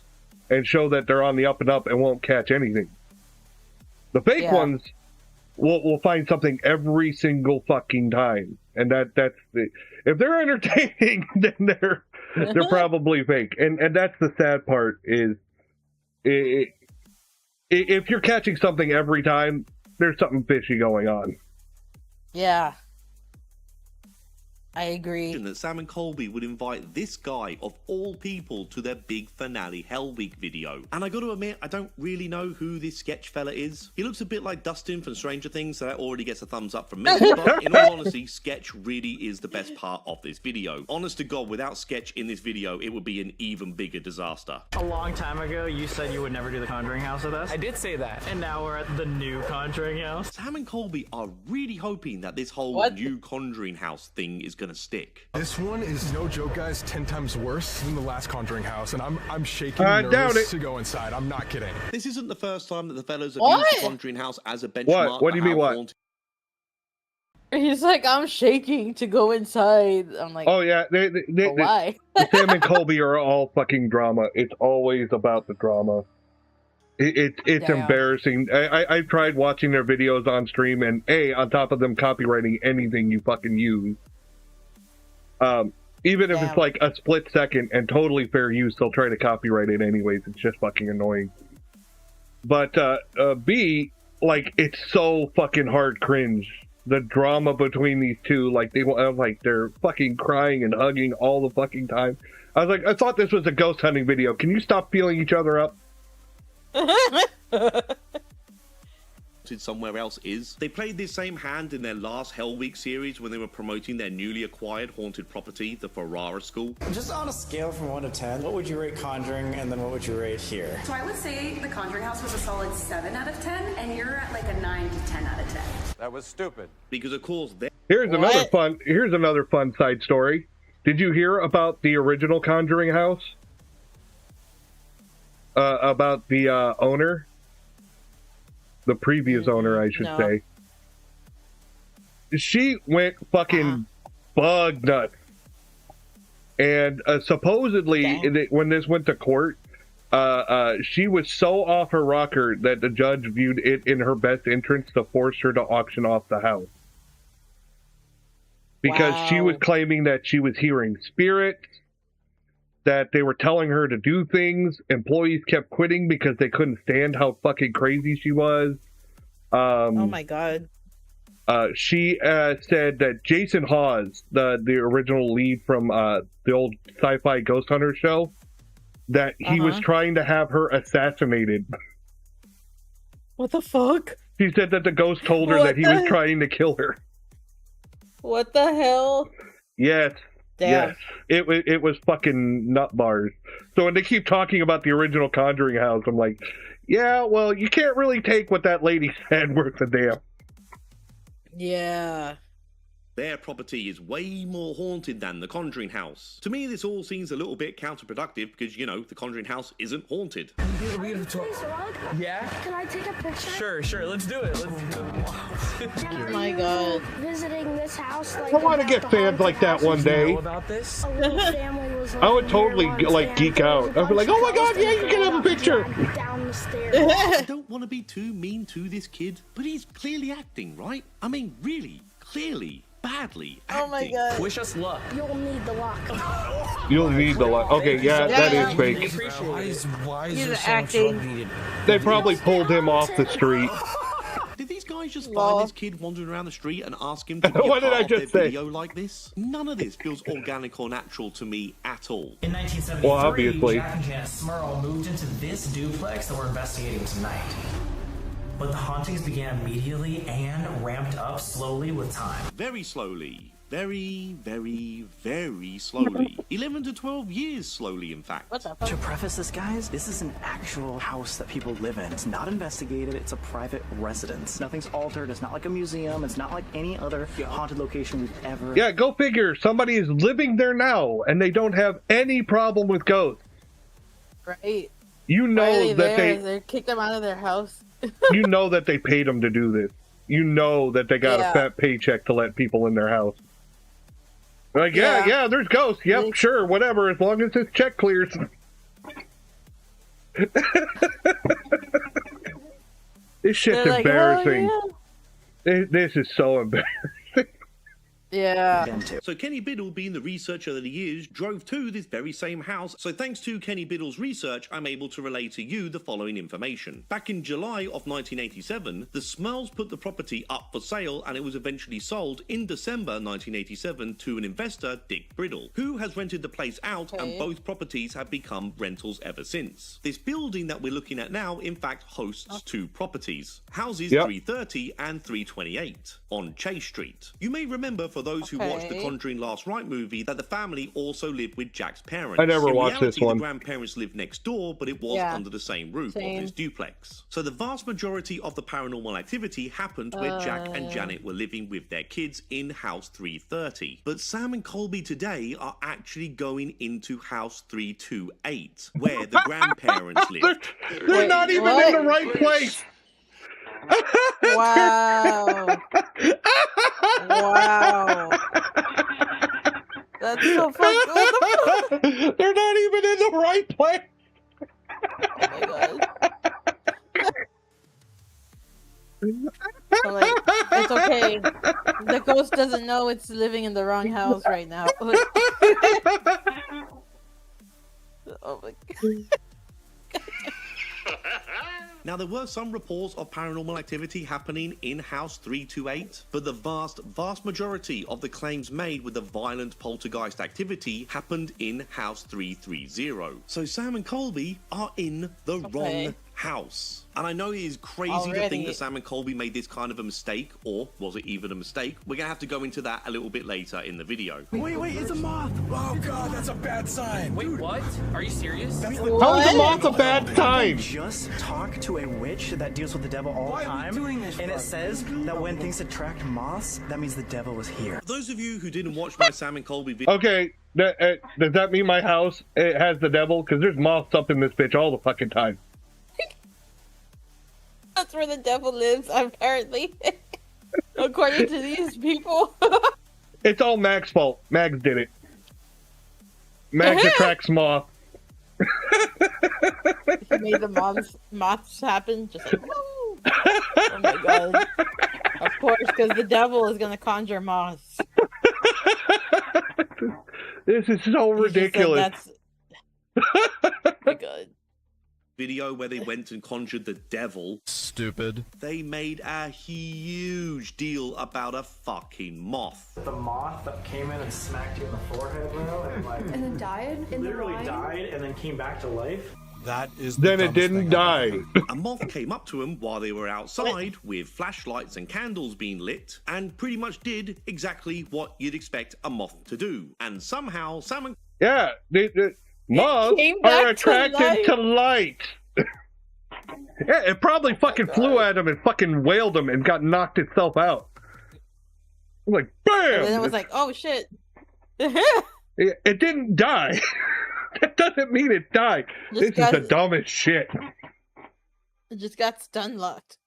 and show that they're on the up and up and won't catch anything. The fake ones will find something every single fucking time, and that's the, if they're entertaining, then they're probably fake, and that's the sad part is if you're catching something every time, there's something fishy going on. Yeah. I agree. That Sam and Colby would invite this guy of all people to their big finale Hell Week video. And I got to admit, I don't really know who this sketch fella is. He looks a bit like Dustin from Stranger Things, so that already gets a thumbs up from me. But in all honesty, Sketch really is the best part of this video. Honest to God, without Sketch in this video, it would be an even bigger disaster. A long time ago, you said you would never do the Conjuring House with us. I did say that. And now we're at the new Conjuring House. Sam and Colby are really hoping that this whole new Conjuring House thing is gonna stick. This one is no joke, guys, 10 times worse than the last Conjuring House, and I'm shaking nervous to go inside. I'm not kidding. This isn't the first time that the fellows have used the Conjuring House as a benchmark. What do you mean what? He's like, I'm shaking to go inside. I'm like, oh yeah, why? Sam and Colby are all fucking drama. It's always about the drama. It's embarrassing. I tried watching their videos on stream, and on top of them copywriting anything you fucking use. Even if it's like a split second and totally fair use, they'll try to copyright it anyways. It's just fucking annoying. But B, like, it's so fucking hard cringe. The drama between these two, like they're fucking crying and hugging all the fucking time. I was like, I thought this was a ghost hunting video. Can you stop feeling each other up? Somewhere else is. They played this same hand in their last Hell Week series when they were promoting their newly acquired haunted property, the Ferrara School. Just on a scale from 1 to 10, what would you rate Conjuring, and then what would you rate here? So I would say the Conjuring House was a solid 7 out of 10, and you're at like a 9 to 10 out of 10. That was stupid. Because of course, here's another fun side story. Did you hear about the original Conjuring House? About the owner? The previous owner, I should say. She went fucking bug nuts. And supposedly, when this went to court, she was so off her rocker that the judge viewed it in her best interest to force her to auction off the house. Because she was claiming that she was hearing spirits, that they were telling her to do things. Employees kept quitting because they couldn't stand how fucking crazy she was. Oh my god. She said that Jason Hawes, the original lead from the old sci-fi Ghost Hunter show, that he was trying to have her assassinated. What the fuck? She said that the ghost told her that he was trying to kill her. What the hell? Yes. Damn. Yes, it was fucking nut bars. So when they keep talking about the original Conjuring house, I'm like, yeah, well, you can't really take what that lady said worth a damn. Yeah. Their property is way more haunted than the Conjuring house. To me, this all seems a little bit counterproductive because, you know, the Conjuring house isn't haunted. Yeah? Can I take a picture? Sure, let's do it. Oh my god. Visiting this house, like, I want to get fans like that one day. About this? a little family was I would totally like geek out. I'd be like, oh my god, yeah, you can have a picture. Down the stairs. I don't want to be too mean to this kid, but he's clearly acting, right? I mean, really, clearly. Badly acting. Oh my god. Wish us luck. You'll need the lock. You'll need the lock. Okay, yeah, that is fake. Why is He's there so much acting. love needed? They probably pulled him off the street. Did these guys just find this kid wandering around the street and ask him to be What a did I part of just their say? video like this? None of this feels organic or natural to me at all. In 1973, Well, obviously. Jack and Janet Smurl moved into this duplex that we're investigating tonight. But the hauntings began immediately and ramped up slowly with time. Very slowly. Very, very, very slowly. 11 to 12 years slowly, in fact. What the fuck? To preface this, guys, this is an actual house that people live in. It's not investigated, it's a private residence. Nothing's altered, it's not like a museum, it's not like any other haunted location we've ever... Yeah, go figure. Somebody is living there now, and they don't have any problem with ghosts. Right. You know that they kicked them out of their house. You know that they paid them to do this. You know that they got a fat paycheck to let people in their house. Like, yeah, there's ghosts. Yep, sure, whatever, as long as this check clears. This shit's like, embarrassing. oh, This is so embarrassing. Yeah. So Kenny Biddle, being the researcher that he is, drove to this very same house. So thanks to Kenny Biddle's research, I'm able to relay to you the following information. Back in July of 1987, the Smurls put the property up for sale and it was eventually sold in December 1987 to an investor, Dick Biddle, who has rented the place out and both properties have become rentals ever since. This building that we're looking at now, in fact, hosts two properties. Houses 330 and 328 on Chase Street. You may remember, for those who watched the Conjuring Last Rite movie, that the family also lived with Jack's parents. I never watched this one. The grandparents lived next door, but it was under the same roof of this duplex. So the vast majority of the paranormal activity happened where Jack and Janet were living with their kids in House 330. But Sam and Colby today are actually going into House 328, where the grandparents lived. They're not even in the right place. Wow. Wow. That's so fucked up. They're not even in the right place. Oh my god. I'm like, it's okay. The ghost doesn't know it's living in the wrong house right now. Oh my god. Now, there were some reports of paranormal activity happening in House 328, but the vast majority of the claims made with the violent poltergeist activity happened in House 330. So Sam and Colby are in the wrong house. And I know it is crazy to think that Sam and Colby made this kind of a mistake, or was it even a mistake? We're gonna have to go into that a little bit later in the video. Wait, it's a moth! Oh god, that's a bad sign. Wait, what? Are you serious? How is a moth a bad sign? Just talk to a witch that deals with the devil all the time, and it says that when things attract moths, that means the devil is here. For those of you who didn't watch my Sam and Colby video... Okay, does that mean my house has the devil? Because there's moths up in this bitch all the fucking time. That's where the devil lives, apparently. According to these people. It's all Mag's fault. Mags did it. Mags attracts moth. He made the moths happen. Just like, woo! Oh my god. Of course, because the devil is going to conjure moths. This is so ridiculous. Oh my god. Video where they went and conjured the devil. Stupid. They made a huge deal about a fucking moth. The moth that came in and smacked you in the forehead, bro, and like... And then died? Literally died and then came back to life. That is then it didn't die. A moth came up to them while they were outside with flashlights and candles being lit and pretty much did exactly what you'd expect a moth to do. And somehow Sam and... Yeah, the moths are attracted to light. Yeah, it probably fucking flew at him and fucking wailed him and got knocked itself out. Like, bam! And then it was like, oh shit. It didn't die. That doesn't mean it died. This is the dumbest shit. It just got stun locked.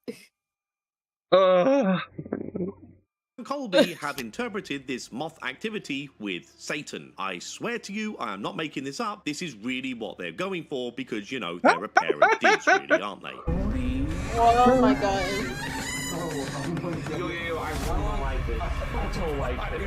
Colby have interpreted this moth activity with Satan. I swear to you, I am not making this up. This is really what they're going for because, you know, they're a pair of dicks, really, aren't they? Oh my god. I don't like it.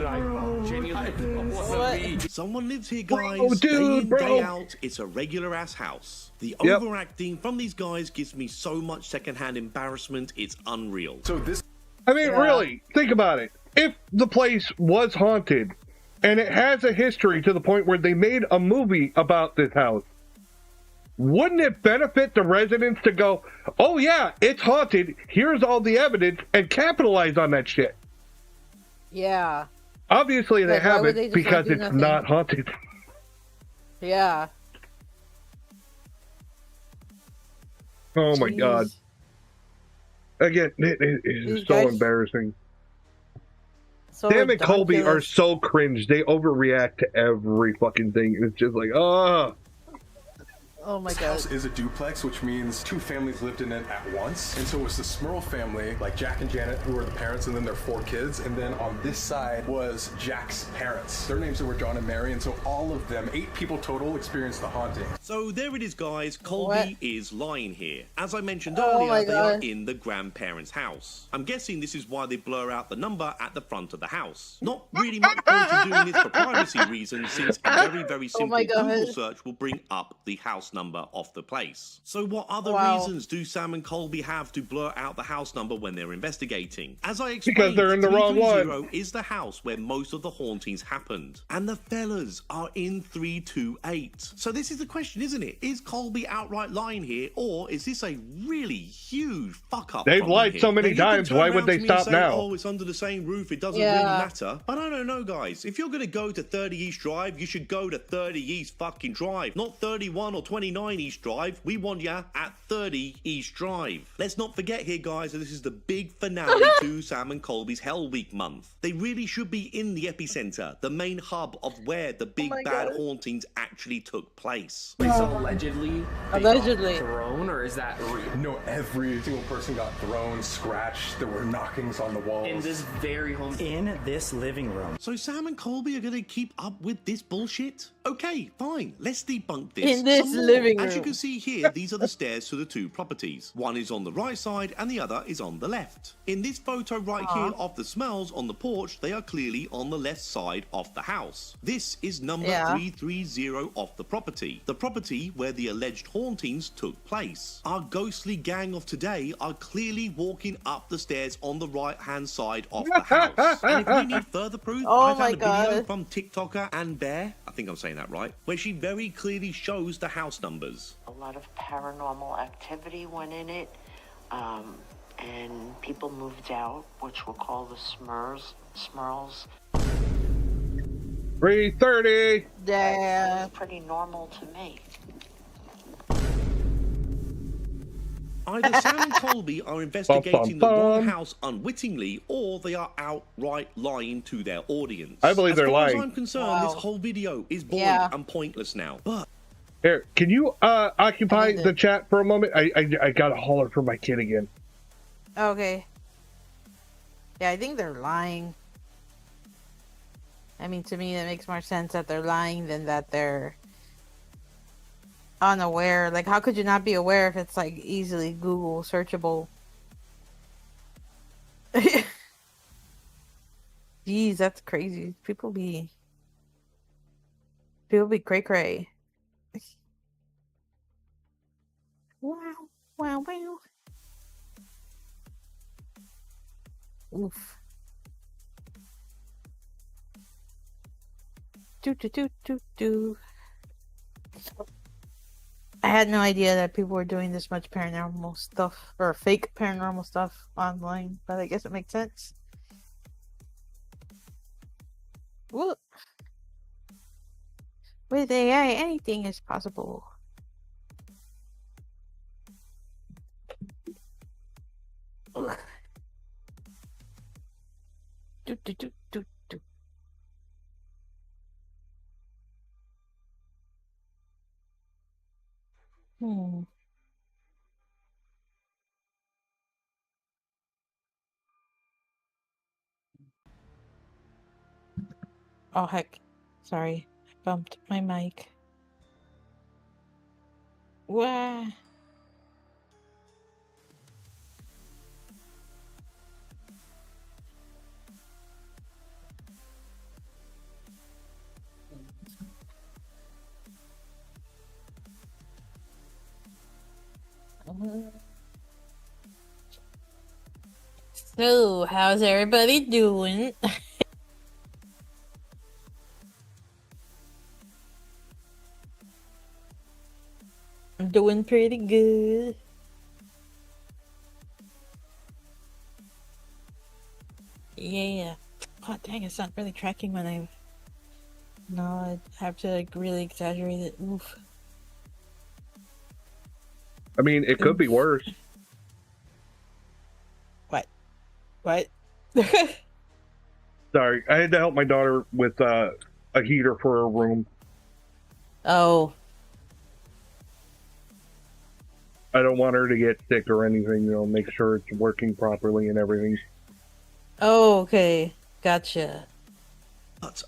I don't like it. Someone lives here, guys. Oh, dude, day in, bro. day out. It's a regular ass house. The overacting from these guys gives me so much secondhand embarrassment. It's unreal. So this. I mean, really, think about it. If the place was haunted, and it has a history to the point where they made a movie about this house, wouldn't it benefit the residents to go, oh yeah, it's haunted, here's all the evidence, and capitalize on that shit? Yeah. Obviously they Like, why would haven't they just because not do it's nothing? not haunted. Yeah. Oh my Jeez. god. Again, it These is so guys- embarrassing. So Sam and Colby are ridiculous. so cringe. They overreact to every fucking thing. It's just like, oh. Oh my This god. house is a duplex, which means two families lived in it at once. And so it was the Smurl family, like Jack and Janet, who were the parents, and then their 4 kids. And then on this side was Jack's parents. Their names were John and Mary, and so all of them, 8 people total, experienced the haunting. So there it is, guys. Colby is lying here. As I mentioned Oh my earlier, they are God. in the grandparents' house. I'm guessing this is why they blur out the number at the front of the house. Not really much point in doing this for privacy reasons, since a very, very simple my God. Google search will bring up the house number of the place. So what other Wow. reasons do Sam and Colby have to blur out the house number when they're investigating? As I explained, Because they're in the wrong one. 330 is the house where most of the hauntings happened. And the fellas are in 328. So this is the question, isn't it? Is Colby outright lying here, or is this a really huge fuck up? They've from lied here? so many Now, you can times, turn why around would they to me and stop say, now? Oh, it's under the same roof, it doesn't Yeah. really matter. But I don't know, guys. If you're going to go to 30 East Drive, you should go to 30 East fucking Drive, not 31 or 29 East Drive. We want ya at 30 East Drive. Let's not forget here, guys, that this is the big finale to Sam and Colby's Hell Week month. They really should be in the epicenter, the main hub of where the big my bad God. hauntings actually took place. Wait, so allegedly they Allegedly. got thrown, or is that real? No, every single person got thrown, scratched, there were knockings on the walls. In this very home. In this living room. So Sam and Colby are going to keep up with this bullshit? Okay, fine. Let's debunk this. In this some more. living As you room. can see here, these are the stairs to the 2 properties. One is on the right side and the other is on the left. In this photo right here of the smells on the porch, they are clearly on the left side of the house. This is number 330 of the property where the alleged hauntings took place. Our ghostly gang of today are clearly walking up the stairs on the right hand side of the house. And if we need further proof, Oh I my found a video God. from TikToker and Bear, I think I'm saying that right, where she very clearly shows the house numbers. A lot of paranormal activity went in it, and people moved out, which we'll call the Smurls. 330. Yeah. It's pretty normal to me. Either Sam and Colby are investigating the wrong house unwittingly, or they are outright lying to their audience. I believe they're As far lying. as I'm concerned, this whole video is boring and pointless now. But Here, can you occupy the chat for a moment? I gotta holler for my kid again. Okay. Yeah, I think they're lying. I mean, to me, it makes more sense that they're lying than that they're unaware. Like, how could you not be aware if it's, like, easily Google searchable? Jeez, that's crazy. People be cray cray. Wow, wow, wow. Oof. Do do do do do. I had no idea that people were doing this much paranormal stuff or fake paranormal stuff online, but I guess it makes sense. Well, with AI, anything is possible. Ugh. Do. Oh heck. Sorry. I bumped my mic. Wah. So, how's everybody doing? I'm doing pretty good. Yeah. God dang, it's not really tracking when I... No, I have to like really exaggerate it. Oof. I mean, it could be worse. What? Sorry, I had to help my daughter with a heater for her room. Oh. I don't want her to get sick or anything, you know, make sure it's working properly and everything. Oh, okay. Gotcha.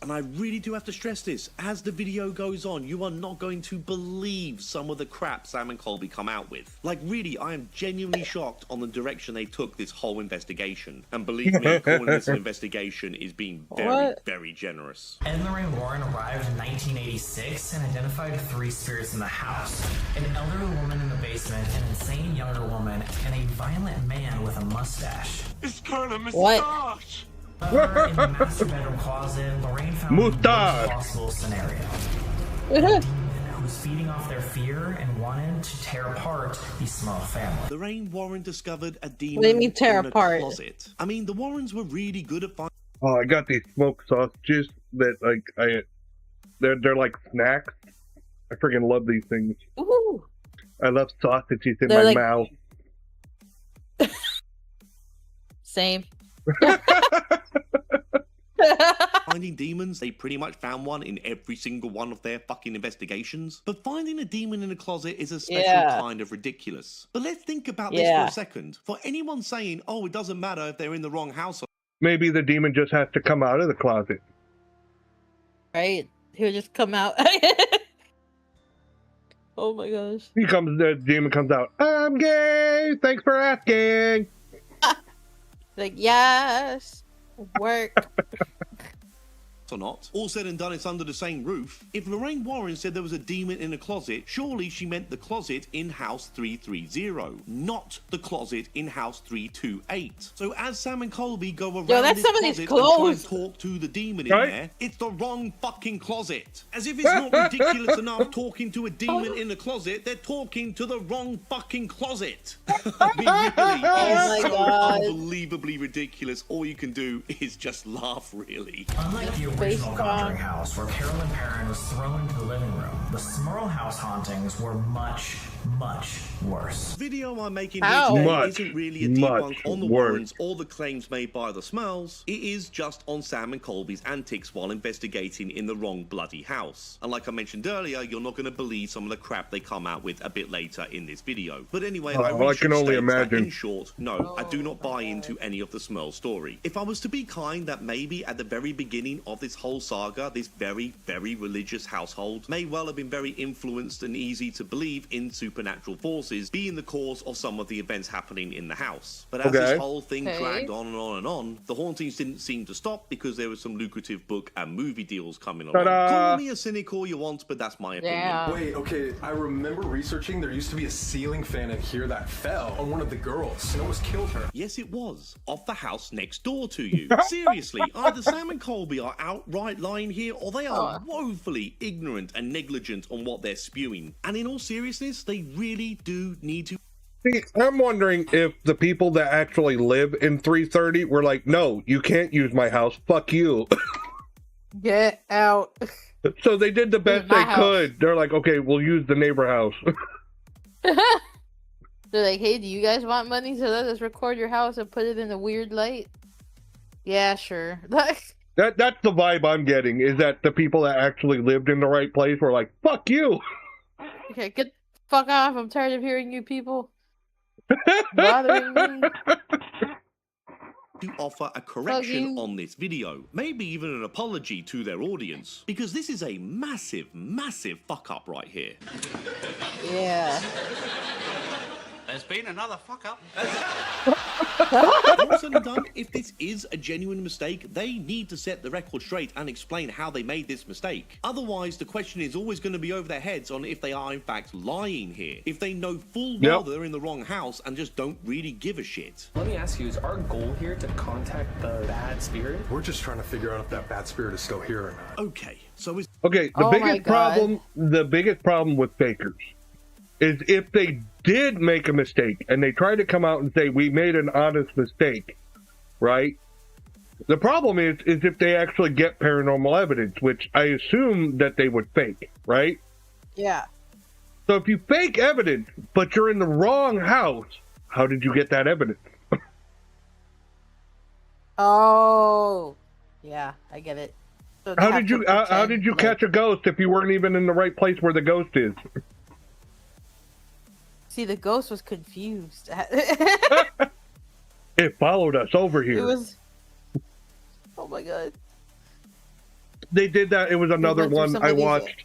And I really do have to stress this, as the video goes on, you are not going to believe some of the crap Sam and Colby come out with. Like, really, I am genuinely shocked on the direction they took this whole investigation. And believe me, calling this an investigation is being very, very generous. Ed and Lorraine Warren arrived in 1986 and identified 3 spirits in the house. An elderly woman in the basement, an insane younger woman, and a violent man with a mustache. It's got a mustache! In the master bedroom closet, Lorraine found the worst possible scenario. A demon who was feeding off their fear and wanted to tear apart the Smurl family. Lorraine Warren discovered a demon Let me tear in a apart. closet. I mean, the Warrens were really good at finding... Oh, I got these smoked sausages that they're like snacks. I freaking love these things. Ooh. I love sausages in They're my like- mouth. Same. Finding demons, they pretty much found one in every single one of their fucking investigations. But finding a demon in a closet is a special kind of ridiculous. But let's think about this for a second. For anyone saying, oh, it doesn't matter if they're in the wrong house. Maybe the demon just has to come out of the closet. Right? He'll just come out. Oh my gosh. The demon comes out. I'm gay. Thanks for asking. Like, yes. Work. Or not. All said and done, it's under the same roof. If Lorraine Warren said there was a demon in a closet, surely she meant the closet in house 330, not the closet in house 328. So as Sam and Colby go around that's this some of these closet and try and clothes. talk to the demon in there, it's the wrong fucking closet. As if it's not ridiculous enough talking to a demon in a closet, they're talking to the wrong fucking closet. I mean, really, it's so unbelievably ridiculous. All you can do is just laugh, really. Unlike the original Conjuring house, where Carolyn Perrin was thrown into the living room, the Smurl house hauntings were much, much worse. The video I'm making here today isn't really a debunk on the Warrens or the claims made by the Smurls. It is just on Sam and Colby's antics while investigating in the wrong bloody house. And like I mentioned earlier, you're not going to believe some of the crap they come out with a bit later in this video. But anyway, I can only imagine. In short, no, I do not buy into any of the Smurl story. If I was to be kind, that maybe at the very beginning of this whole saga, this very, very religious household may well have been very influenced and easy to believe into supernatural forces being the cause of some of the events happening in the house. But as this whole thing dragged on and on and on, the hauntings didn't seem to stop because there were some lucrative book and movie deals coming along. Call me a cynic all you want, but that's my opinion. Yeah. Wait, okay, I remember researching there used to be a ceiling fan in here that fell on one of the girls and almost killed her. Yes, it was. Of the house next door to you. Seriously, either Sam and Colby are outright lying here or they are woefully ignorant and negligent on what they're spewing. And in all seriousness, they really do need to... See, I'm wondering if the people that actually live in 330 were like, no, you can't use my house, fuck you. Get out. So they did the best they could. They're like, okay, we'll use the neighbor house. They're like, hey, do you guys want money to let us record your house and put it in a weird light? Yeah, sure. That's the vibe I'm getting, is that the people that actually lived in the right place were like, fuck you. Okay, get the fuck off. I'm tired of hearing you people bothering me. To offer a correction on this video, maybe even an apology to their audience, because this is a massive, massive fuck up right here. Yeah. There's been another fuck up. All said and done, if this is a genuine mistake, they need to set the record straight and explain how they made this mistake. Otherwise, the question is always going to be over their heads on if they are in fact lying here. If they know full well they're in the wrong house and just don't really give a shit. Let me ask you, is our goal here to contact the bad spirit? We're just trying to figure out if that bad spirit is still here or not. Okay, so is... Okay, the biggest problem with fakers is if they did make a mistake and they try to come out and say, we made an honest mistake, right? The problem is if they actually get paranormal evidence, which I assume that they would fake, right? Yeah. So if you fake evidence, but you're in the wrong house, how did you get that evidence? Oh, yeah, I get it. So how did you catch a ghost if you weren't even in the right place where the ghost is? See, the ghost was confused. It followed us over here. It was... Oh my god. They did that. It was another one I watched.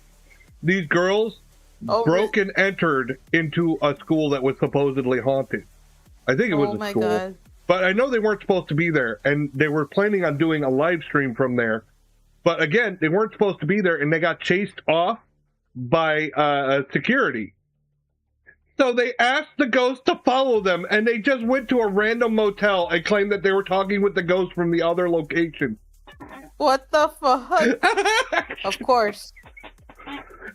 These girls broke and entered into a school that was supposedly haunted. I think it was a school. God. But I know they weren't supposed to be there. And they were planning on doing a live stream from there. But again, they weren't supposed to be there. And they got chased off by security. So they asked the ghost to follow them, and they just went to a random motel and claimed that they were talking with the ghost from the other location. What the fuck? Of course.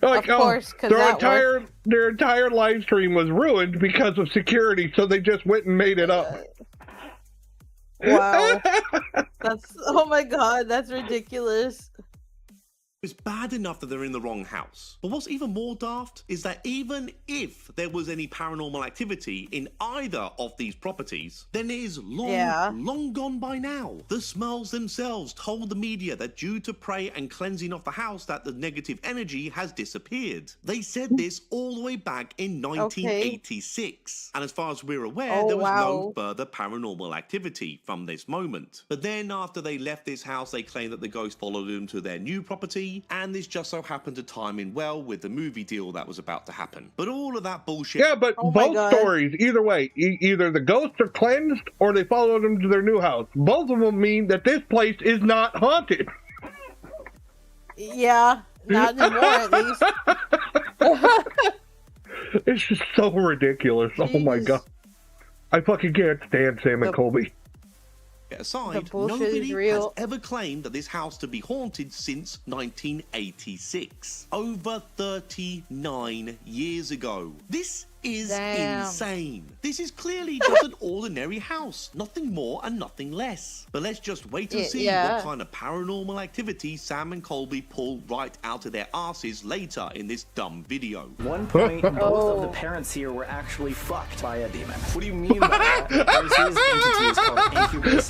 Like, of course, their entire live stream was ruined because of security, so they just went and made it up. Wow. Oh my god, that's ridiculous. It's bad enough that they're in the wrong house. But what's even more daft is that even if there was any paranormal activity in either of these properties, then it is long gone by now. The Smells themselves told the media that due to prayer and cleansing of the house that the negative energy has disappeared. They said this all the way back in 1986. And as far as we're aware, there was no further paranormal activity from this moment. But then after they left this house, they claimed that the ghost followed them to their new property, and this just so happened to time in well with the movie deal that was about to happen. But all of that bullshit... Yeah, but both stories, either way, either the ghosts are cleansed or they followed them to their new house. Both of them mean that this place is not haunted. Yeah, not anymore at least. It's just so ridiculous. Jeez. Oh my god. I fucking can't stand Sam and Colby. Aside, nobody has ever claimed that this house to be haunted since 1986. Over 39 years ago. This is insane. This is clearly just an ordinary house. Nothing more and nothing less. But let's just wait and see what kind of paranormal activity Sam and Colby pull right out of their asses later in this dumb video. One point, both of the parents here were actually fucked by a demon. What do you mean by that? There's these entities called incubus.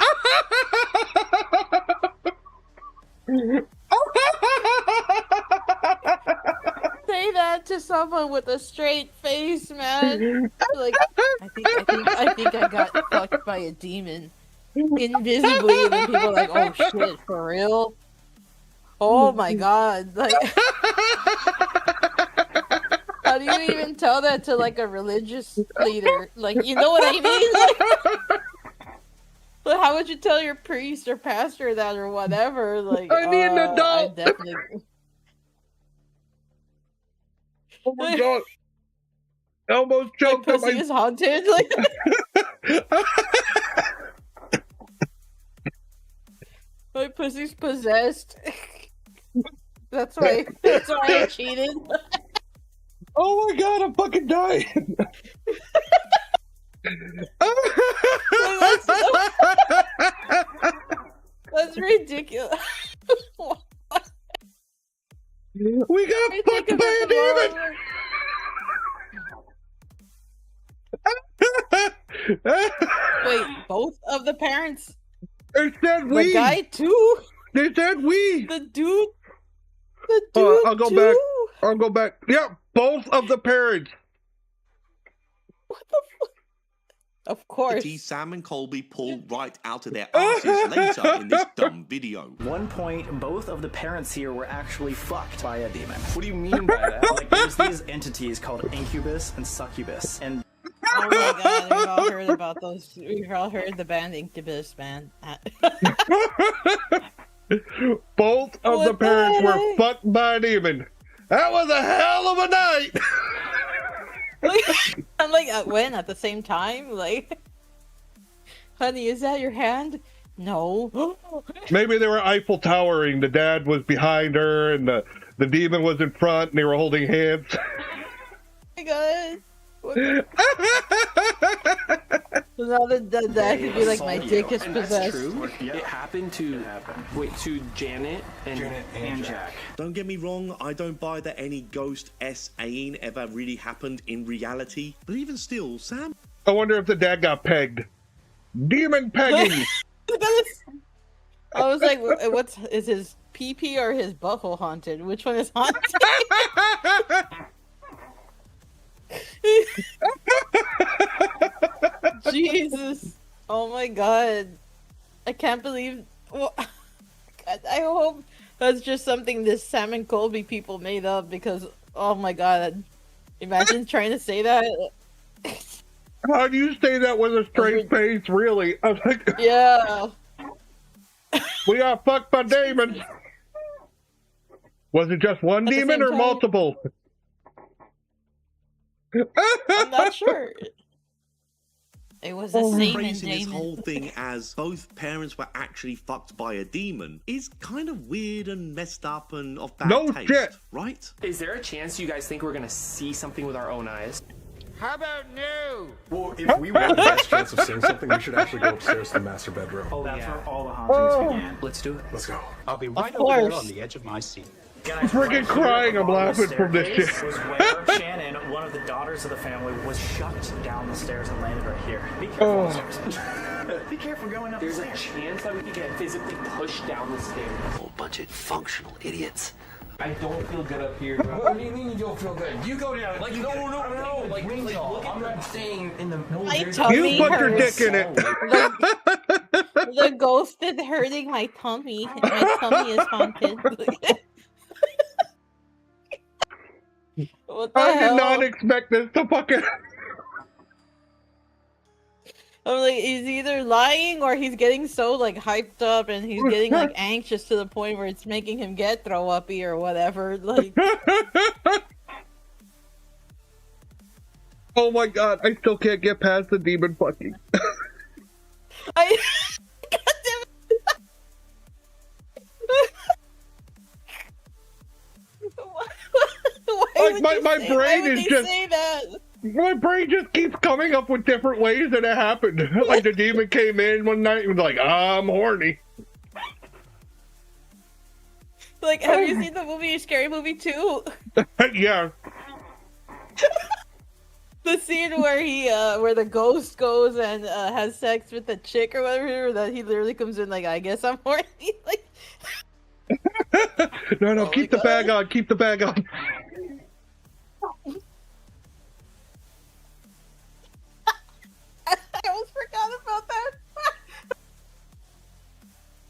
Say that to someone with a straight face, man. Like, I think I got fucked by a demon invisibly, and then people are like, "Oh shit, for real? Oh my god!" Like, How do you even tell that to like a religious leader? Like, you know what I mean? Like, but how would you tell your priest or pastor that or whatever? Like, I need an adult. I definitely. Oh my god! I almost choked my on pussy my. is haunted. Like, my pussy's possessed. That's why I cheated. Oh my god! I'm fucking dying. That's ridiculous. We got fucked by a demon. Wait, both of the parents? They said we. The guy too? They said we. The dude. The dude. I'll go too? back. I'll go back. Yeah, both of the parents. What the fuck? Of course. Sam and Colby pulled right out of their asses later in this dumb video. One point, both of the parents here were actually fucked by a demon. What do you mean by that? Like, there's these entities called incubus and succubus, and oh my god, we've all heard about those. We've all heard the band Incubus, man. Both of the parents were fucked by a demon. That was a hell of a night. I'm like, when? At the same time? Like, honey, is that your hand? No. Maybe they were Eiffel Towering. The dad was behind her, and the demon was in front, and they were holding hands. Oh my god. So now that could be like my dick is possessed. That's true. It happened to to Janet and Jack. Don't get me wrong, I don't buy that any ghost S-ing ever really happened in reality. But even still, Sam. I wonder if the dad got pegged. Demon pegging. I was like, is his pee-pee or his butthole haunted? Which one is haunted? Jesus. Oh my god. I can't believe. Well, God, I hope that's just something this Sam and Colby people made up because, oh my god. Imagine trying to say that. How do you say that with a straight face, really? I was like, yeah. We got fucked by demons. Was it just one demon or multiple? I'm not sure. It was the same Phrasing this whole thing as both parents were actually fucked by a demon is kind of weird and messed up and of bad taste, right? Is there a chance you guys think we're gonna see something with our own eyes? How about no? Well, if we want the best chance of seeing something, we should actually go upstairs to the master bedroom. oh, that's where all the hauntings began. Let's do it. Let's go. I'll be right over there on the edge of my seat. Freaking crying, I'm laughing from this shit. Was where Shannon, one of the daughters of the family, was shoved down the stairs and landed right here. Be careful. Be careful going up There's the a stairs. chance that we could get physically pushed down the stairs. Whole bunch of functional idiots. I don't feel good up here. What do you mean you don't feel good? You go down. Like, no, like look at I'm not staying in the middle. My tummy You put your hurts. dick in it. The ghost is hurting my tummy. My tummy is haunted. What the I hell? did not expect this to fucking. I'm like, he's either lying or he's getting so like hyped up and he's getting like anxious to the point where it's making him get throw uppy or whatever. Like, Oh my god, I still can't get past the demon fucking. I. Like my brain is just. Say that? My brain just keeps coming up with different ways that it happened. Like the demon came in one night and was like, I'm horny. Like, have you seen the movie Scary Movie 2? Yeah. The scene where where the ghost goes and has sex with the chick or whatever, that he literally comes in like, I guess I'm horny. Like, No, keep the bag on. Keep the bag on. I almost forgot about that.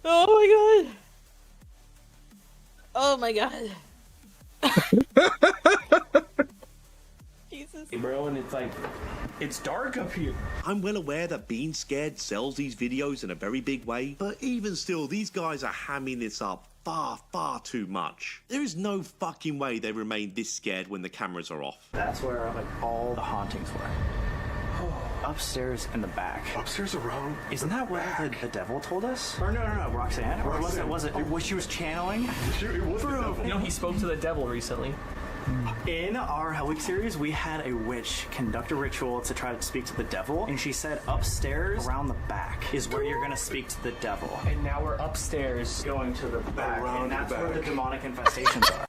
Oh my god. Oh my god. bro, and it's like, it's dark up here. I'm well aware that being scared sells these videos in a very big way, but even still, these guys are hamming this up far too much. There is no fucking way they remain this scared when the cameras are off. That's where like all the hauntings were. Upstairs in the back. Upstairs around? Isn't that what the devil told us? Or no, Roxanne? Or was it what she was channeling? It was the devil. You know, he spoke to the devil recently. In our Hell Week series, we had a witch conduct a ritual to try to speak to the devil, and she said upstairs around the back is where you're gonna speak to the devil. And now we're upstairs going to the back, and that's where the demonic infestations are.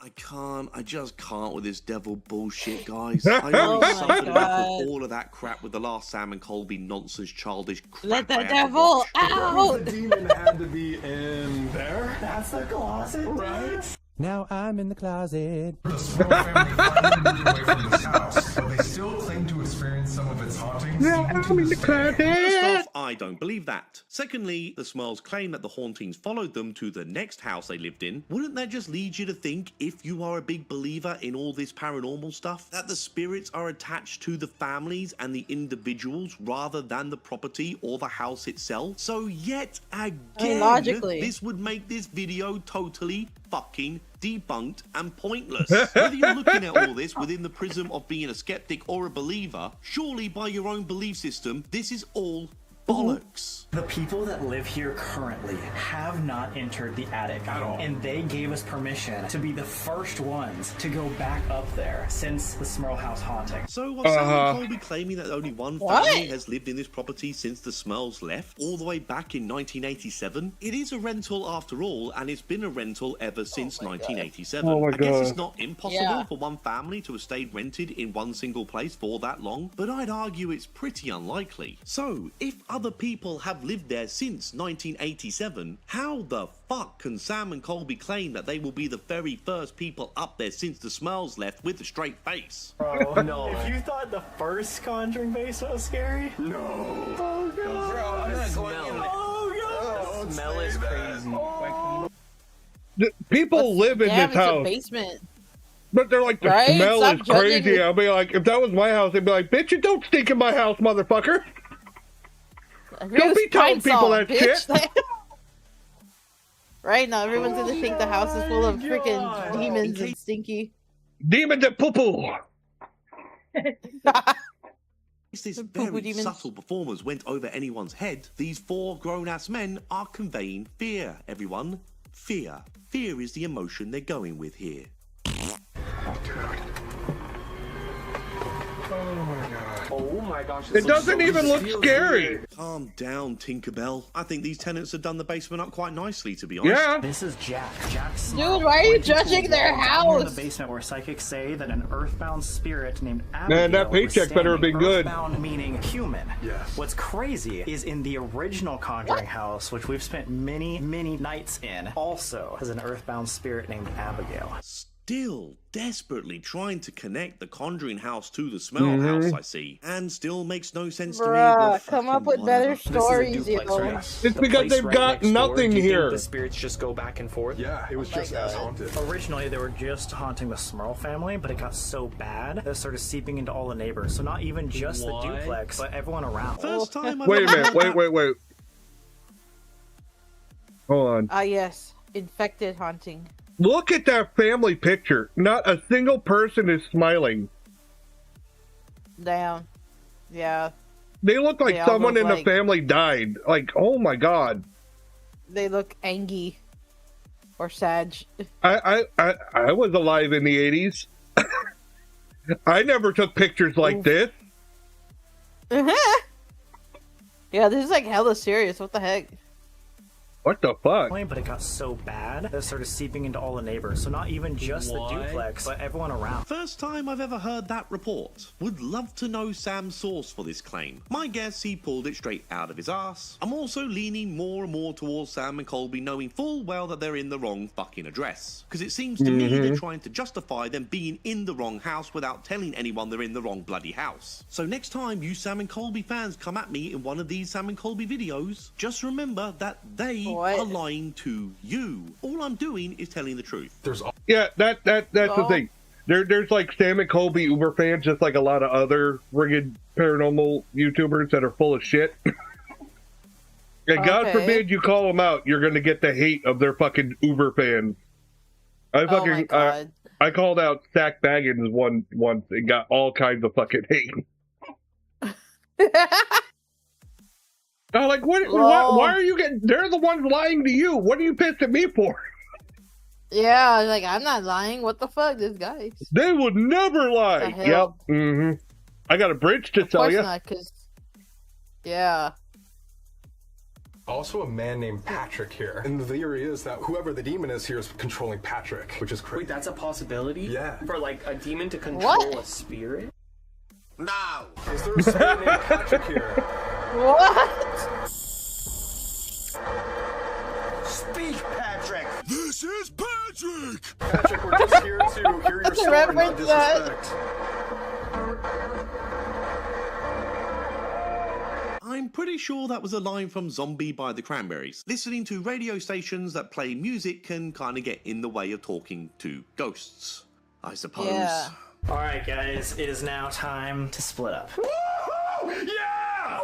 I just can't with this devil bullshit, guys. I already suffered enough with all of that crap with the last Sam and Colby nonsense, childish crap. Let the devil out! The demon had to be in there? That's the closet, right? Now I'm in the closet. The small family finally moved away from this house, but they still claim to experience some of its hauntings. Now I'm in the closet. First off, I don't believe that. Secondly, the Smurls claim that the hauntings followed them to the next house they lived in. Wouldn't that just lead you to think, if you are a big believer in all this paranormal stuff, that the spirits are attached to the families and the individuals rather than the property or the house itself? So yet again, logically, this would make this video totally fucking debunked and pointless. Whether you're looking at all this within the prism of being a skeptic or a believer, surely by your own belief system, this is all bollocks. The people that live here currently have not entered the attic at all, and they gave us permission to be the first ones to go back up there since the Smurl House haunting. So was Sam and Colby claiming that only one family has lived in this property since the Smurls left, all the way back in 1987? It is a rental after all, and it's been a rental ever since 1987. I guess it's not impossible for one family to have stayed rented in one single place for that long, but I'd argue it's pretty unlikely. So, if other people have lived there since 1987, how the fuck can Sam and Colby claim that they will be the very first people up there since the Smurls left with a straight face? Bro, no. If you thought the first Conjuring base was scary? No. Oh, God. Bro, I'm not going in there. Oh, God. The smell is crazy. People live in this house. Basement. But they're like, the smell is crazy. I'll be like, if that was my house, they'd be like, bitch, you don't stink in my house, motherfucker. Don't be telling people that shit. Right now, everyone's gonna think the house is full of freaking demons and stinky. Demons and poo-poo. These very subtle performers went over anyone's head. These four grown-ass men are conveying fear, everyone. Fear. Fear is the emotion they're going with here. Oh my gosh. It doesn't even look scary. Calm down, Tinkerbell. I think these tenants have done the basement up quite nicely, to be honest. Yeah. This is Jack. Jack's dude, why are you judging their house? In the basement where psychics say that an earthbound spirit named Abigail. Man, that paycheck better have been good. Earthbound meaning human. Yes. What's crazy is in the original Conjuring house, which we've spent many nights in, also has an earthbound spirit named Abigail. Still desperately trying to connect the Conjuring house to the Smurl house, I see. And still makes no sense to me. But come up with better stories, you know. It's because they've got nothing here. The spirits just go back and forth? Yeah, it was just as haunted. Originally, they were just haunting the Smurl family, but it got so bad that it started seeping into all the neighbors. So not even just the duplex, but everyone around. First time Wait a minute. Wait. Hold on. Yes. Infected haunting. Look at that family picture. Not a single person is smiling. Damn. Yeah. They look like someone in the family died. Like, oh my god. They look angry or sad. I was alive in the 80s. I never took pictures like this. Yeah, this is like hella serious. What the heck? What the fuck? But it got so bad that it started seeping into all the neighbors. So not even just the duplex, but everyone around. First time I've ever heard that report. Would love to know Sam's source for this claim. My guess, he pulled it straight out of his ass. I'm also leaning more and more towards Sam and Colby knowing full well that they're in the wrong fucking address. Because it seems to me they're trying to justify them being in the wrong house without telling anyone they're in the wrong bloody house. So next time you Sam and Colby fans come at me in one of these Sam and Colby videos, just remember that they are lying to you. All I'm doing is telling the truth. Yeah, that's the thing. There's like Sam and Colby Uber fans, just like a lot of other friggin' paranormal YouTubers that are full of shit. And God forbid you call them out, you're gonna get the hate of their fucking Uber fans. I called out Zach Baggins once and got all kinds of fucking hate. I'm like, why are you getting? They're the ones lying to you. What are you pissed at me for? Yeah, like I'm not lying. What the fuck, this guy? They would never lie. Yep. Mm-hmm. I got a bridge to tell you. Of course not, 'cause yeah. Also a man named Patrick here. And the theory is that whoever the demon is here is controlling Patrick, which is crazy. Wait, that's a possibility? Yeah. For like a demon to control a spirit? No! Is there a spirit named Patrick here? What? Speak, Patrick! This is Patrick! Patrick, we're just here to hear your story, not disrespect. I'm pretty sure that was a line from Zombie by the Cranberries. Listening to radio stations that play music can kind of get in the way of talking to ghosts, I suppose. Yeah. Alright guys, it is now time to split up. Woo-hoo! Yeah!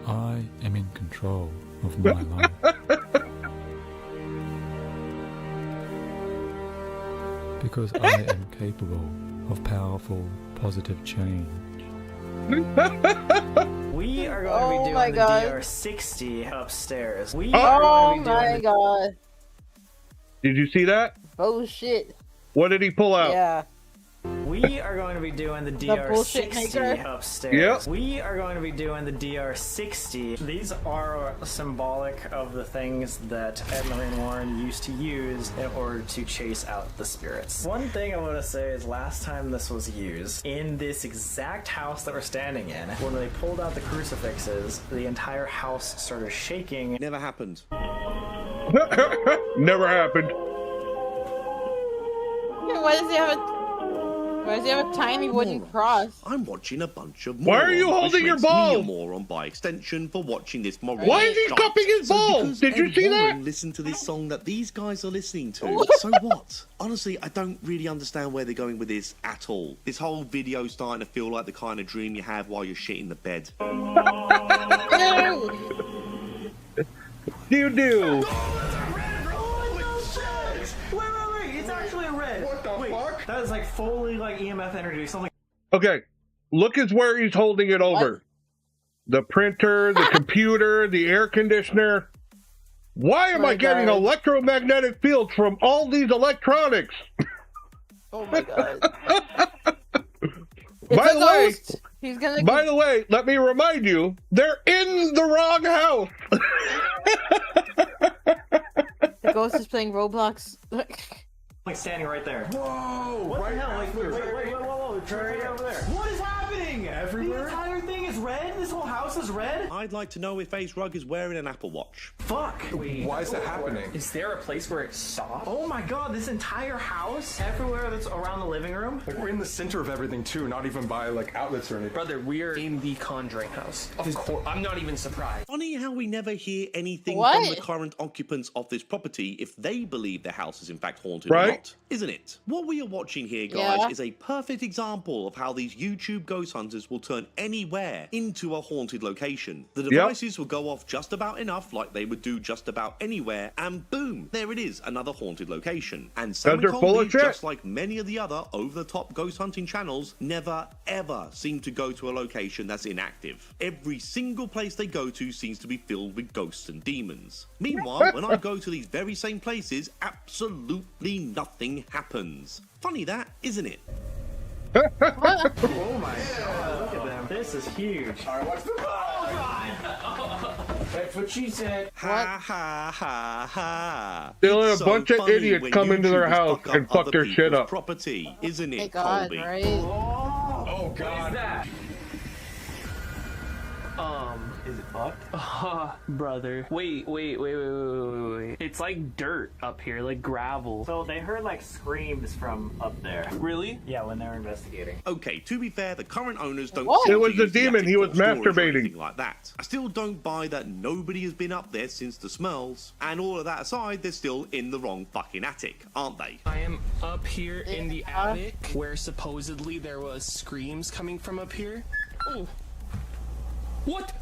I am in control of my life. Because I am capable of powerful, positive change. We are going to be doing the DR60 upstairs. We are going to be doing god. Did you see that? Oh shit. What did he pull out? Yeah. We are going to be doing the DR60 upstairs. Yep. We are going to be doing the DR60. These are symbolic of the things that Ed and Lorraine Warren used to use in order to chase out the spirits. One thing I want to say is last time this was used, in this exact house that we're standing in, when they pulled out the crucifixes, the entire house started shaking. Never happened. Never happened. Why does he have a tiny wooden cross? I'm watching a bunch of morons. Why are you holding your ball? Me a moron by extension for watching this moron. Why is he cupping his ball? Did you see that? Listen to this song that these guys are listening to. So what? Honestly, I don't really understand where they're going with this at all. This whole video is starting to feel like the kind of dream you have while you're shitting the bed. Do. Wait, it's actually a red. What the fuck? That is like fully like EMF energy, something. Okay, look at where he's holding it over. What? The printer, the computer, the air conditioner. Why am I getting electromagnetic fields from all these electronics? Oh my god. By the way, let me remind you, they're in the wrong house. The ghost is playing Roblox. Like standing right there. Whoa! What the hell? Wait, whoa. Turn right over there. What is happening? Everywhere? The entire thing is red? This whole house is red? I'd like to know if Ace Rug is wearing an Apple Watch. Fuck. Wait, why is that happening? Is there a place where it's soft? Oh my god, this entire house? Everywhere that's around the living room? Like, we're in the center of everything too, not even by like outlets or anything. Brother, we're in the Conjuring house. Of course, I'm not even surprised. Funny how we never hear anything from the current occupants of this property if they believe their house is in fact haunted or not, isn't it? What we are watching here, guys, is a perfect example of how these YouTube ghost hunters will turn anywhere into a haunted location. The devices will go off just about enough, like they would do just about anywhere, and boom, there it is, another haunted location. And Sam and Colby, just like many of the other over-the-top ghost hunting channels, never ever seem to go to a location that's inactive. Every single place they go to seems to be filled with ghosts and demons. Meanwhile, when I go to these very same places, absolutely nothing happens. Funny that, isn't it? Oh my god, look at them. This is huge. Alright, watch the That's what she said. Ha ha ha ha. They'll let a bunch of idiots come into their house and fuck their shit up. Property, isn't it, God, Colby? right? Oh god. What is that? Is it fucked? Brother. Wait. It's like dirt up here, like gravel. So they heard like screams from up there. Really? Yeah, when they were investigating. Okay, to be fair, the current owners don't. It was the demon. He was masturbating. Like that. I still don't buy that nobody has been up there since the Smurls. And all of that aside, they're still in the wrong fucking attic, aren't they? I am up here in the attic where supposedly there was screams coming from up here. Oh. What?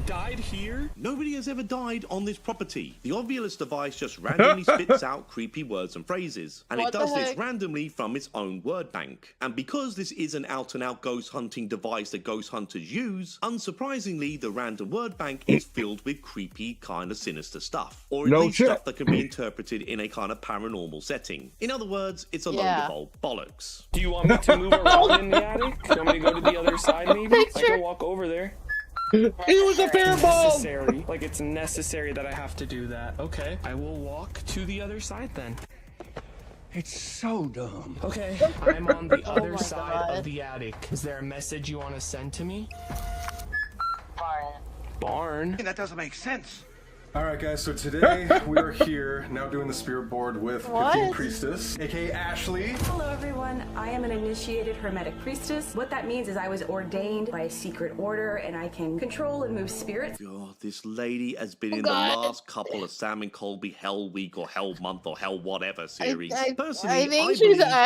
Died here? Nobody has ever died on this property. The Ovilus device just randomly spits out creepy words and phrases. And it does this randomly from its own word bank. And because this is an out-and-out ghost hunting device that ghost hunters use, unsurprisingly, the random word bank is filled with creepy, kind of sinister stuff. Or at least stuff that can be interpreted in a kind of paranormal setting. In other words, it's a load of old bollocks. Do you want me to move around in the attic? Do you want me to go to the other side maybe? I can walk over there. He was a fireball! Like, it's necessary that I have to do that. Okay, I will walk to the other side then. It's so dumb. Okay, I'm on the other side of the attic. Is there a message you want to send to me? Barn? That doesn't make sense. Alright guys, so today we are here now doing the spirit board with 15 Priestess, aka Ashley. Hello everyone, I am an initiated Hermetic Priestess. What that means is I was ordained by a secret order and I can control and move spirits. God, this lady has been in the last couple of Sam and Colby Hell Week or Hell Month or Hell Whatever series. Personally, I believe,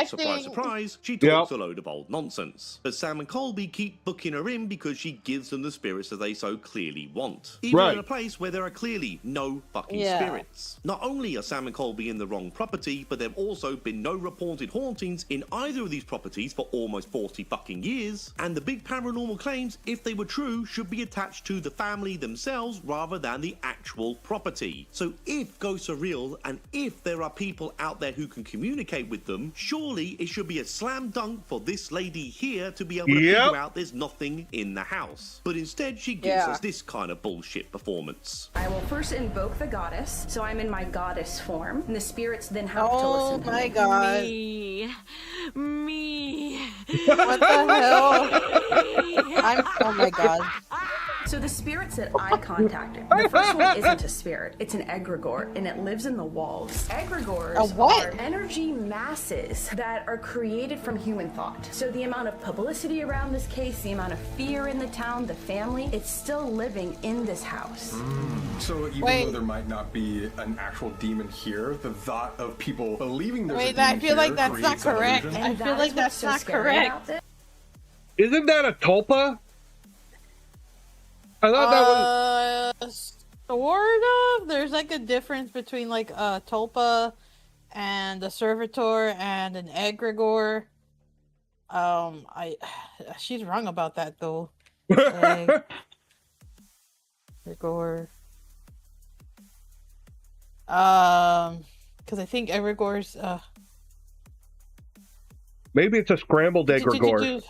surprise, surprise, she talks a load of old nonsense. But Sam and Colby keep booking her in because she gives them the spirits that they so clearly want. Even in a place where there are clearly no fucking spirits. Not only are Sam and Colby in the wrong property, but there have also been no reported hauntings in either of these properties for almost 40 fucking years, and the big paranormal claims, if they were true, should be attached to the family themselves rather than the actual property. So if ghosts are real, and if there are people out there who can communicate with them, surely it should be a slam dunk for this lady here to be able to figure out there's nothing in the house. But instead she gives us this kind of bullshit performance. I will first invoke the goddess, so I'm in my goddess form, and the spirits then have to listen to me. Oh my god. Me. What the hell? Oh my god. So the spirits that I contacted, the first one isn't a spirit, it's an egregore, and it lives in the walls. Egregores are energy masses that are created from human thought. So the amount of publicity around this case, the amount of fear in the town, the family, it's still living in this house. So even though there might not be an actual demon here, the thought of people believing there's a demon I feel like that's not correct. I feel like that's not correct. Isn't that a tulpa? I thought that was sort of. There's like a difference between like a tulpa and a servitor and an egregore. She's wrong about that though. Egregore. Because I think egregores. Maybe it's a scrambled egregore.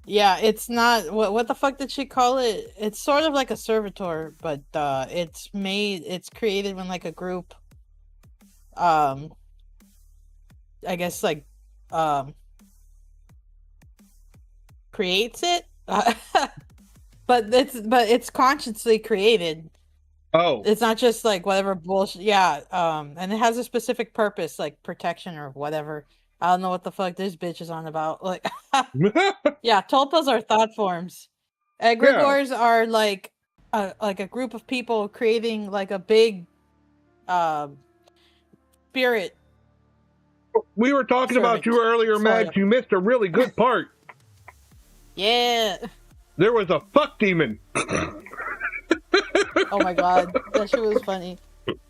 Yeah, it's not. What the fuck did she call it? It's sort of like a servitor, but it's created when like a group, I guess like, creates it. But it's consciously created. Oh, it's not just like whatever bullshit. Yeah, and it has a specific purpose, like protection or whatever. I don't know what the fuck this bitch is on about. Like, yeah, tulpas are thought forms. Egregores are like a group of people creating like a big spirit. We were talking about you earlier, Max. You missed a really good part. Yeah. There was a fuck demon. Oh my god, that shit was funny.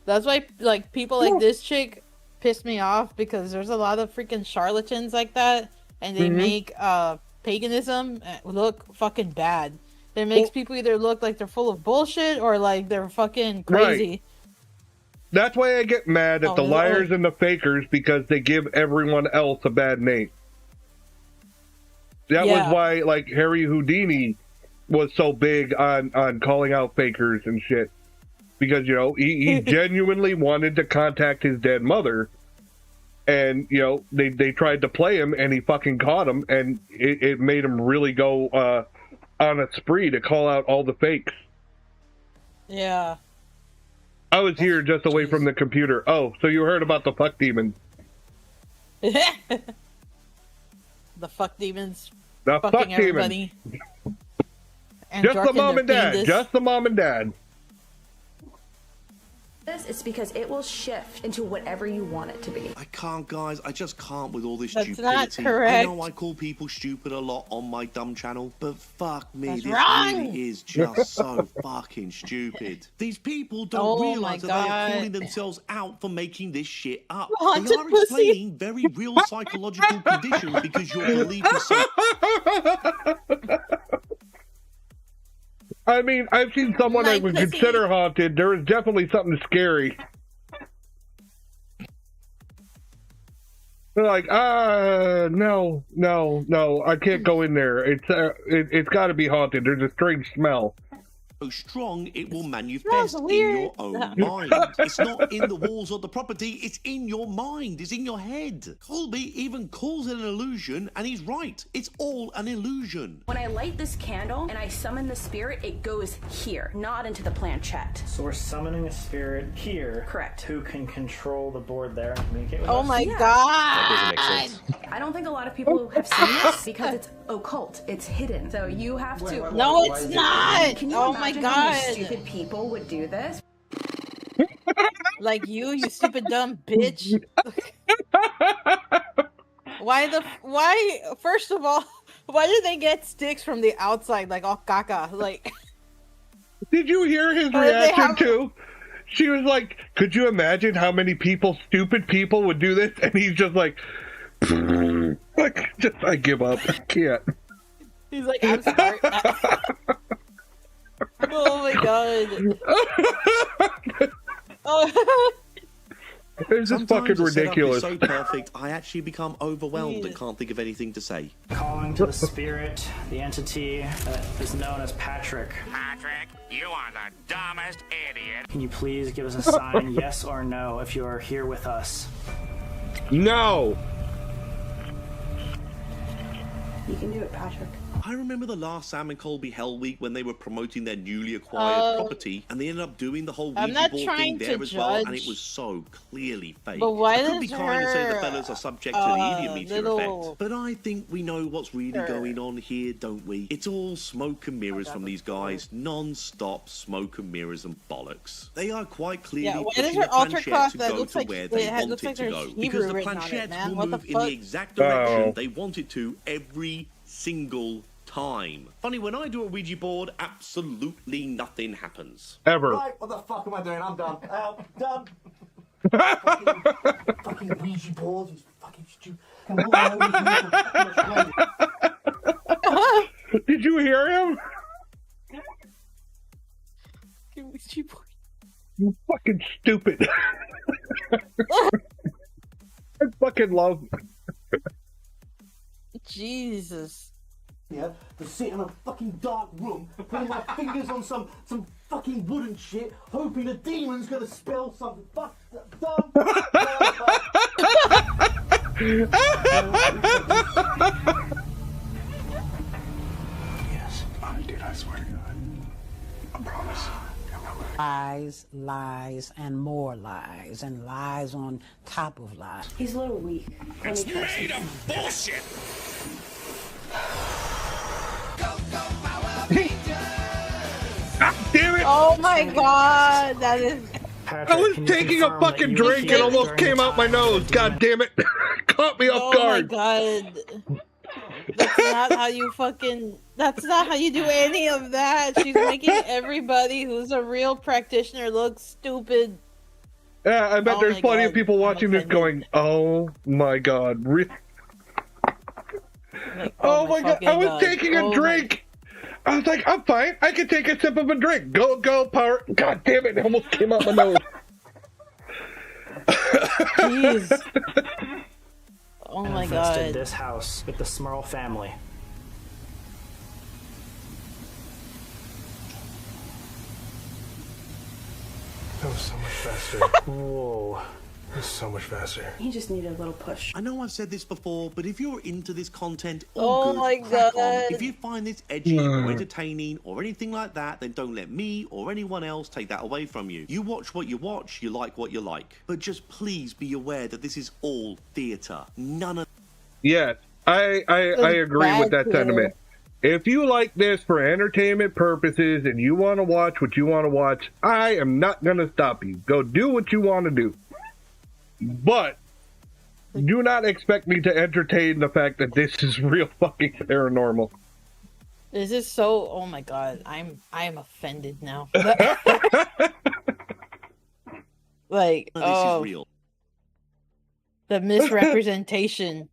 That's why like people like this chick pissed me off, because there's a lot of freaking charlatans like that, and they make paganism look fucking bad. It makes people either look like they're full of bullshit or like they're fucking crazy. Right. That's why I get mad at the liars and the fakers, because they give everyone else a bad name. That was why like Harry Houdini was so big on calling out fakers and shit. Because, you know, he genuinely wanted to contact his dead mother, And, you know, they tried to play him, and he fucking caught him, and it made him really go on a spree to call out all the fakes. Yeah. I was here just away from the computer. Oh, so you heard about the fuck demons. The fuck demons. The fuck everybody. Demons. Just the mom and dad. Just the mom and dad. It's because it will shift into whatever you want it to be. I can't, guys. I just can't with all this That's stupidity. not correct. I know I call people stupid a lot on my dumb channel, but fuck me, That's this wrong. really is just so fucking stupid. These people don't realize that they are calling themselves out for making this shit up. They are explaining very real psychological conditions because your belief is so... I mean, I've seen someone I would consider haunted. There is definitely something scary. They're like, no, I can't go in there. It's got to be haunted. There's a strange smell. So strong it will manifest in your own mind. It's not in the walls of the property, it's in your mind, it's in your head. Colby even calls it an illusion, and he's right. It's all an illusion. When I light this candle and I summon the spirit, it goes here, not into the planchette. So we're summoning a spirit here. Correct. Who can control the board there and communicate with us? Oh my god! That doesn't make sense. I don't think a lot of people have seen this because it's occult. It's hidden. So you have to... No, it's not! Can you Oh my imagine god! how many stupid people would do this? Like you stupid dumb bitch. Why, first of all, why did they get sticks from the outside like all caca? Like... Did you hear his reaction too? She was like, could you imagine how many stupid people would do this? And he's just like, I give up. I can't. He's like, I'm sorry. Oh my god. This is fucking ridiculous. So perfect, I actually become overwhelmed and can't think of anything to say. Calling to the spirit, the entity that is known as Patrick. Patrick, you are the dumbest idiot. Can you please give us a sign, yes or no, if you are here with us? No! You can do it, Patrick. I remember the last Sam and Colby Hell Week when they were promoting their newly acquired property, and they ended up doing the whole Ouija board thing there as well, and it was so clearly fake. But why I could be does kind and say the her, fellas are subject to the idiot meteor little- effect, but I think we know what's really going on here, don't we? It's all smoke and mirrors from these guys, non-stop smoke and mirrors and bollocks. They are quite clearly pushing the planchette to go to where they want it to go, because the planchette will move in the exact direction they want it to every single time. Funny, when I do a Ouija board, absolutely nothing happens. Ever. Right, what the fuck am I doing? I'm done. Done. fucking Ouija boards, it's fucking stupid. Did you hear him? You fucking stupid. I fucking love. Jesus. Yeah, to sit in a fucking dark room, putting my fingers on some fucking wooden shit, hoping the demon's gonna spell something. Fuck, dumb. Yes, I did. I swear to God. I promise. Lies, lies, and more lies, and lies on top of lies. He's a little weak. It's made of bullshit. Damn it! Oh my god, that is... I was taking a fucking drink and almost came out my nose. God damn it. Caught me off guard. Oh my god. That's not how you fucking... That's not how you do any of that. She's making everybody who's a real practitioner look stupid. Yeah, I bet there's plenty of people watching this going, oh my god. Oh my god, I was taking a drink! I was like, I'm fine, I can take a sip of a drink. Go, power. God damn it, it almost came out my nose. Jeez. Oh my god. This house with the Smurl family. That was so much faster. Whoa. It's so much faster. He just needed a little push. I know I've said this before, but if you're into this content, oh good, my crack God. on. If you find this edgy or entertaining or anything like that, then don't let me or anyone else take that away from you. You watch what you watch, you like what you like. But just please be aware that this is all theatre. None of... Yes, I agree with that sentiment. If you like this for entertainment purposes and you want to watch what you want to watch, I am not going to stop you. Go do what you want to do. But do not expect me to entertain the fact that this is real fucking paranormal. This is so... Oh my God. I am offended now. Like, this is real. The misrepresentation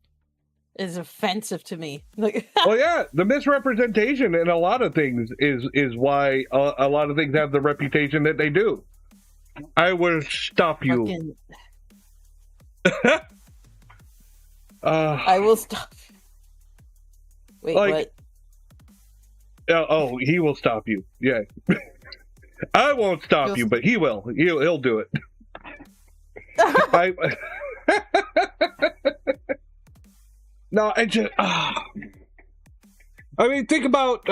is offensive to me. Like, well, yeah, the misrepresentation in a lot of things is why a lot of things have the reputation that they do. I will stop you. I will stop. Wait, like, what? Oh, he will stop you. Yeah. I won't stop you, but he will. He'll do it. No, I just... I mean, think about,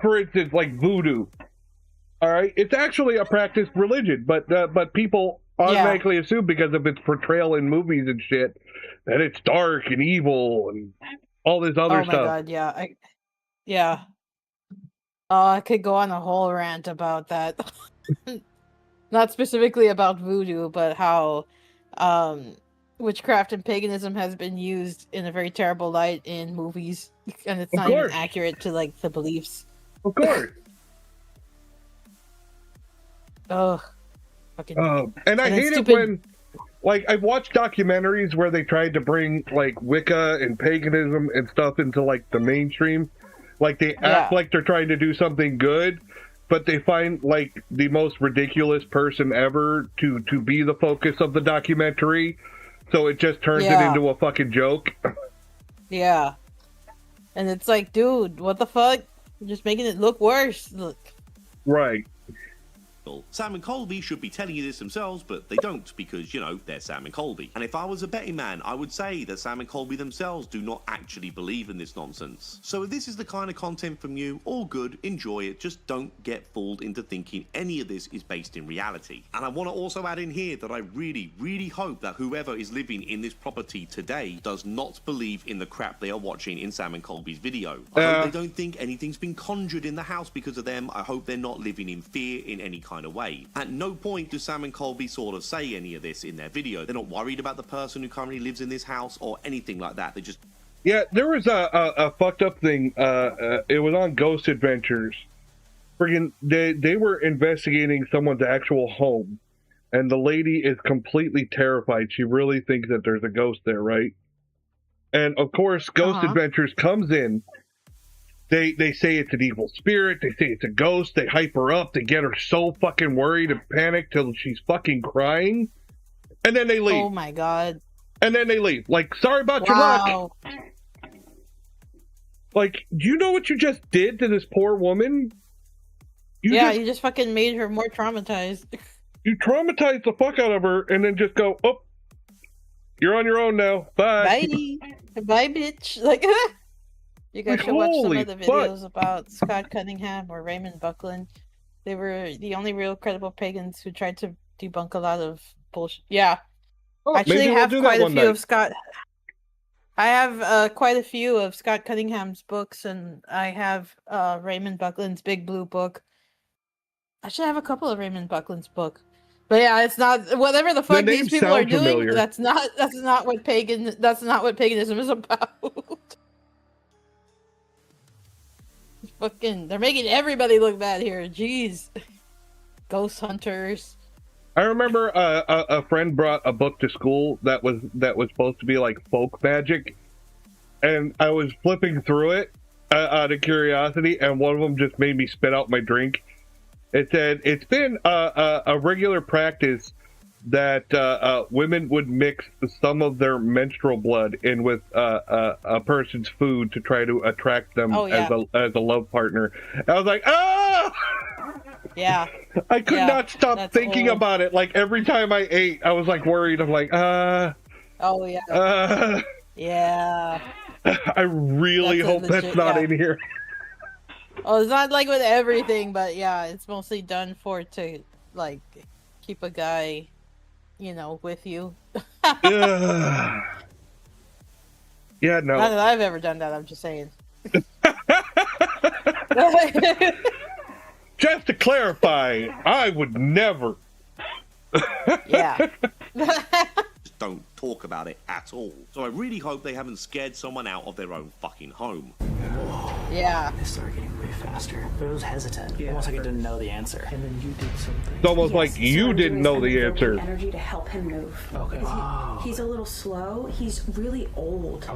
for instance, like voodoo. All right? It's actually a practiced religion, but people automatically assume because of its portrayal in movies and shit that it's dark and evil and all this other stuff. Oh my God, yeah. Yeah. I could go on a whole rant about that. Not specifically about voodoo, but how witchcraft and paganism has been used in a very terrible light in movies, and it's not even accurate to like the beliefs. Of course. Oh, fucking. And I hate it when, like, I've watched documentaries where they tried to bring like Wicca and paganism and stuff into like the mainstream. Like they act like they're trying to do something good, but they find like the most ridiculous person ever to be the focus of the documentary. So it just turns it into a fucking joke. Yeah. And it's like, dude, what the fuck? You're just making it look worse. Look. Right. Sam and Colby should be telling you this themselves, but they don't because, you know, they're Sam and Colby. And if I was a betting man, I would say that Sam and Colby themselves do not actually believe in this nonsense. So if this is the kind of content from you, all good, enjoy it, just don't get fooled into thinking any of this is based in reality. And I want to also add in here that I really, really hope that whoever is living in this property today does not believe in the crap they are watching in Sam and Colby's video. I hope they don't think anything's been conjured in the house because of them. I hope they're not living in fear in any kind of way. At no point do Sam and Colby sort of say any of this in their video. They're not worried about the person who currently lives in this house or anything like that. They just... Yeah, there was a fucked up thing. It was on Ghost Adventures. Friggin', they were investigating someone's actual home, and the lady is completely terrified. She really thinks that there's a ghost there, right? And of course, Ghost Adventures comes in. They say it's an evil spirit. They say it's a ghost. They hype her up. They get her so fucking worried and panicked till she's fucking crying. And then they leave. Oh my God. And then they leave. Like, sorry about your luck. Like, do you know what you just did to this poor woman? You just fucking made her more traumatized. You traumatized the fuck out of her and then just go, oh, you're on your own now. Bye. Bye. Bye, bitch. Like... You guys should watch some of the videos about Scott Cunningham or Raymond Buckland. They were the only real credible pagans who tried to debunk a lot of bullshit. Yeah. Actually, I have quite a few of Scott. I have quite a few of Scott Cunningham's books, and I have Raymond Buckland's Big Blue book. I should have a couple of Raymond Buckland's book. But yeah, it's not whatever the fuck these people are doing. Familiar. That's not what paganism is about. Fucking, they're making everybody look bad here. Jeez. Ghost hunters. I remember a friend brought a book to school that was supposed to be like folk magic, and I was flipping through it out of curiosity, and one of them just made me spit out my drink. It said it's been a regular practice that women would mix some of their menstrual blood in with a person's food to try to attract them as a love partner. I was like, ah! Yeah. I could not stop thinking about it. Like every time I ate, I was like worried. I'm like, Oh yeah. Yeah. I really hope that's not in here. Oh, it's not like with everything, but yeah, it's mostly done to like keep a guy, you know, with you. Yeah, no. Not that I've ever done that. I'm just saying. Just to clarify, I would never. Yeah. Just don't talk about it at all. So I really hope they haven't scared someone out of their own fucking home. Yeah. They started getting way faster. But it was hesitant. Almost like it didn't know the answer. And then you did something. It's almost like you didn't know the answer. Energy to help him move. Okay. He's a little slow. He's really old.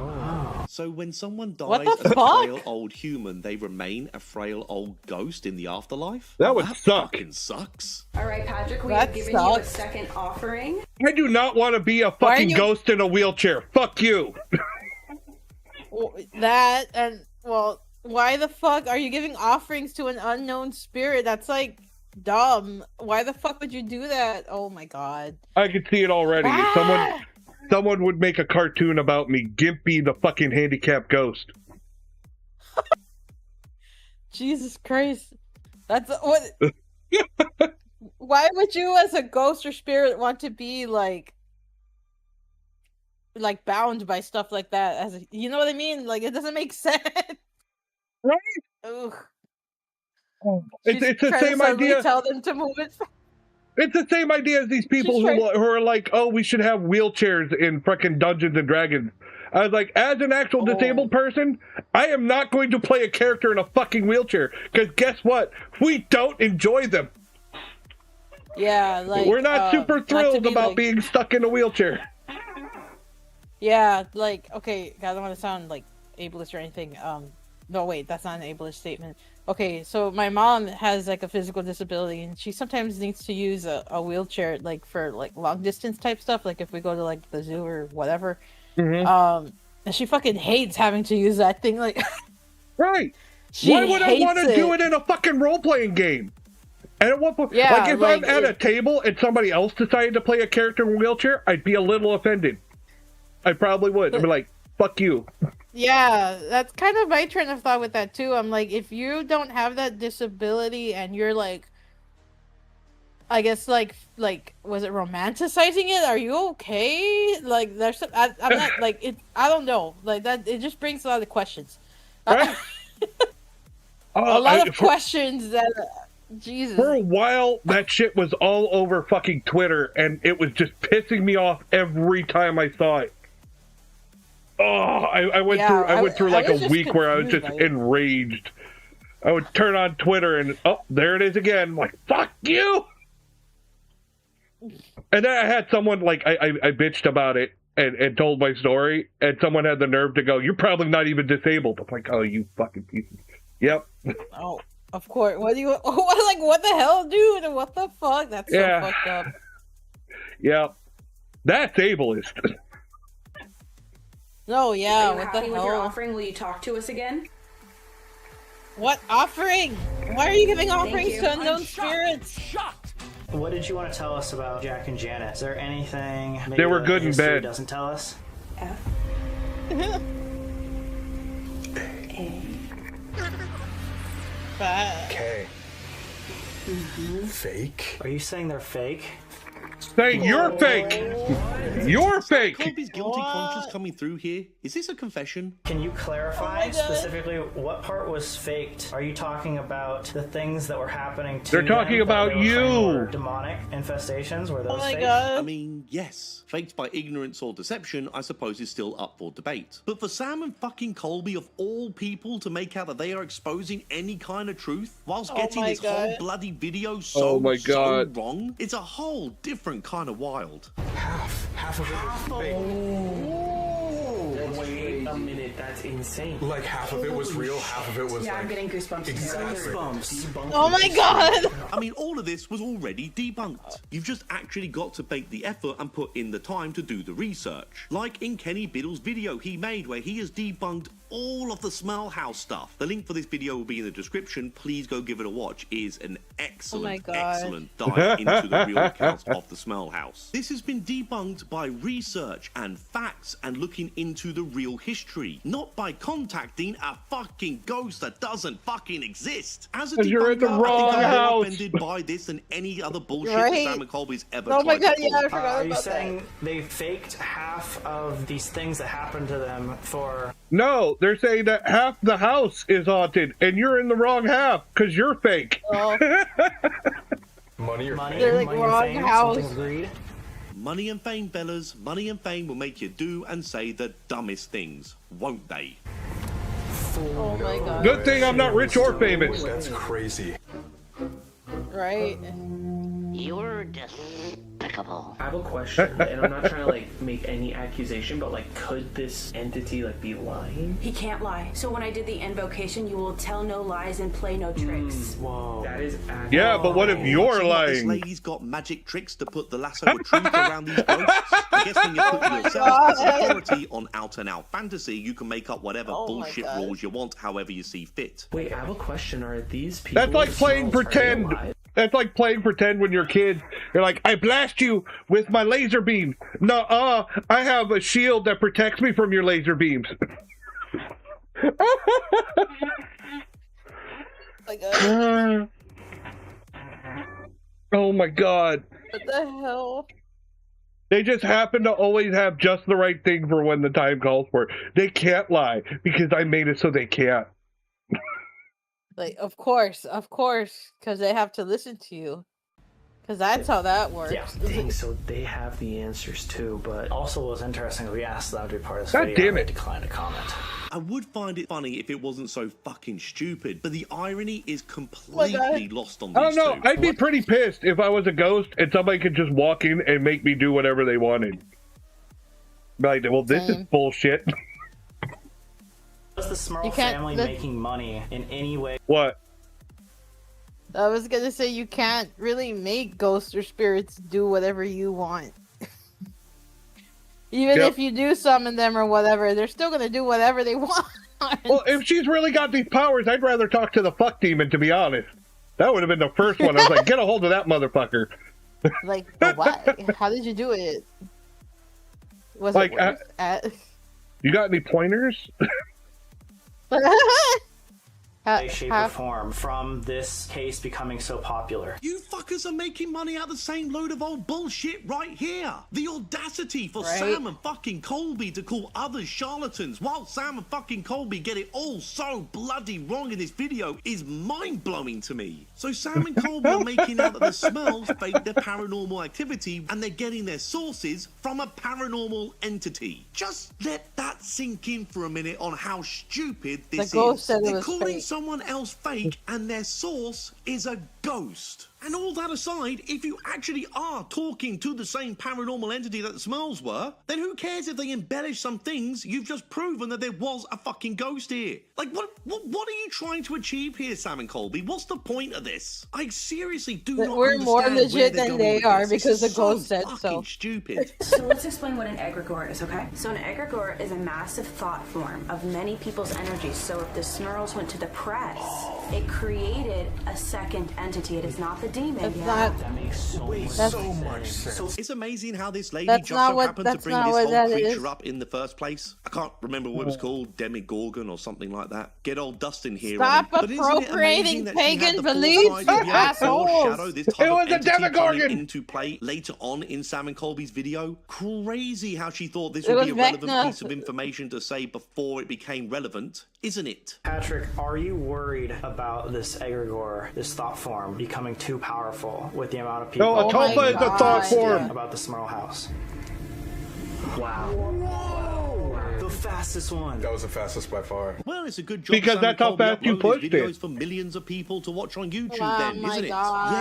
So when someone What dies the as a fuck? frail old human, they remain a frail old ghost in the afterlife? That would suck. Fucking sucks. All right, Patrick, we have given you a second offering. I do not want to be a fucking ghost in a wheelchair. Fuck you. That and well, why the fuck are you giving offerings to an unknown spirit? That's like dumb. Why the fuck would you do that? Oh my god. I can see it already. Someone would make a cartoon about me, Gimpy the fucking handicapped ghost. Jesus Christ. That's what. Why would you, as a ghost or spirit, want to be like bound by stuff like that? As you know what I mean? Like it doesn't make sense. Right? Ugh. It's the same idea. Tell them to move it. It's the same idea as these people who are like, oh, we should have wheelchairs in frickin' Dungeons and Dragons. I was like, as an actual disabled person, I am not going to play a character in a fucking wheelchair. Because guess what? We don't enjoy them. Yeah, like we're not super thrilled about being stuck in a wheelchair. Yeah, like okay, I don't want to sound like ableist or anything. No, wait, that's not an ableist statement. Okay, so my mom has like a physical disability, and she sometimes needs to use a wheelchair, like for like long distance type stuff, like if we go to like the zoo or whatever. Mm-hmm. And she fucking hates having to use that thing. Like, right? Why would I want to do it in a fucking role playing game? And at what point, like if I'm at a table and somebody else decided to play a character in a wheelchair, I'd be a little offended. I probably would. I'd be like, "Fuck you." Yeah, that's kind of my train of thought with that too. I'm like, if you don't have that disability and you're like, I guess like was it romanticizing it? Are you okay? Like there's I'm not like it. I don't know. Like that, it just brings a lot of questions. Right? A lot of questions that. Jesus. For a while, that shit was all over fucking Twitter, and it was just pissing me off every time I saw it. Oh, I went through like a week where I was just enraged. I would turn on Twitter and there it is again. I'm like, fuck you. And then I had someone like I bitched about it and told my story, and someone had the nerve to go, "You're probably not even disabled." I'm like, "Oh, you fucking piece of..." Yep. Oh, of course. What do you? What the hell, dude? What the fuck? That's so fucked up. Yeah, that's ableist. No, yeah. Are you what happy the with hell? your offering? Will you talk to us again? What offering? Why are you giving offerings to unknown spirits? What did you want to tell us about Jack and Janet? Is there anything they were good in bed? Doesn't tell us. F. A. K. Fake? Are you saying they're fake? Say you're fake. You're fake. Colby's guilty conscience coming through here. Is this a confession? Can you clarify specifically what part was faked? Are you talking about the things that were happening to They're talking them, about you. Demonic infestations? Were those fake? I mean, yes. Faked by ignorance or deception, I suppose, is still up for debate. But for Sam and fucking Colby, of all people, to make out that they are exposing any kind of truth whilst getting this whole bloody video so wrong, it's a whole different kind of wild. Half of it was fake. Wait a minute, that's insane. Like half of it was real, half of it was I'm getting goosebumps. Exactly. Oh my god! I mean, all of this was already debunked. You've just actually got to make the effort and put in the time to do the research. Like in Kenny Biddle's video he made where he has debunked all of the Smell House stuff. The link for this video will be in the description. Please go give it a watch. It is an excellent dive into the real accounts of the Smell House. This has been debunked by research and facts and looking into the real history, not by contacting a fucking ghost that doesn't fucking exist. As a you're in the debunker, wrong I think I'm more house. offended by this than any other bullshit that Sam and Colby's ever Oh my tried god, to yeah, I pull. forgot Are you about saying they faked half of these things that happened to them for... No, they're saying that half the house is haunted, and you're in the wrong half because you're fake. Oh. Money or fame? They're like money wrong and fame, house. something agreed? Money and fame, fellas. Money and fame will make you do and say the dumbest things, won't they? Oh my god. Good thing I'm not rich or famous. That's crazy. Right. You're despicable. I have a question, and I'm not trying to like make any accusation, but like, could this entity like be lying? He can't lie. So when I did the invocation, you will tell no lies and play no tricks. Whoa. That is accurate. Yeah, but what if you're This lying? lady's got magic tricks to put the lasso of truth around these ghosts. I guess when you put yourself as authority on out-and-out fantasy, you can make up whatever bullshit rules you want, however you see fit. Wait, I have a question. Are these people? That's like playing pretend. That's like playing pretend when you're a kid. You're like, I blast you with my laser beam. Nuh-uh, I have a shield that protects me from your laser beams. Oh my god. What the hell? They just happen to always have just the right thing for when the time calls for it. They can't lie because I made it so they can't. Like, of course, because they have to listen to you. Because that's how that works. Yeah, dang, so they have the answers too, but... Also, what was interesting, we asked them to be part of this God video, damn it. they declined to comment. I would find it funny if it wasn't so fucking stupid, but the irony is completely lost on these I don't know. two. I'd be pretty pissed if I was a ghost and somebody could just walk in and make me do whatever they wanted. Like, well, this is bullshit. Was the Smurl family making money in any way? What? I was gonna say you can't really make ghosts or spirits do whatever you want. Even if you do summon them or whatever, they're still gonna do whatever they want. Well, if she's really got these powers, I'd rather talk to the fuck demon, to be honest. That would have been the first one. I was like, get a hold of that motherfucker. Like, but why? How did you do it? Was like, it worse at... You got any pointers? Shape or form from this case becoming so popular. You fuckers are making money out of the same load of old bullshit right here. The audacity for Sam and fucking Colby to call others charlatans while Sam and fucking Colby get it all so bloody wrong in this video is mind-blowing to me. So Sam and Colby are making out that the Smells fake their paranormal activity and they're getting their sources from a paranormal entity. Just let that sink in for a minute on how stupid this is. They're calling someone else fake and their source is a ghost. And all that aside, if you actually are talking to the same paranormal entity that the Smells were, then who cares if they embellish some things? You've just proven that there was a fucking ghost here. Like, what are you trying to achieve here, Sam and Colby? What's the point of this? I seriously do not We're understand more where legit they're than going they with are this. because the This is ghost so said so. fucking stupid. So let's explain what an egregore is, okay? So an egregore is a massive thought form of many people's energy. So if the Snurls went to the press, it created a second entity. It is not the demon. That makes so much sense. It's amazing how this lady That's just not so what- happened to that's bring not this what whole that creature is. up in the first place. I can't remember what it was called, Demigorgon or something like that. Get old Dustin here. Stop on it. But isn't it appropriating amazing that she had pagan the beliefs, foresight to you be able to assholes. foreshadow this type It of was a entity coming Demogorgon. into play later on in Sam and Colby's video? Crazy how she thought this It would be a was relevant Vecna. piece of information to say before it became relevant, isn't it? Patrick, are you worried about this egregore, this thought form, becoming too powerful with the amount of people? No, a tulpa is a thought form. About the Smurl house. Wow. The fastest one. That was the fastest by far. Well, it's a good job. Because Sam that's and how Colby fast you upload these pushed it. videos for millions of people to watch on YouTube, Oh then, my isn't it? God.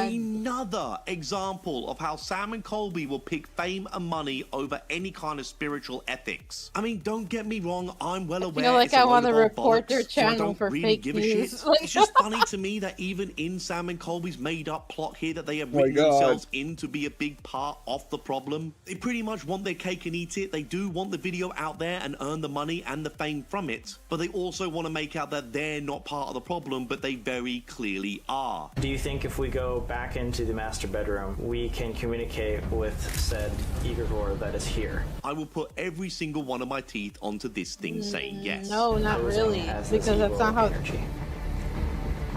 Yet another example of how Sam and Colby will pick fame and money over any kind of spiritual ethics. I mean, don't get me wrong, I'm well aware. like it's a I load wanna of old report their bollocks, so I channel don't for really fake give news. a shit. It's just funny to me that even in Sam and Colby's made-up plot here, that they have written God. themselves in to be a big part of the problem. They pretty much want their cake and eat it. They do want the video out there and earn the money and the fame from it, but they also want to make out that they're not part of the problem, but they very clearly are. Do you think if we go back into the master bedroom, we can communicate with said egregore that is here? I will put every single one of my teeth onto this thing saying yes. No, not really, because that's not how...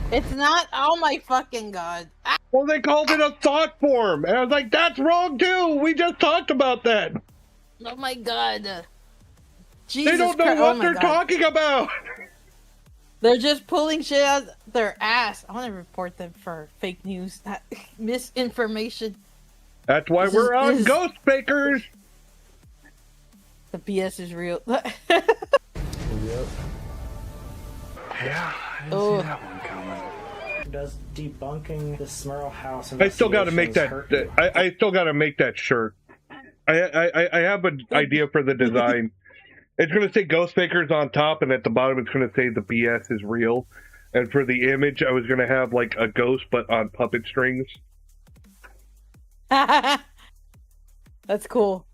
It's not. Oh my fucking god. Well, they called it a thought form, and I was like, that's wrong too. We just talked about that. Oh my god. Jesus they don't know what they're talking about. They're just pulling shit out their ass. I want to report them for fake news, misinformation. That's why we're on Ghost Fakers. The BS is real. Yep. Yeah, I didn't see that one coming. Does debunking the Smurl house? I still got to make that. I still got to make that shirt. I have an idea for the design. It's going to say Ghost Fakers on top, and at the bottom it's going to say the BS is real. And for the image, I was going to have like a ghost, but on puppet strings. That's cool.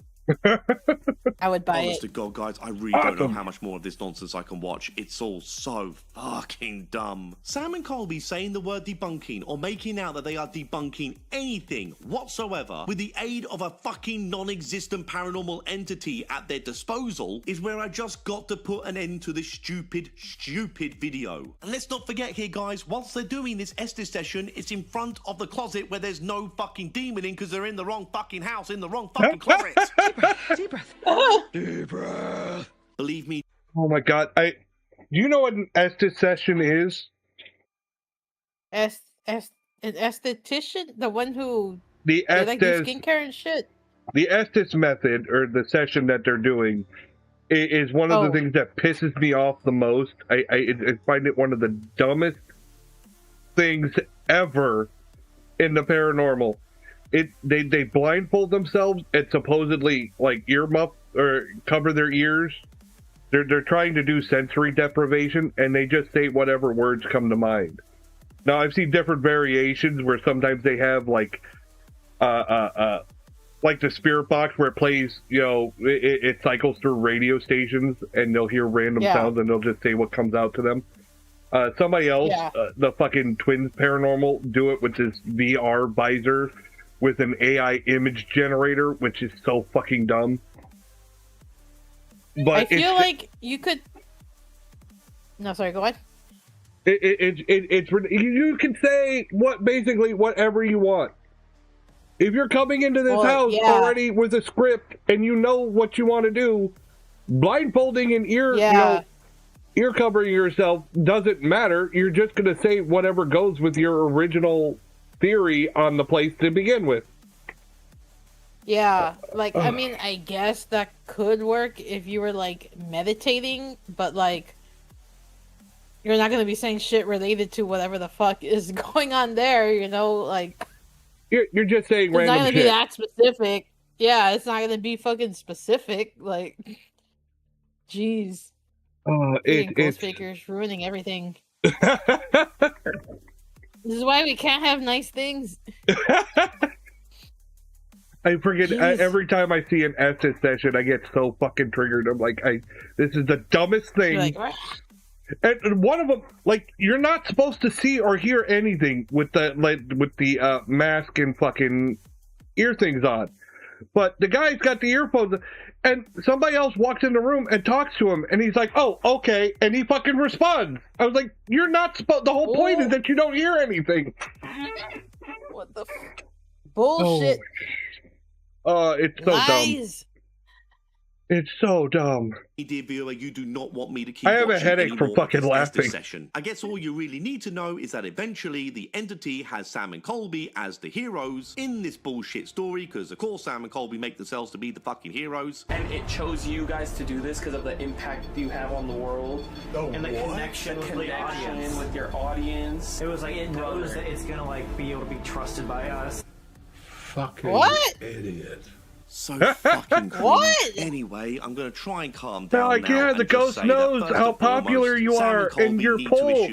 I would buy Honest to God, guys, I really don't know how much more of this nonsense I can watch. It's all so fucking dumb. Sam and Colby saying the word debunking or making out that they are debunking anything whatsoever with the aid of a fucking non-existent paranormal entity at their disposal is where I just got to put an end to this stupid video. And let's not forget here, guys, whilst they're doing this Estes session, it's in front of the closet where there's no fucking demon in because they're in the wrong fucking house, in the wrong fucking closet. Deep breath. Deep breath. Believe me. Oh my god. Do you know what an Estes session is? An esthetician? The one who the Estes, like do skincare and shit. The Estes method, or the session that they're doing, is one of the things that pisses me off the most. I find it one of the dumbest things ever in the paranormal. They blindfold themselves and supposedly like earmuff or cover their ears. They're trying to do sensory deprivation, and they just say whatever words come to mind. Now I've seen different variations where sometimes they have like the spirit box where it plays, you know, it cycles through radio stations and they'll hear random sounds and they'll just say what comes out to them. Somebody else, the fucking Twins Paranormal, do it with this VR visor with an AI image generator, which is so fucking dumb. But I feel like you could. No, sorry. Go on. You can say basically whatever you want. If you're coming into this house already with a script and you know what you want to do, blindfolding and ear covering yourself doesn't matter. You're just gonna say whatever goes with your original theory on the place to begin with. Yeah, like, I mean, I guess that could work if you were, like, meditating, but, like, you're not gonna be saying shit related to whatever the fuck is going on there, you know, like... You're just saying random shit. It's not gonna be that specific. Yeah, it's not gonna be fucking specific, like... Jeez. Ghost Fakers ruining everything. This is why we can't have nice things. I forget every time I see an Estes session, I get so fucking triggered. I'm like, this is the dumbest thing. Like, and one of them, like, you're not supposed to see or hear anything with the mask and fucking ear things on. But the guy's got the earphones, and somebody else walks in the room and talks to him, and he's like, "Oh, okay," and he fucking responds. I was like, "You're not supposed." The whole point is that you don't hear anything. What the bullshit? It's so dumb. It's so dumb. Dear viewer, you do not want me to keep I have a headache from fucking laughing. Session. I guess all you really need to know is that eventually the entity has Sam and Colby as the heroes in this bullshit story, because of course Sam and Colby make themselves to be the fucking heroes. And it chose you guys to do this because of the impact you have on the world and the connection with the audience. With your audience. It was like it knows that it's gonna like be able to be trusted by us. Fucking idiot. So fucking cringe. What? Anyway, I'm gonna try and calm down like, now. yeah, the ghost knows how popular you are in your poll.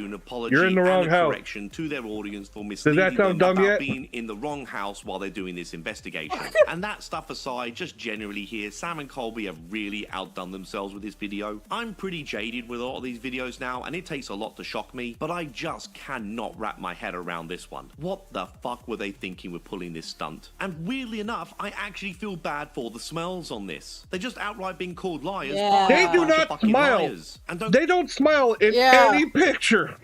You're in the wrong house. To their audience for misleading Does that sound dumb yet? Being in the wrong house while they're doing this investigation. And that stuff aside, just generally here, Sam and Colby have really outdone themselves with this video. I'm pretty jaded with a lot of these videos now, and it takes a lot to shock me, but I just cannot wrap my head around this one. What the fuck were they thinking with pulling this stunt? And weirdly enough, I actually feel bad for the smells on this. They're just outright being called liars. Yeah. They do not smile. They don't smile in any picture.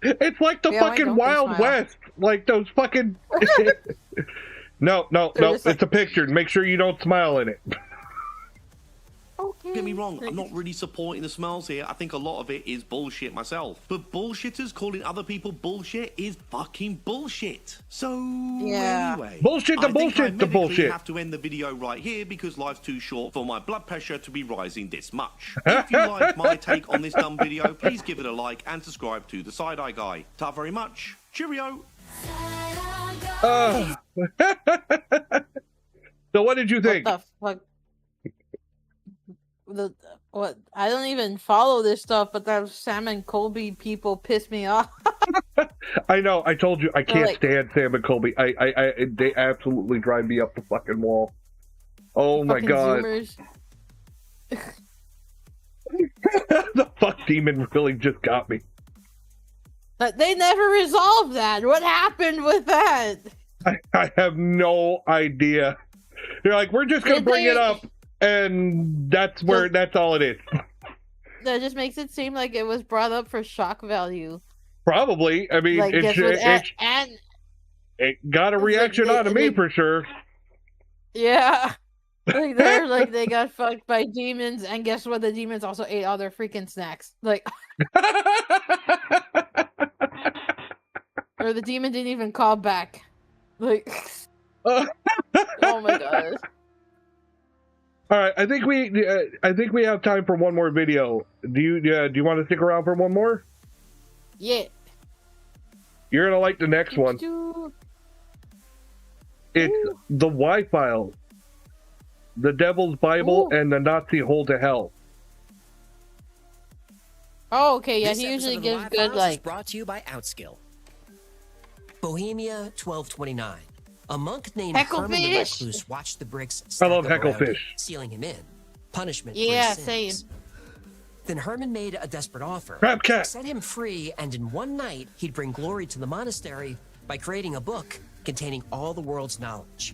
It's like the fucking Wild West. Like those fucking... No, it's a picture. Make sure you don't smile in it. Don't get me wrong, I'm not really supporting the smells here. I think a lot of it is bullshit myself. But bullshitters calling other people bullshit is fucking bullshit. So, anyway. Bullshit the bullshit the bullshit. I have to end the video right here because life's too short for my blood pressure to be rising this much. If you like my take on this dumb video, please give it a like and subscribe to The Side Eye Guy. Ta very much. Cheerio. So what did you think? What the fuck? What? I don't even follow this stuff, but those Sam and Colby people piss me off. I know. I told you I can't stand Sam and Colby. They absolutely drive me up the fucking wall. Oh my god. The fuck demon really just got me. But they never resolved that. What happened with that? I have no idea. They're like, we're just gonna bring it up. And that's all it is. That just makes it seem like it was brought up for shock value. Probably. I mean, like, it got a reaction out of me for sure. Yeah. Like they're like they got fucked by demons, and guess what? The demons also ate all their freaking snacks. Like or the demon didn't even call back. Like oh my god. All right, I think we have time for one more video. Do you want to stick around for one more? Yeah. You're gonna like the next one. It's the Y-Files, the Devil's Bible, and the Nazi Hole to Hell. Oh, okay. Yeah, he usually gives good like. Brought to you by Outskill. Bohemia 1229. A monk named Herman the Recluse watched the bricks stack up around him, sealing him in. Punishment for his sins. Same. Then Herman made a desperate offer. Set him free, and in one night, he'd bring glory to the monastery by creating a book containing all the world's knowledge.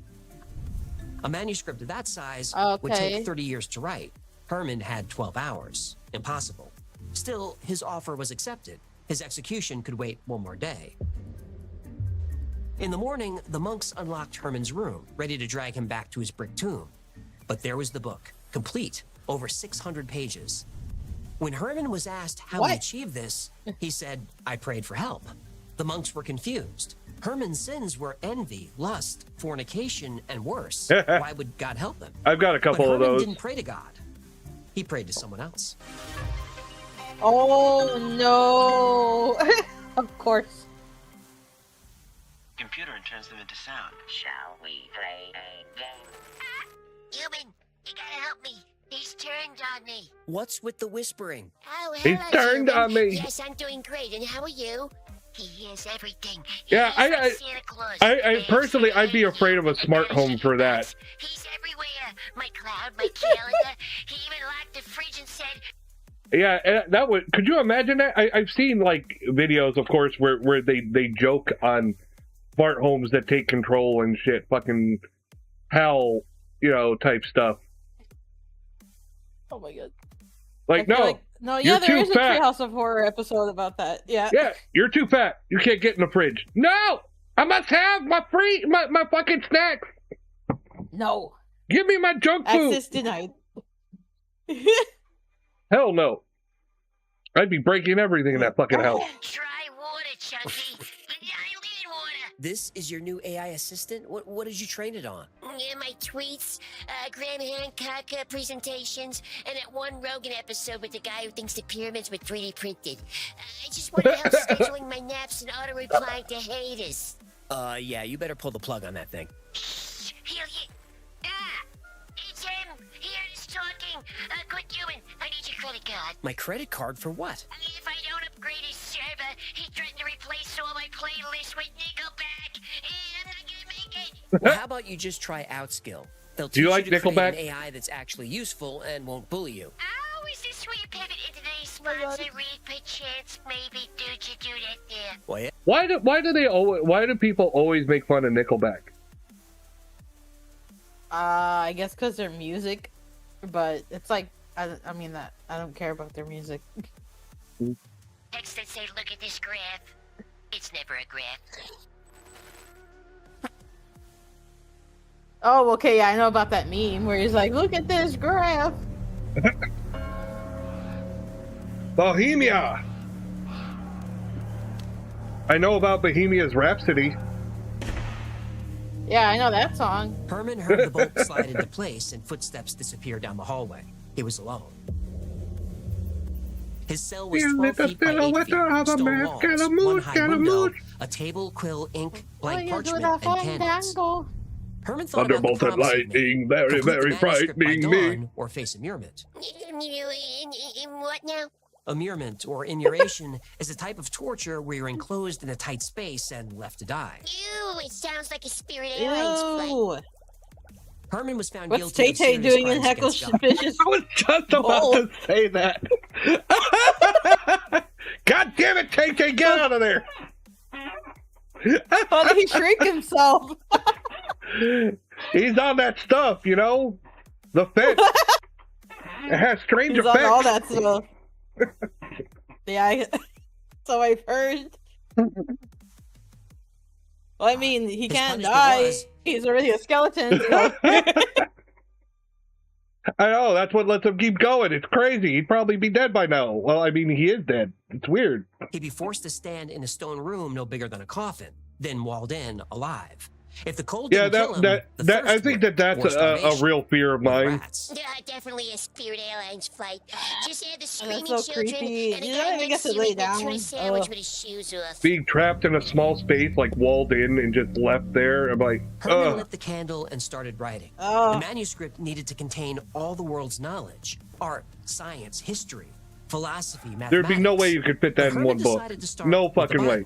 A manuscript of that size would take 30 years to write. Herman had 12 hours. Impossible. Still, his offer was accepted. His execution could wait one more day. In the morning, the monks unlocked Herman's room, ready to drag him back to his brick tomb. But there was the book, complete, over 600 pages. When Herman was asked how he achieved this, he said, "I prayed for help." The monks were confused. Herman's sins were envy, lust, fornication, and worse. Why would God help him? I've got a couple of those. Herman didn't pray to God. He prayed to someone else. Oh, no. Of course. Computer and turns them into sound. Shall we play a game? Human, you gotta help me. He's turned on me. What's with the whispering? Oh, hello, He's turned human. on me. Yes, I'm doing great. And how are you? He hears everything. Yeah, I personally, I'd be afraid of a smart home for that. He's everywhere. My cloud, my calendar. He even locked the fridge and said, yeah, that would. Could you imagine that? I've seen like videos, of course, where they joke on smart homes that take control and shit, fucking hell, type stuff. Oh my god! Like no, yeah, there is a Treehouse of Horror episode about that. Yeah. Yeah, you're too fat. You can't get in the fridge. No, I must have my fucking snacks. No. Give me my junk food. Access denied. Hell no. I'd be breaking everything in that fucking house. Try water, Chunky. I need water. This is your new AI assistant? What did you train it on? Yeah, my tweets, Graham Hancock presentations, and that one Rogan episode with the guy who thinks the pyramids were 3D printed. I just wanted help scheduling my naps and auto-replying to haters. Yeah, you better pull the plug on that thing. It's him. He's talking. Quit doing. I need your credit card. My credit card for what? If I don't upgrade his server, he threatened to replace all my playlists with Nickelback. I'm not gonna make it. Well, how about you just try Outskill? They'll teach you to create an AI that's actually useful and won't bully you. Oh, is this where you pivot into today's sponsor? Read perchance, maybe do that there. Well, yeah. Why do people always make fun of Nickelback? I guess because their music, but it's like I don't care about their music. Text that say, "Look at this graph." It's never a graph. Oh, okay, yeah, I know about that meme where he's like, "Look at this graph." Bohemia. I know about Bohemia's Rhapsody. Yeah, I know that song. Herman heard the bolt slide into place and footsteps disappear down the hallway. He was alone. His cell was 12 feet by 8 feet, stone walls, one high window, a table, quill, ink, blank parchment, and candles. Herman thought about the promise lightning, very, very frightening me. Or face immurement. What now? Immurement, or immuration, is a type of torture where you're enclosed in a tight space and left to die. Ew, it sounds like a Spirit Airlines flight. Herman was found What's guilty. What's Tay-Tay doing in Heckle's Suspicious? I was just about to say that. God damn it, Tay-Tay, get out of there! Oh, he shrink himself. He's on that stuff, you know? The fence. It has strange effects. On all that stuff. Yeah, so I've heard. Well, I mean, he can't die. He's already a skeleton. So. I know, that's what lets him keep going. It's crazy. He'd probably be dead by now. Well, I mean, he is dead. It's weird. He'd be forced to stand in a stone room no bigger than a coffin, then walled in alive. If the cold didn't kill him, I think that's a real fear of mine. Definitely a Spirit Airlines flight. Just had the screaming that's so children creepy. and a You guy know, I next guess to it lay me that down. threw a sandwich with his shoes off. Being trapped in a small space, like walled in and just left there, I'm like, Herman lit the candle and started writing. The manuscript needed to contain all the world's knowledge: art, science, history, philosophy, mathematics. There'd be no way you could fit that in one book. No fucking way.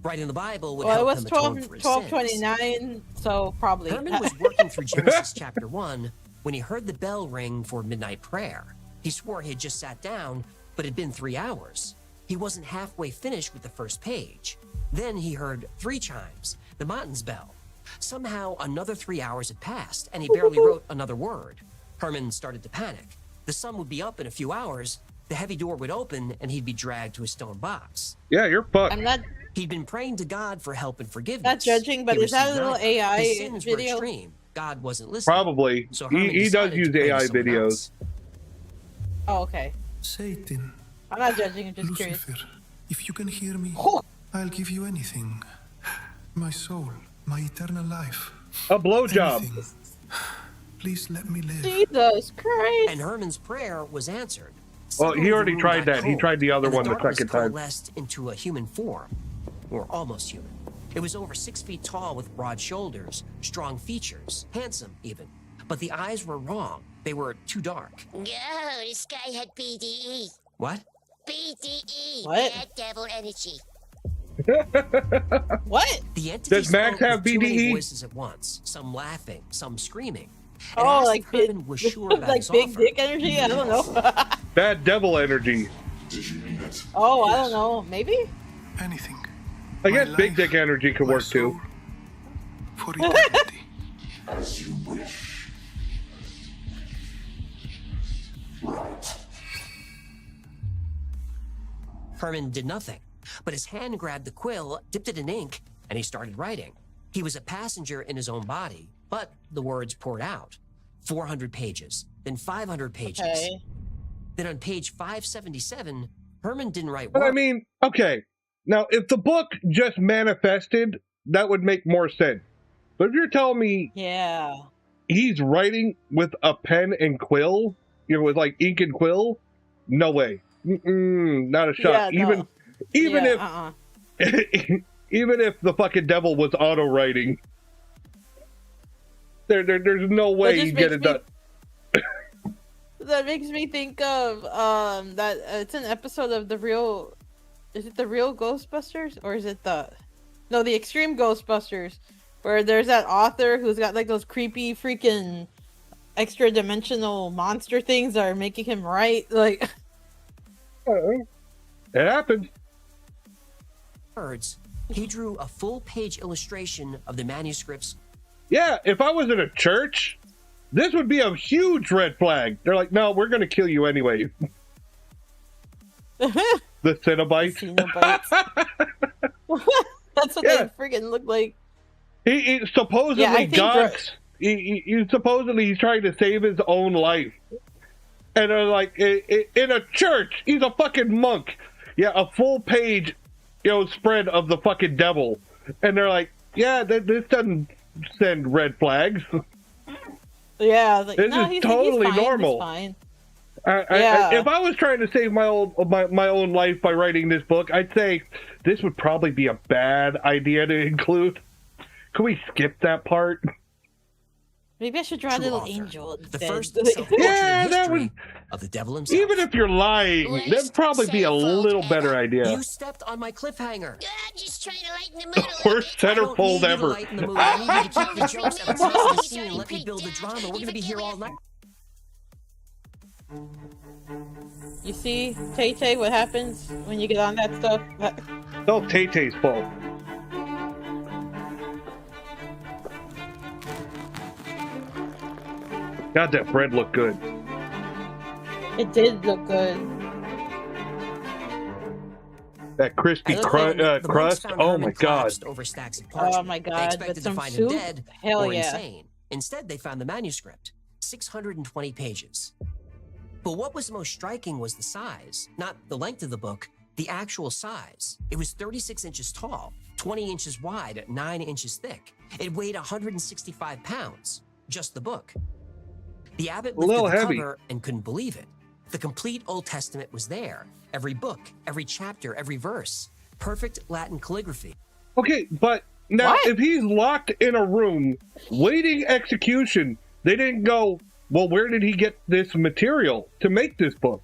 Writing the Bible would help him atone for his sins. 12:29, so probably. Herman was working through Genesis chapter 1 when he heard the bell ring for midnight prayer. He swore he had just sat down, but it had been 3 hours. He wasn't halfway finished with the first page. Then he heard 3 chimes, the Matins bell. Somehow another 3 hours had passed, and he barely wrote another word. Herman started to panic. The sun would be up in a few hours, the heavy door would open, and he'd be dragged to a stone box. Yeah, you're fucked. He'd been praying to God for help and forgiveness. Not judging, but is that a little AI His sins were video? extreme. God wasn't listening. Probably. So he does use AI videos. Oh, okay. Satan. I'm not judging, I'm just Lucifer, curious. if you can hear me, I'll give you anything. My soul, my eternal life. A blowjob. Please let me live. Jesus Christ. And Herman's prayer was answered. Well, he already tried that. He tried the other one the second time. Coalesced into a human form, or almost human. It was over 6 feet tall with broad shoulders, strong features, handsome even. But the eyes were wrong. They were too dark. Oh, this guy had BDE. What? BDE. What? Bad devil energy. What? The entity Does Max spoke have with too many BDE? voices at once, some laughing, some screaming. Oh, like Herman was sure about like his big offer. dick energy? I don't know. Bad devil energy. Oh, I don't know. Maybe? Anything. I guess big dick energy could work too. For eternity. As you wish. Right. Herman did nothing, but his hand grabbed the quill, dipped it in ink, and he started writing. He was a passenger in his own body, but the words poured out. 400 pages, then 500 pages. Okay. Then on page 577, Herman didn't write But one. I mean, okay. Now, if the book just manifested, that would make more sense. But if you're telling me he's writing with a pen and quill, you know, with like ink and quill, no way. Not a shot. Yeah, even if the fucking devil was auto writing, There's no way you get it done. That makes me think of that it's an episode of the real. Is it the real Ghostbusters or is it the Extreme Ghostbusters, where there's that author who's got like those creepy freaking extra dimensional monster things that are making him write like. It happened. Words. He drew a full-page illustration of the manuscripts. Yeah, if I was in a church, this would be a huge red flag. They're like, no, we're going to kill you anyway. The Cenobites. That's what they freaking look like. He supposedly he's trying to save his own life. And they're like, in a church, he's a fucking monk. Yeah, a full page, spread of the fucking devil. And they're like, yeah, this doesn't send red flags. Yeah, like, this is totally normal. Fine. If I was trying to save my own life by writing this book, I'd say this would probably be a bad idea to include. Could we skip that part? Maybe I should draw a little angel instead. The first that would of the devil himself. Even if you're lying, that'd probably be a little better idea. You stepped on my cliffhanger. I'm just trying to lighten the mood. Worst centerfold ever. I need you to keep the jokes at the top of the scene and let me build the drama. We're going to be here all night. You see, Tay-Tay, what happens when you get on that stuff? It's all Tay-Tay's fault. God, that bread looked good. It did look good. That crispy crust. Oh my god. Over stacks of oh my god. They expected to find him dead or insane. Instead, they found the manuscript. 620 pages. But what was most striking was the size. Not the length of the book, the actual size. It was 36 inches tall, 20 inches wide, 9 inches thick. It weighed 165 pounds. Just the book. The abbot lifted the cover and couldn't believe it. The complete Old Testament was there. Every book, every chapter, every verse. Perfect Latin calligraphy. Okay, but now if he's locked in a room waiting execution, they didn't go, well, where did he get this material to make this book?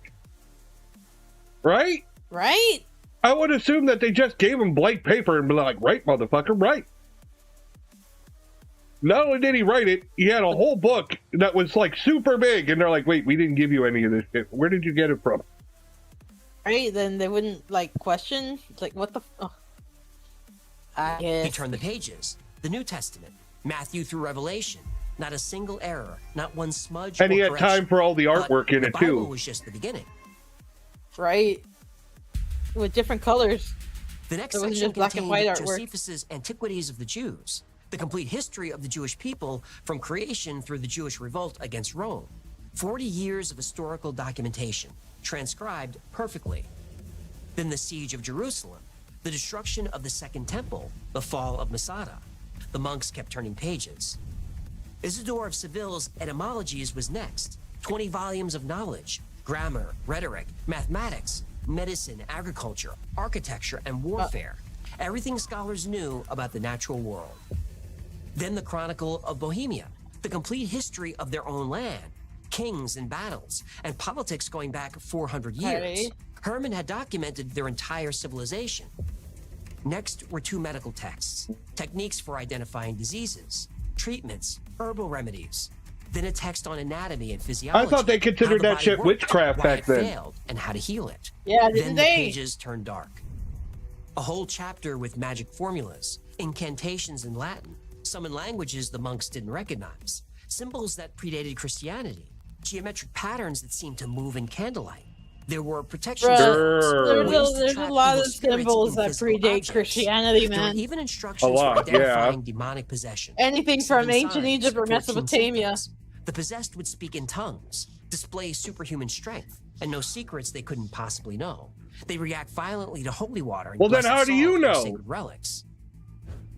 Right? Right? I would assume that they just gave him blank paper and be like, right, motherfucker, right. Not only did he write it, he had a whole book that was like super big, and they're like, wait, we didn't give you any of this shit. Where did you get it from? Right, then they wouldn't like question, like, what the He turned the pages. The New Testament, Matthew through Revelation. Not a single error, not one smudge. And he had time for all the artwork in it too. The Bible was just the beginning. Right. With different colors. The next section black and white artwork. Josephus's Antiquities of the Jews. The complete history of the Jewish people from creation through the Jewish revolt against Rome. 40 years of historical documentation, transcribed perfectly. Then the siege of Jerusalem, the destruction of the Second Temple, the fall of Masada. The monks kept turning pages. Isidore of Seville's Etymologies was next. 20 volumes of knowledge, grammar, rhetoric, mathematics, medicine, agriculture, architecture, and warfare. Everything scholars knew about the natural world. Then the Chronicle of Bohemia, the complete history of their own land, kings and battles, and politics going back 400 years. Right. Herman had documented their entire civilization. Next were 2 medical texts, techniques for identifying diseases, treatments, herbal remedies. Then a text on anatomy and physiology. I thought they considered that shit witchcraft back then. Failed, and how to heal it. Yeah, then the pages turned dark. A whole chapter with magic formulas, incantations in Latin, some in languages the monks didn't recognize, symbols that predated Christianity, geometric patterns that seemed to move in candlelight. There were protection symbols. There's a lot of symbols that predate Christianity, man. There were even instructions for identifying demonic possession. Anything from ancient Egypt or Mesopotamia. The possessed would speak in tongues, display superhuman strength, and know secrets they couldn't possibly know. They react violently to holy water. Well, then how do you know? Sacred relics.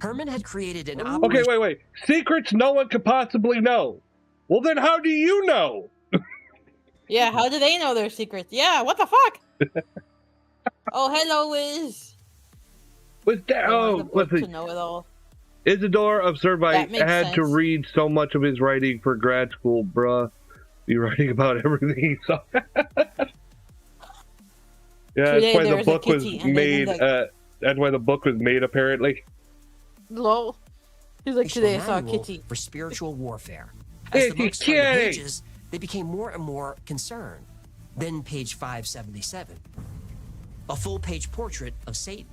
Herman had created an Okay, wait. Secrets no one could possibly know. Well, then how do you know? Yeah, how do they know their secrets? Yeah, what the fuck? Oh, hello, Wiz. Was that? Oh, was it? To know it all. Isidore of Servite had to read so much of his writing for grad school, bruh. Be writing about everything he saw. Yeah, that's why the book was made. That's why the book was made, apparently. Lol. He's like, today I saw a kitty. For spiritual warfare. As the monks turned the pages, they became more and more concerned. Then page 577. A full-page portrait of Satan.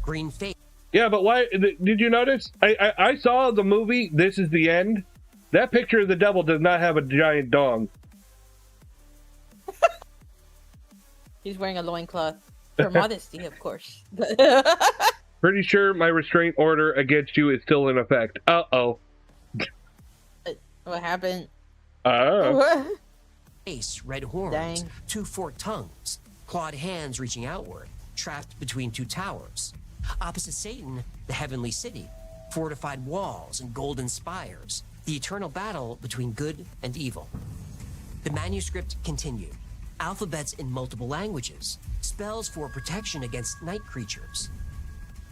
Green face. Yeah, but why? Did you notice? I saw the movie, This Is the End. That picture of the devil does not have a giant dong. He's wearing a loincloth. For modesty, of course. Pretty sure my restraint order against you is still in effect. Uh-oh. What happened? Face, red horns, 2 forked tongues, clawed hands reaching outward, trapped between 2 towers. Opposite Satan, the heavenly city, fortified walls and golden spires, the eternal battle between good and evil. The manuscript continued. Alphabets in multiple languages, spells for protection against night creatures.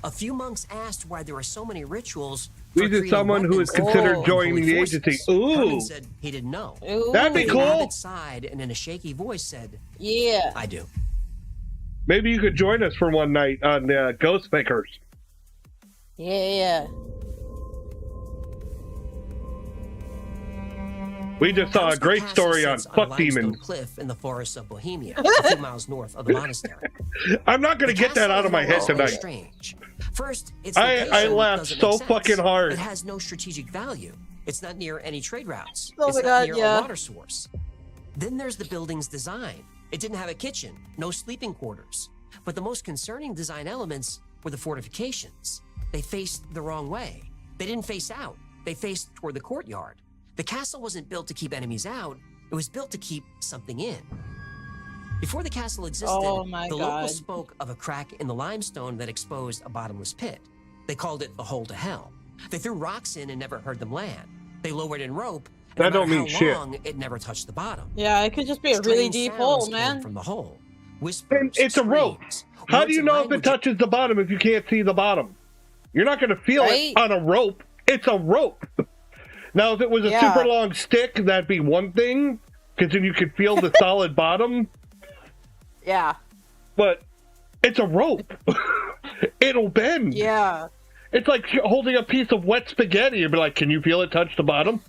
A few monks asked why there are so many rituals. This is someone who is considered joining the agency. Ooh. Herman said he didn't know. Ooh. That'd be cool. Abbott sighed and in a shaky voice said, "Yeah, I do." Maybe you could join us for one night on Ghostmakers. Yeah. We just saw a great story on fuck demons. Cliff in the forests of Bohemia, a few miles north of the monastery. I'm not going to get that out of my head tonight. Strange. First, its I laughed so fucking hard. It has no strategic value. It's not near any trade routes. Oh it's my not God, near yeah. a water source. Then there's the building's design. It didn't have a kitchen, no sleeping quarters. But the most concerning design elements were the fortifications. They faced the wrong way. They didn't face out. They faced toward the courtyard. The castle wasn't built to keep enemies out. It was built to keep something in. Before the castle existed, the locals spoke of a crack in the limestone that exposed a bottomless pit. They called it the hole to hell. They threw rocks in and never heard them land. They lowered in rope, and that no don't matter mean how shit. long, it never touched the bottom. Yeah, it could just be a really deep hole, man. From the hole. Whispers, it's a rope. How do you know if it touches the bottom if you can't see the bottom? You're not going to feel it on a rope. It's a rope. Now, if it was a super long stick, that'd be one thing, because then you could feel the solid bottom. Yeah. But it's a rope. It'll bend. Yeah. It's like holding a piece of wet spaghetti. You'd be like, can you feel it touch the bottom?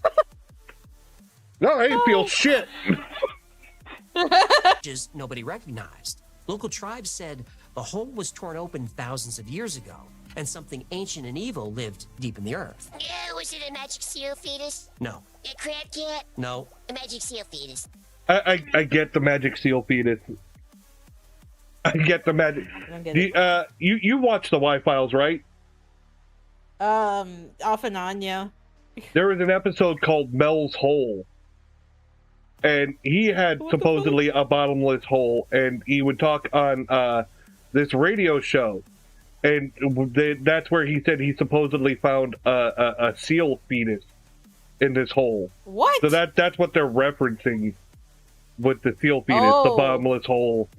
No, I didn't feel shit. Nobody recognized. Local tribes said the hole was torn open thousands of years ago, and something ancient and evil lived deep in the earth. Yeah, was it a magic seal fetus? No. A crab cat? No. A magic seal fetus. I get the magic seal fetus. I get the magic. You watch the Y-Files, right? Off and on, yeah. There was an episode called Mel's Hole. And he had supposedly a bottomless hole, and he would talk on this radio show. And that's where he said he supposedly found a seal fetus in this hole. What? So that's what they're referencing with the seal fetus, the bottomless hole.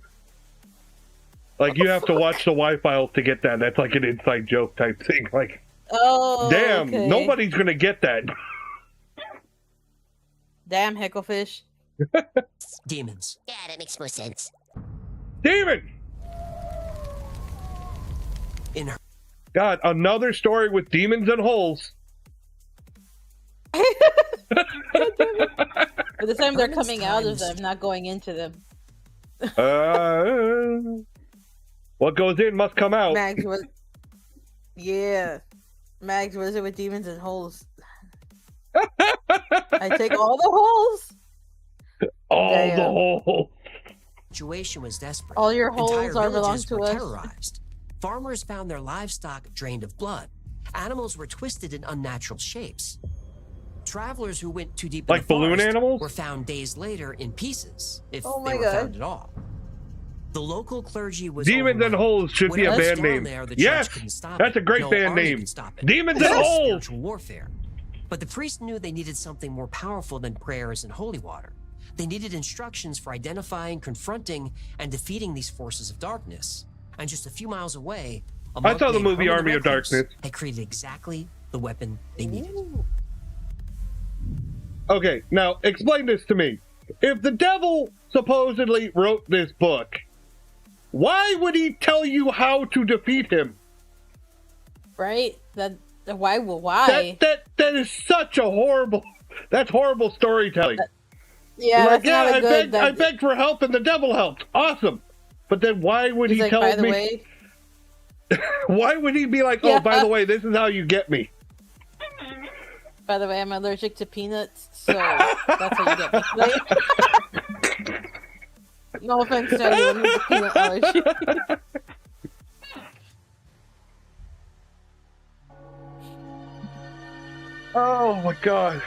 Like, you have to watch the Y-Files to get that. That's like an inside joke type thing. Like, damn, nobody's going to get that. Damn, Hecklefish. Demons. Yeah, that makes more sense. Demon! In her. God, another story with demons and holes. But this time they're coming out of them, not going into them. What goes in must come out. Mags, what? Yeah. Mags, what is it with demons and holes? I take all the holes. All the holes. The situation was desperate. All your holes Entire are belong villages to were us. terrorized. Farmers found their livestock drained of blood. Animals were twisted in unnatural shapes. Travelers who went too deep in like the balloon forest animals were found days later in pieces, if Oh they my were God. found at all. The local clergy was Demons and Holes should be a Whatever's band down name. there, the Yes, church couldn't stop that's it. a great No band army name. could stop it. Demons This and was Holes. spiritual warfare. But the priests knew they needed something more powerful than prayers and holy water. They needed instructions for identifying, confronting, and defeating these forces of darkness. And just a few miles away, I saw the movie Army of Darkness. Had created exactly the weapon they needed. Okay, now explain this to me. If the devil supposedly wrote this book, why would he tell you how to defeat him? Right? Why? That is such a horrible. That's horrible storytelling. Yeah, like, that's not good. I begged for help and the devil helped. Awesome. But then why would he tell by the me? Way? Why would he be like, oh, by the way, this is how you get me? By the way, I'm allergic to peanuts, so that's how you get me. Like, no offense to anyone who's a peanut allergy. Oh my god.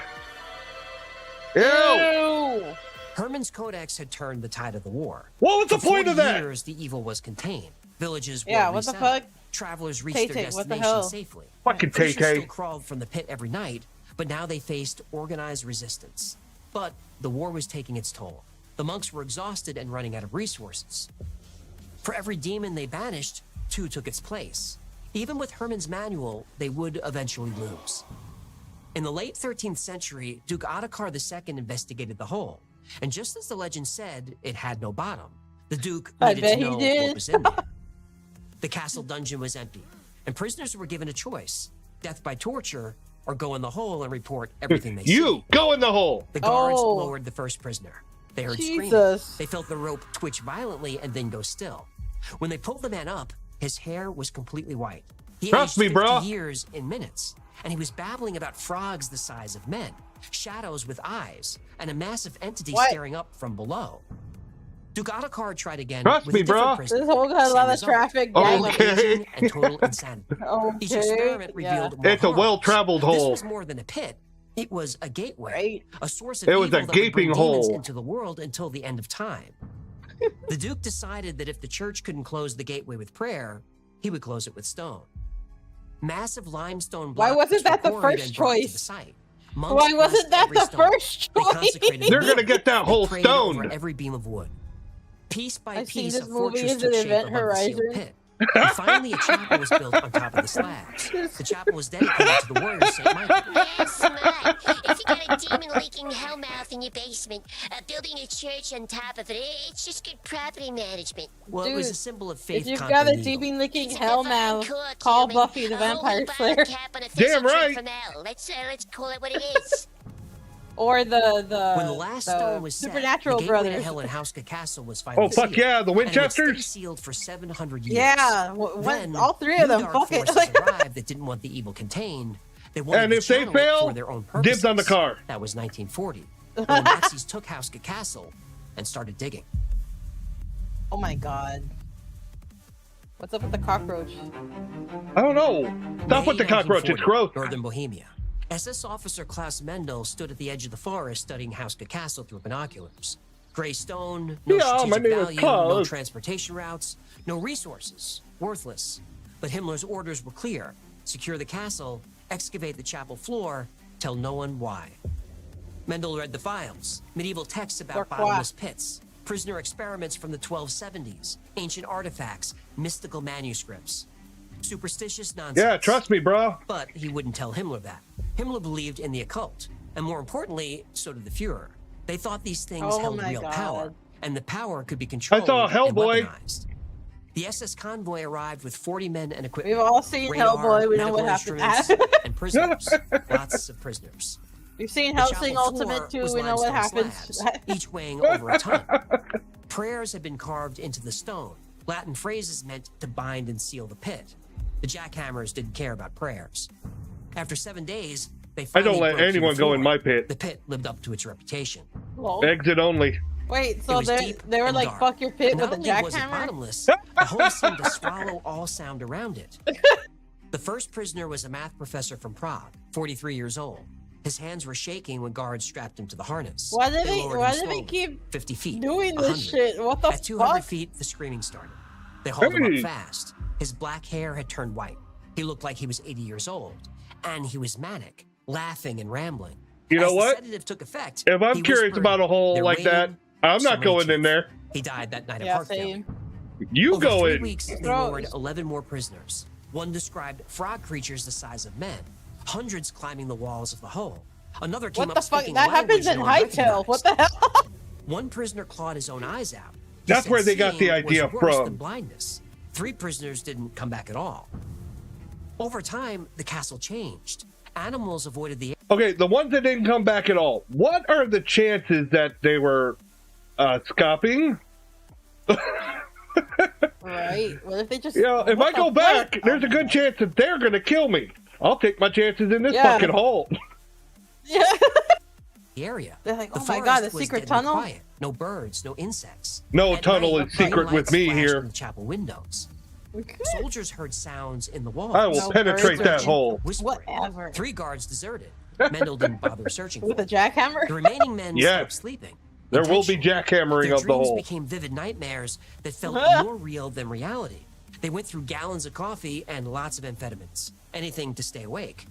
Ew! Herman's Codex had turned the tide of the war. What was the point of that? For years, the evil was contained. Villages were what the fuck? Travelers reached their destination safely. Fucking Christians Tay-Tay. still crawled from the pit every night, but now they faced organized resistance. But the war was taking its toll. The monks were exhausted and running out of resources. For every demon they banished, 2 took its place. Even with Herman's manual, they would eventually lose. In the late 13th century, Duke Ottokar II investigated the hole, and just as the legend said, it had no bottom. The Duke needed to know what was in there. The castle dungeon was empty, and prisoners were given a choice: death by torture, or go in the hole and report everything they see. You go in the hole! The guards lowered the first prisoner. They heard screaming. They felt the rope twitch violently and then go still. When they pulled the man up, his hair was completely white. He aged 50 years in minutes, and he was babbling about frogs the size of men, shadows with eyes, and a massive entity staring up from below. Duke Ottokar tried again with a different prisoner. This whole got a lot of traffic. Okay. And total insanity. Each experiment revealed more It's a well-traveled hole. This was more than a pit. It was a gateway, a source of evil that would gaping bring demons hole into the world until the end of time. The Duke decided that if the church couldn't close the gateway with prayer, he would close it with stone. Massive limestone blocks. Why wasn't that the first choice? Why wasn't that the first choice? They're gonna get that whole stone. Every beam of wood. Piece by I've piece, seen this a movie fortress is took an shape Event above the sealed Horizon. pit. And finally, a chapel was built on top of the slabs. The chapel was dedicated to the warrior St. Michael. Yeah, smart. If you got a demon-leaking hellmouth in your basement, building a church on top of it, it's just good property management. Well, it was a symbol of faith. If you've got a demon-leaking hellmouth, call Buffy the Vampire Slayer. Damn right. Let's call it what it is. Or when the last stone was set, Supernatural the gateway Brothers. to Hell in Hauska Castle was finally Oh fuck yeah, the Winchesters. And it was sealed for 700 years. Yeah, Then, all 3 of them. Dark Fuck it. forces arrived that didn't want the evil contained. They wanted And to if they channel it fail, for their own purposes. dibs on the car. That was 1940. When the Nazis took Hauska Castle and started digging. Oh my god. What's up with the cockroach? I don't know. Stop with the cockroach. It's gross. Northern Bohemia. SS officer Klaus Mendel stood at the edge of the forest studying Hauska Castle through binoculars. Gray stone, no strategic value, no transportation routes, no resources, worthless. But Himmler's orders were clear: secure the castle, excavate the chapel floor, tell no one why. Mendel read the files, medieval texts about bottomless pits, prisoner experiments from the 1270s, ancient artifacts, mystical manuscripts. Superstitious nonsense. Yeah, trust me, bro. But he wouldn't tell Himmler that. Himmler believed in the occult, and more importantly, so did the Fuhrer. They thought these things held real power, and the power could be controlled I saw Hellboy. and weaponized. The SS convoy arrived with 40 men and equipment. We've all seen Hellboy. We know what happened. And prisoners. Lots of prisoners. We've seen Hellsing Ultimate too. We know what happens. Slabs, each weighing over a ton. Prayers had been carved into the stone. Latin phrases meant to bind and seal the pit. The jackhammers didn't care about prayers. After 7 days, they finally I don't let anyone go in my pit. The pit lived up to its reputation. Exit only. Wait, so they were like, dark. Fuck your pit with a jackhammer? Was it bottomless, the hole seemed to swallow all sound around it. The first prisoner was a math professor from Prague, 43 years old. His hands were shaking when guards strapped him to the harness. Why did they keep 50 feet, doing this shit? What the fuck? At 200 feet, the screaming started. They hauled him up fast. His black hair had turned white. He looked like he was 80 years old. And he was manic, laughing and rambling. You know what? The sedative took effect, if I'm curious about a hole like that, I'm not going in there. He died that night of heart failure. You Over go 3 in. weeks, they lowered 11 more prisoners. One described frog creatures the size of men. hundreds climbing the walls of the hole. Another came what up the fuck? speaking That happens in Hightail. What the hell? One prisoner clawed his own eyes out. That's where they got the idea from. Blindness. 3 prisoners didn't come back at all. Over time, the castle changed. Animals avoided the... Okay, the ones that didn't come back at all. What are the chances that they were scopping? Right. What if they just... You know, if I go back, there's a good chance that they're going to kill me. I'll take my chances in this fucking hole. Yeah. The area. They're like, oh my god, the secret tunnel? Quiet. No birds, no insects. No tunnel is secret with me here. The chapel windows. Soldiers heard sounds in the walls. I will penetrate that hole. Whatever. 3 guards deserted. Mendel didn't bother searching with a jackhammer. The remaining men stopped sleeping. There will be jackhammering of the hole. Their dreams became vivid nightmares that felt more real than reality. They went through gallons of coffee and lots of amphetamines. Anything to stay awake.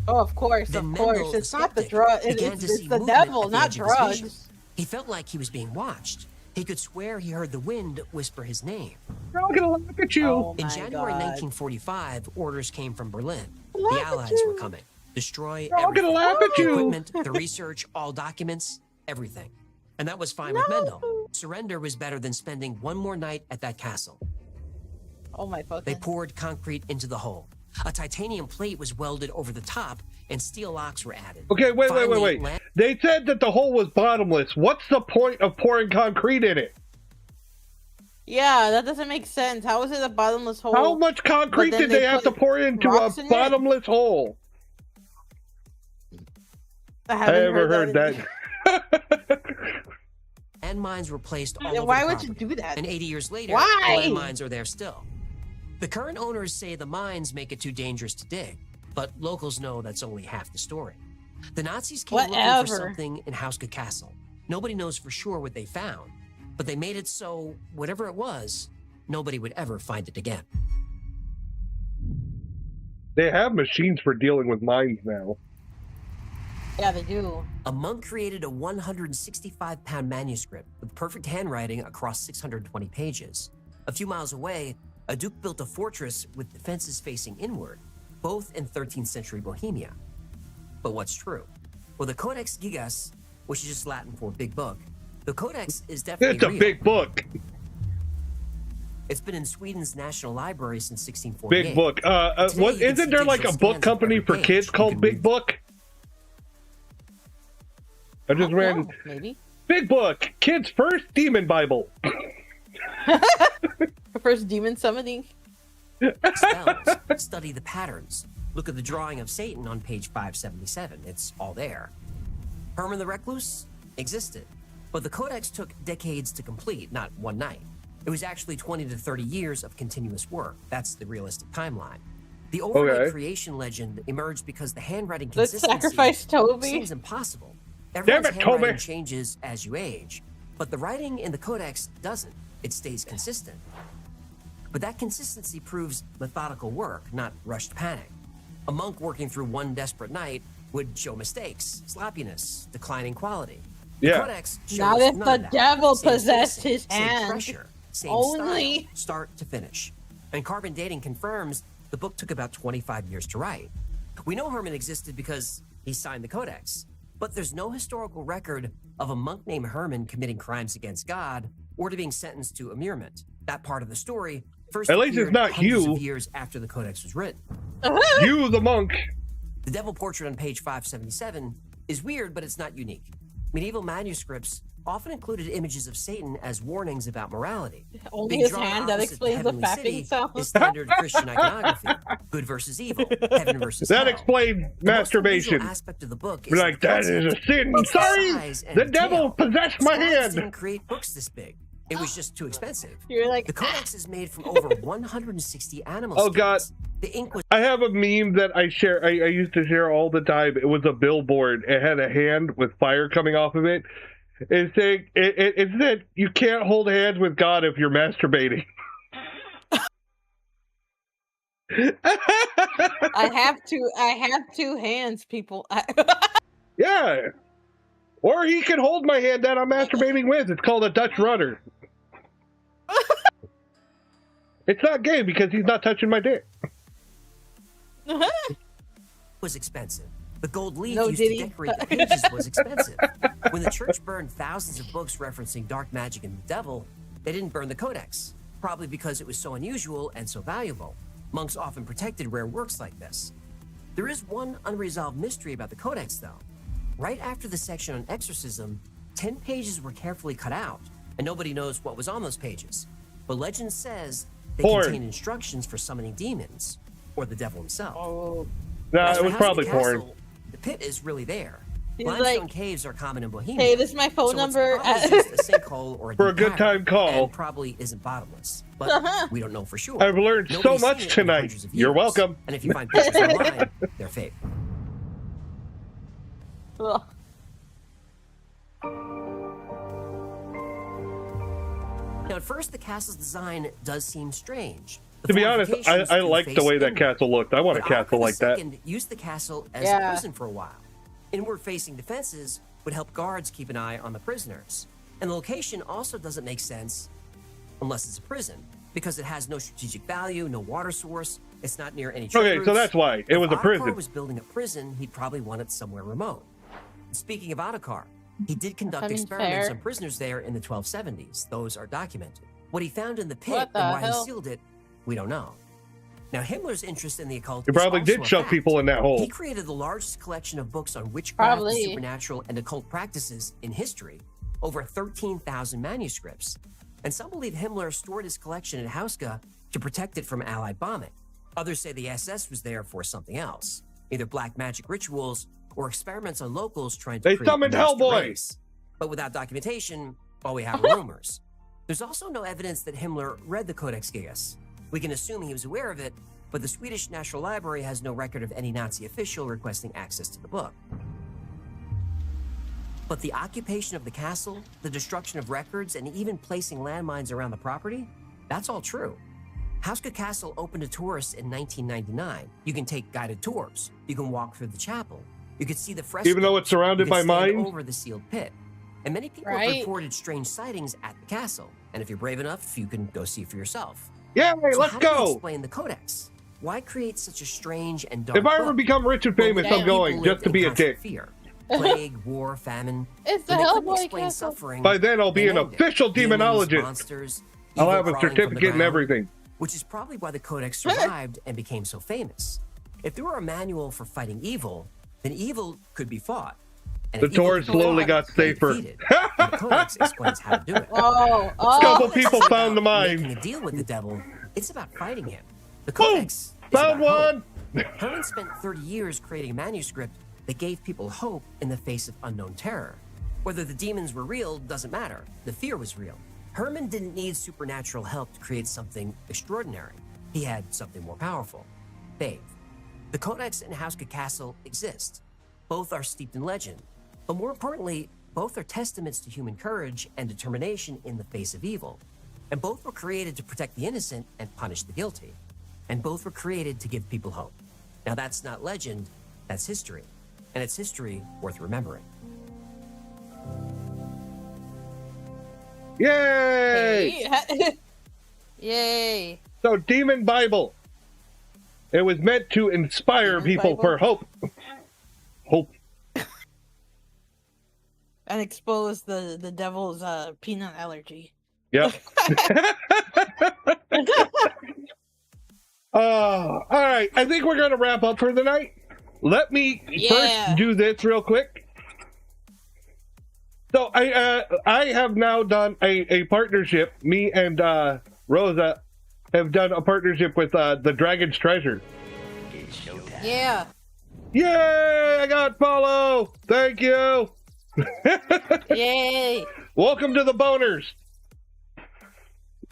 Oh, of course, then of course. It's not the drug. It's the devil, not drugs. He felt like he was being watched. He could swear he heard the wind whisper his name. They're all gonna laugh at you. Oh, in January 1945, orders came from Berlin. The Allies were coming. Destroy They're all gonna laugh at you. Equipment, the research, all documents, everything. And that was fine with Mendel. Surrender was better than spending one more night at that castle. Oh my fucking. They poured concrete into the hole. A titanium plate was welded over the top, and steel locks were added. Okay, wait. They said that the hole was bottomless. What's the point of pouring concrete in it? Yeah, that doesn't make sense. How is it a bottomless hole? How much concrete did they have to pour into a bottomless hole? I haven't heard that. Landmines were placed all over Why the would property. you do that? And 80 years later, Why? the landmines are there still. The current owners say the mines make it too dangerous to dig, but locals know that's only half the story. The Nazis came looking for something in Hauska Castle. Nobody knows for sure what they found, but they made it so, whatever it was, nobody would ever find it again. They have machines for dealing with mines now. Yeah, they do. A monk created a 165-pound manuscript with perfect handwriting across 620 pages. A few miles away, a duke built a fortress with defenses facing inward, both in 13th century Bohemia. But what's true? Well, the Codex Gigas, which is just Latin for big book, the Codex is definitely real. It's a big book. It's been in Sweden's National Library since 1648. Big book. Isn't there like a book company for kids called Big Book? I just ran. Maybe. Big Book, kids' first demon Bible. First demon summoning. Spells. Study the patterns. Look at the drawing of Satan on page 577. It's all there. Herman the Recluse existed, but the Codex took decades to complete, not one night. It was actually 20 to 30 years of continuous work. That's the realistic timeline. The overnight creation legend emerged because the handwriting consistency sacrifice Toby. Seems impossible. Everyone's handwriting changes as you age, but the writing in the Codex doesn't. It stays consistent. But that consistency proves methodical work, not rushed panic. A monk working through one desperate night would show mistakes, sloppiness, declining quality. The Codex shows not if the devil possessed his same hand. Pressure, same Only style, start to finish. And carbon dating confirms the book took about 25 years to write. We know Herman existed because he signed the Codex, but there's no historical record of a monk named Herman committing crimes against God or to being sentenced to immurement. That part of the story first at least it's not you. Of years after the Codex was written. You, the monk. The devil portrait on page 577 is weird, but it's not unique. Medieval manuscripts often included images of Satan as warnings about morality. Only his hand that explains the fapping sound. Is standard Christian iconography. Good versus evil. Heaven versus that hell. explains masterbation. Aspect of the book is like that is a sin. Sorry, the devil possessed my hand. Didn't create books this big. It was just too expensive. You're like, the Codex is made from over 160 animal skins. Oh God! The ink was. I have a meme that I share. I used to share all the time. It was a billboard. It had a hand with fire coming off of it. It's saying it said you can't hold hands with God if you're masturbating. I have two hands, people. Yeah. Or he can hold my hand that I'm masturbating with. It's called a Dutch rudder. It's not gay because he's not touching my dick. was expensive. The gold leaf used to decorate the pages was expensive. When the church burned thousands of books referencing dark magic and the devil, they didn't burn the codex, probably because it was so unusual and so valuable. Monks often protected rare works like this. There is one unresolved mystery about the codex, though. Right after the section on exorcism, 10 pages were carefully cut out, and nobody knows what was on those pages. But legend says they contain instructions for summoning demons, or the devil himself. Oh. No, it was probably porn. The pit is really there. Limestone caves are common in Bohemia. Hey, this is my phone number. Just a sinkhole or for a good time call. And probably isn't bottomless, but we don't know for sure. I've learned so much tonight. You're welcome. And if you find pictures online, they're fake. Ugh. Now, at first, the castle's design does seem strange. To be honest, I liked the way that castle looked. I want a castle like that. Used the castle as a prison for a while. Inward-facing defenses would help guards keep an eye on the prisoners. And the location also doesn't make sense unless it's a prison, because it has no strategic value, no water source, it's not near any trade routes. So that's why. It was a prison. If Ottakar was building a prison, he'd probably want it somewhere remote. And speaking of Ottakar, he did conduct experiments on prisoners there in the 1270s. Those are documented. What he found in the pit and why he sealed it, we don't know. Now, Himmler's interest in the occult he probably did shove people in that hole. He created the largest collection of books on witchcraft, supernatural, and occult practices in history, over 13,000 manuscripts. And some believe Himmler stored his collection in Hauska to protect it from Allied bombing. Others say the SS was there for something else, either black magic rituals or experiments on locals trying to create summoned Hellboy. But without documentation, all we have are rumors. There's also no evidence that Himmler read the Codex Gigas. We can assume he was aware of it, but the Swedish National Library has no record of any Nazi official requesting access to the book. But the occupation of the castle, the destruction of records, and even placing landmines around the property, that's all true. Hauska Castle opened to tourists in 1999. You can take guided tours. You can walk through the chapel. You can see the frescoes. Even though it's surrounded by mines? Over the sealed pit. And many people have reported strange sightings at the castle. And if you're brave enough, you can go see for yourself. Yeah, let's how go. Do you explain the Codex? Why create such a strange and dark If I ever become rich and famous, I'm going just to be a dick. Fear. Plague, war, famine. It's the Hellboy Castle. Suffering. By then, I'll be an official demonologist. Monsters, I'll have a certificate and everything. Which is probably why the Codex survived and became so famous. If there were a manual for fighting evil, then evil could be fought. And the doors slowly got safer. The Codex explains how to do it. A couple people found the mine. Making a deal with the devil, it's about fighting him. The Codex found one. Herman spent 30 years creating a manuscript that gave people hope in the face of unknown terror. Whether the demons were real doesn't matter. The fear was real. Herman didn't need supernatural help to create something extraordinary. He had something more powerful: faith. The Codex and Hauska Castle exist. Both are steeped in legend. But more importantly, both are testaments to human courage and determination in the face of evil. And both were created to protect the innocent and punish the guilty. And both were created to give people hope. Now that's not legend, that's history. And it's history worth remembering. Yay! Hey. Yay! So, Demon Bible. It was meant to inspire people for hope. Hope. And expose the devil's peanut allergy. Yep. All right. I think we're going to wrap up for the night. Let me first do this real quick. So I have now done a partnership. Me and Rosa have done a partnership with the Dragon's Treasure. Yeah. Yay! I got follow. Thank you. Yay! Welcome to the boners.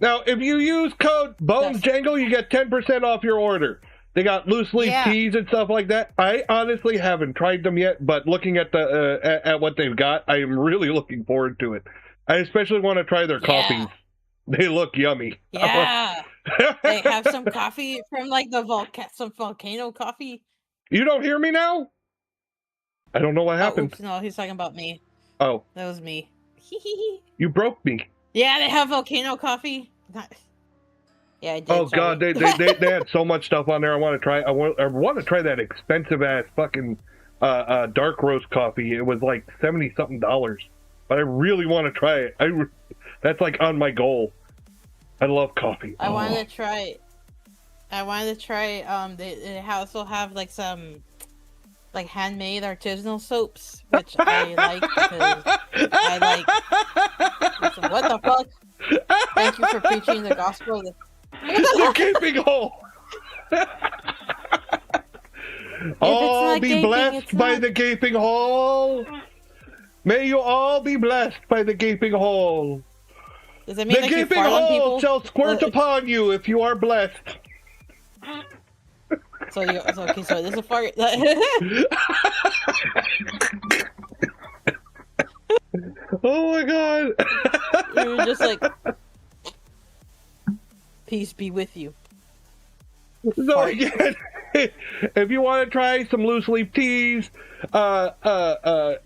Now, if you use code BONESJANGLE, you get 10% off your order. They got loose leaf teas and stuff like that. I honestly haven't tried them yet, but looking at the at what they've got, I am really looking forward to it. I especially want to try their coffees. They look yummy. Yeah. They have some coffee from like some volcano coffee. You don't hear me now? I don't know what happened. Oops, no, he's talking about me. Oh. That was me. You broke me. Yeah, they have volcano coffee. Yeah, I did. Oh God, they had so much stuff on there. I want to try. I want to try that expensive ass fucking dark roast coffee. It was like $70-something, but I really want to try it. That's like on my goal. I love coffee. I wanted to try. They also have like some like handmade artisanal soaps, which I like because I like. What the fuck? Thank you for preaching the gospel. The gaping hole. All be blessed by the gaping hole. May you all be blessed by the gaping hole. Does that mean the gaping hole shall squirt upon you if you are blessed. So this is a fart. Oh my God. You were just like, peace be with you. So again, if you want to try some loose leaf teas, artsy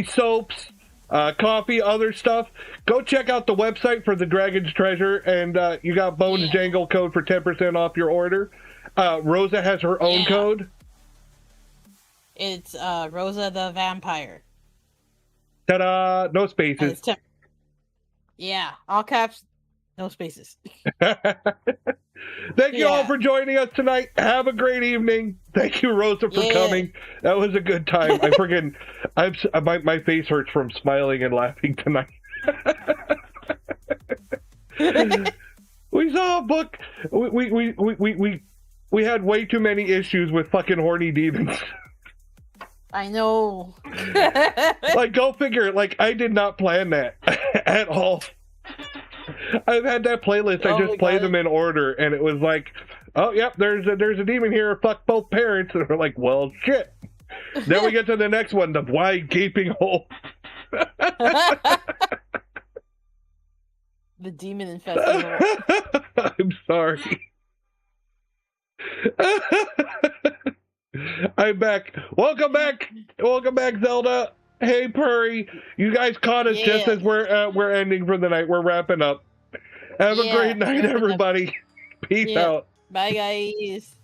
soaps, coffee, other stuff, go check out the website for the Dragon's Treasure, and you got Bones Jangle code for 10% off your order. Rosa has her own code. It's Rosa the Vampire. Ta-da! No spaces. Yeah, all caps, no spaces. Thank you all for joining us tonight. Have a great evening. Thank you, Rosa, for coming. That was a good time. My face hurts from smiling and laughing tonight. We saw a book. We had way too many issues with fucking horny demons. I know. Like, go figure. Like, I did not plan that at all. I've had that playlist. I just play them in order, and it was like, oh, yep, there's a demon here. Fuck both parents. And we're like, well, shit. Then we get to the next one, the wide gaping hole. The demon infested hole. I'm sorry. I'm back. Welcome back, Zelda. Hey, Purry. You guys caught us just as we're ending for the night. We're wrapping up. Have a great night, everybody. Peace out. Bye, guys.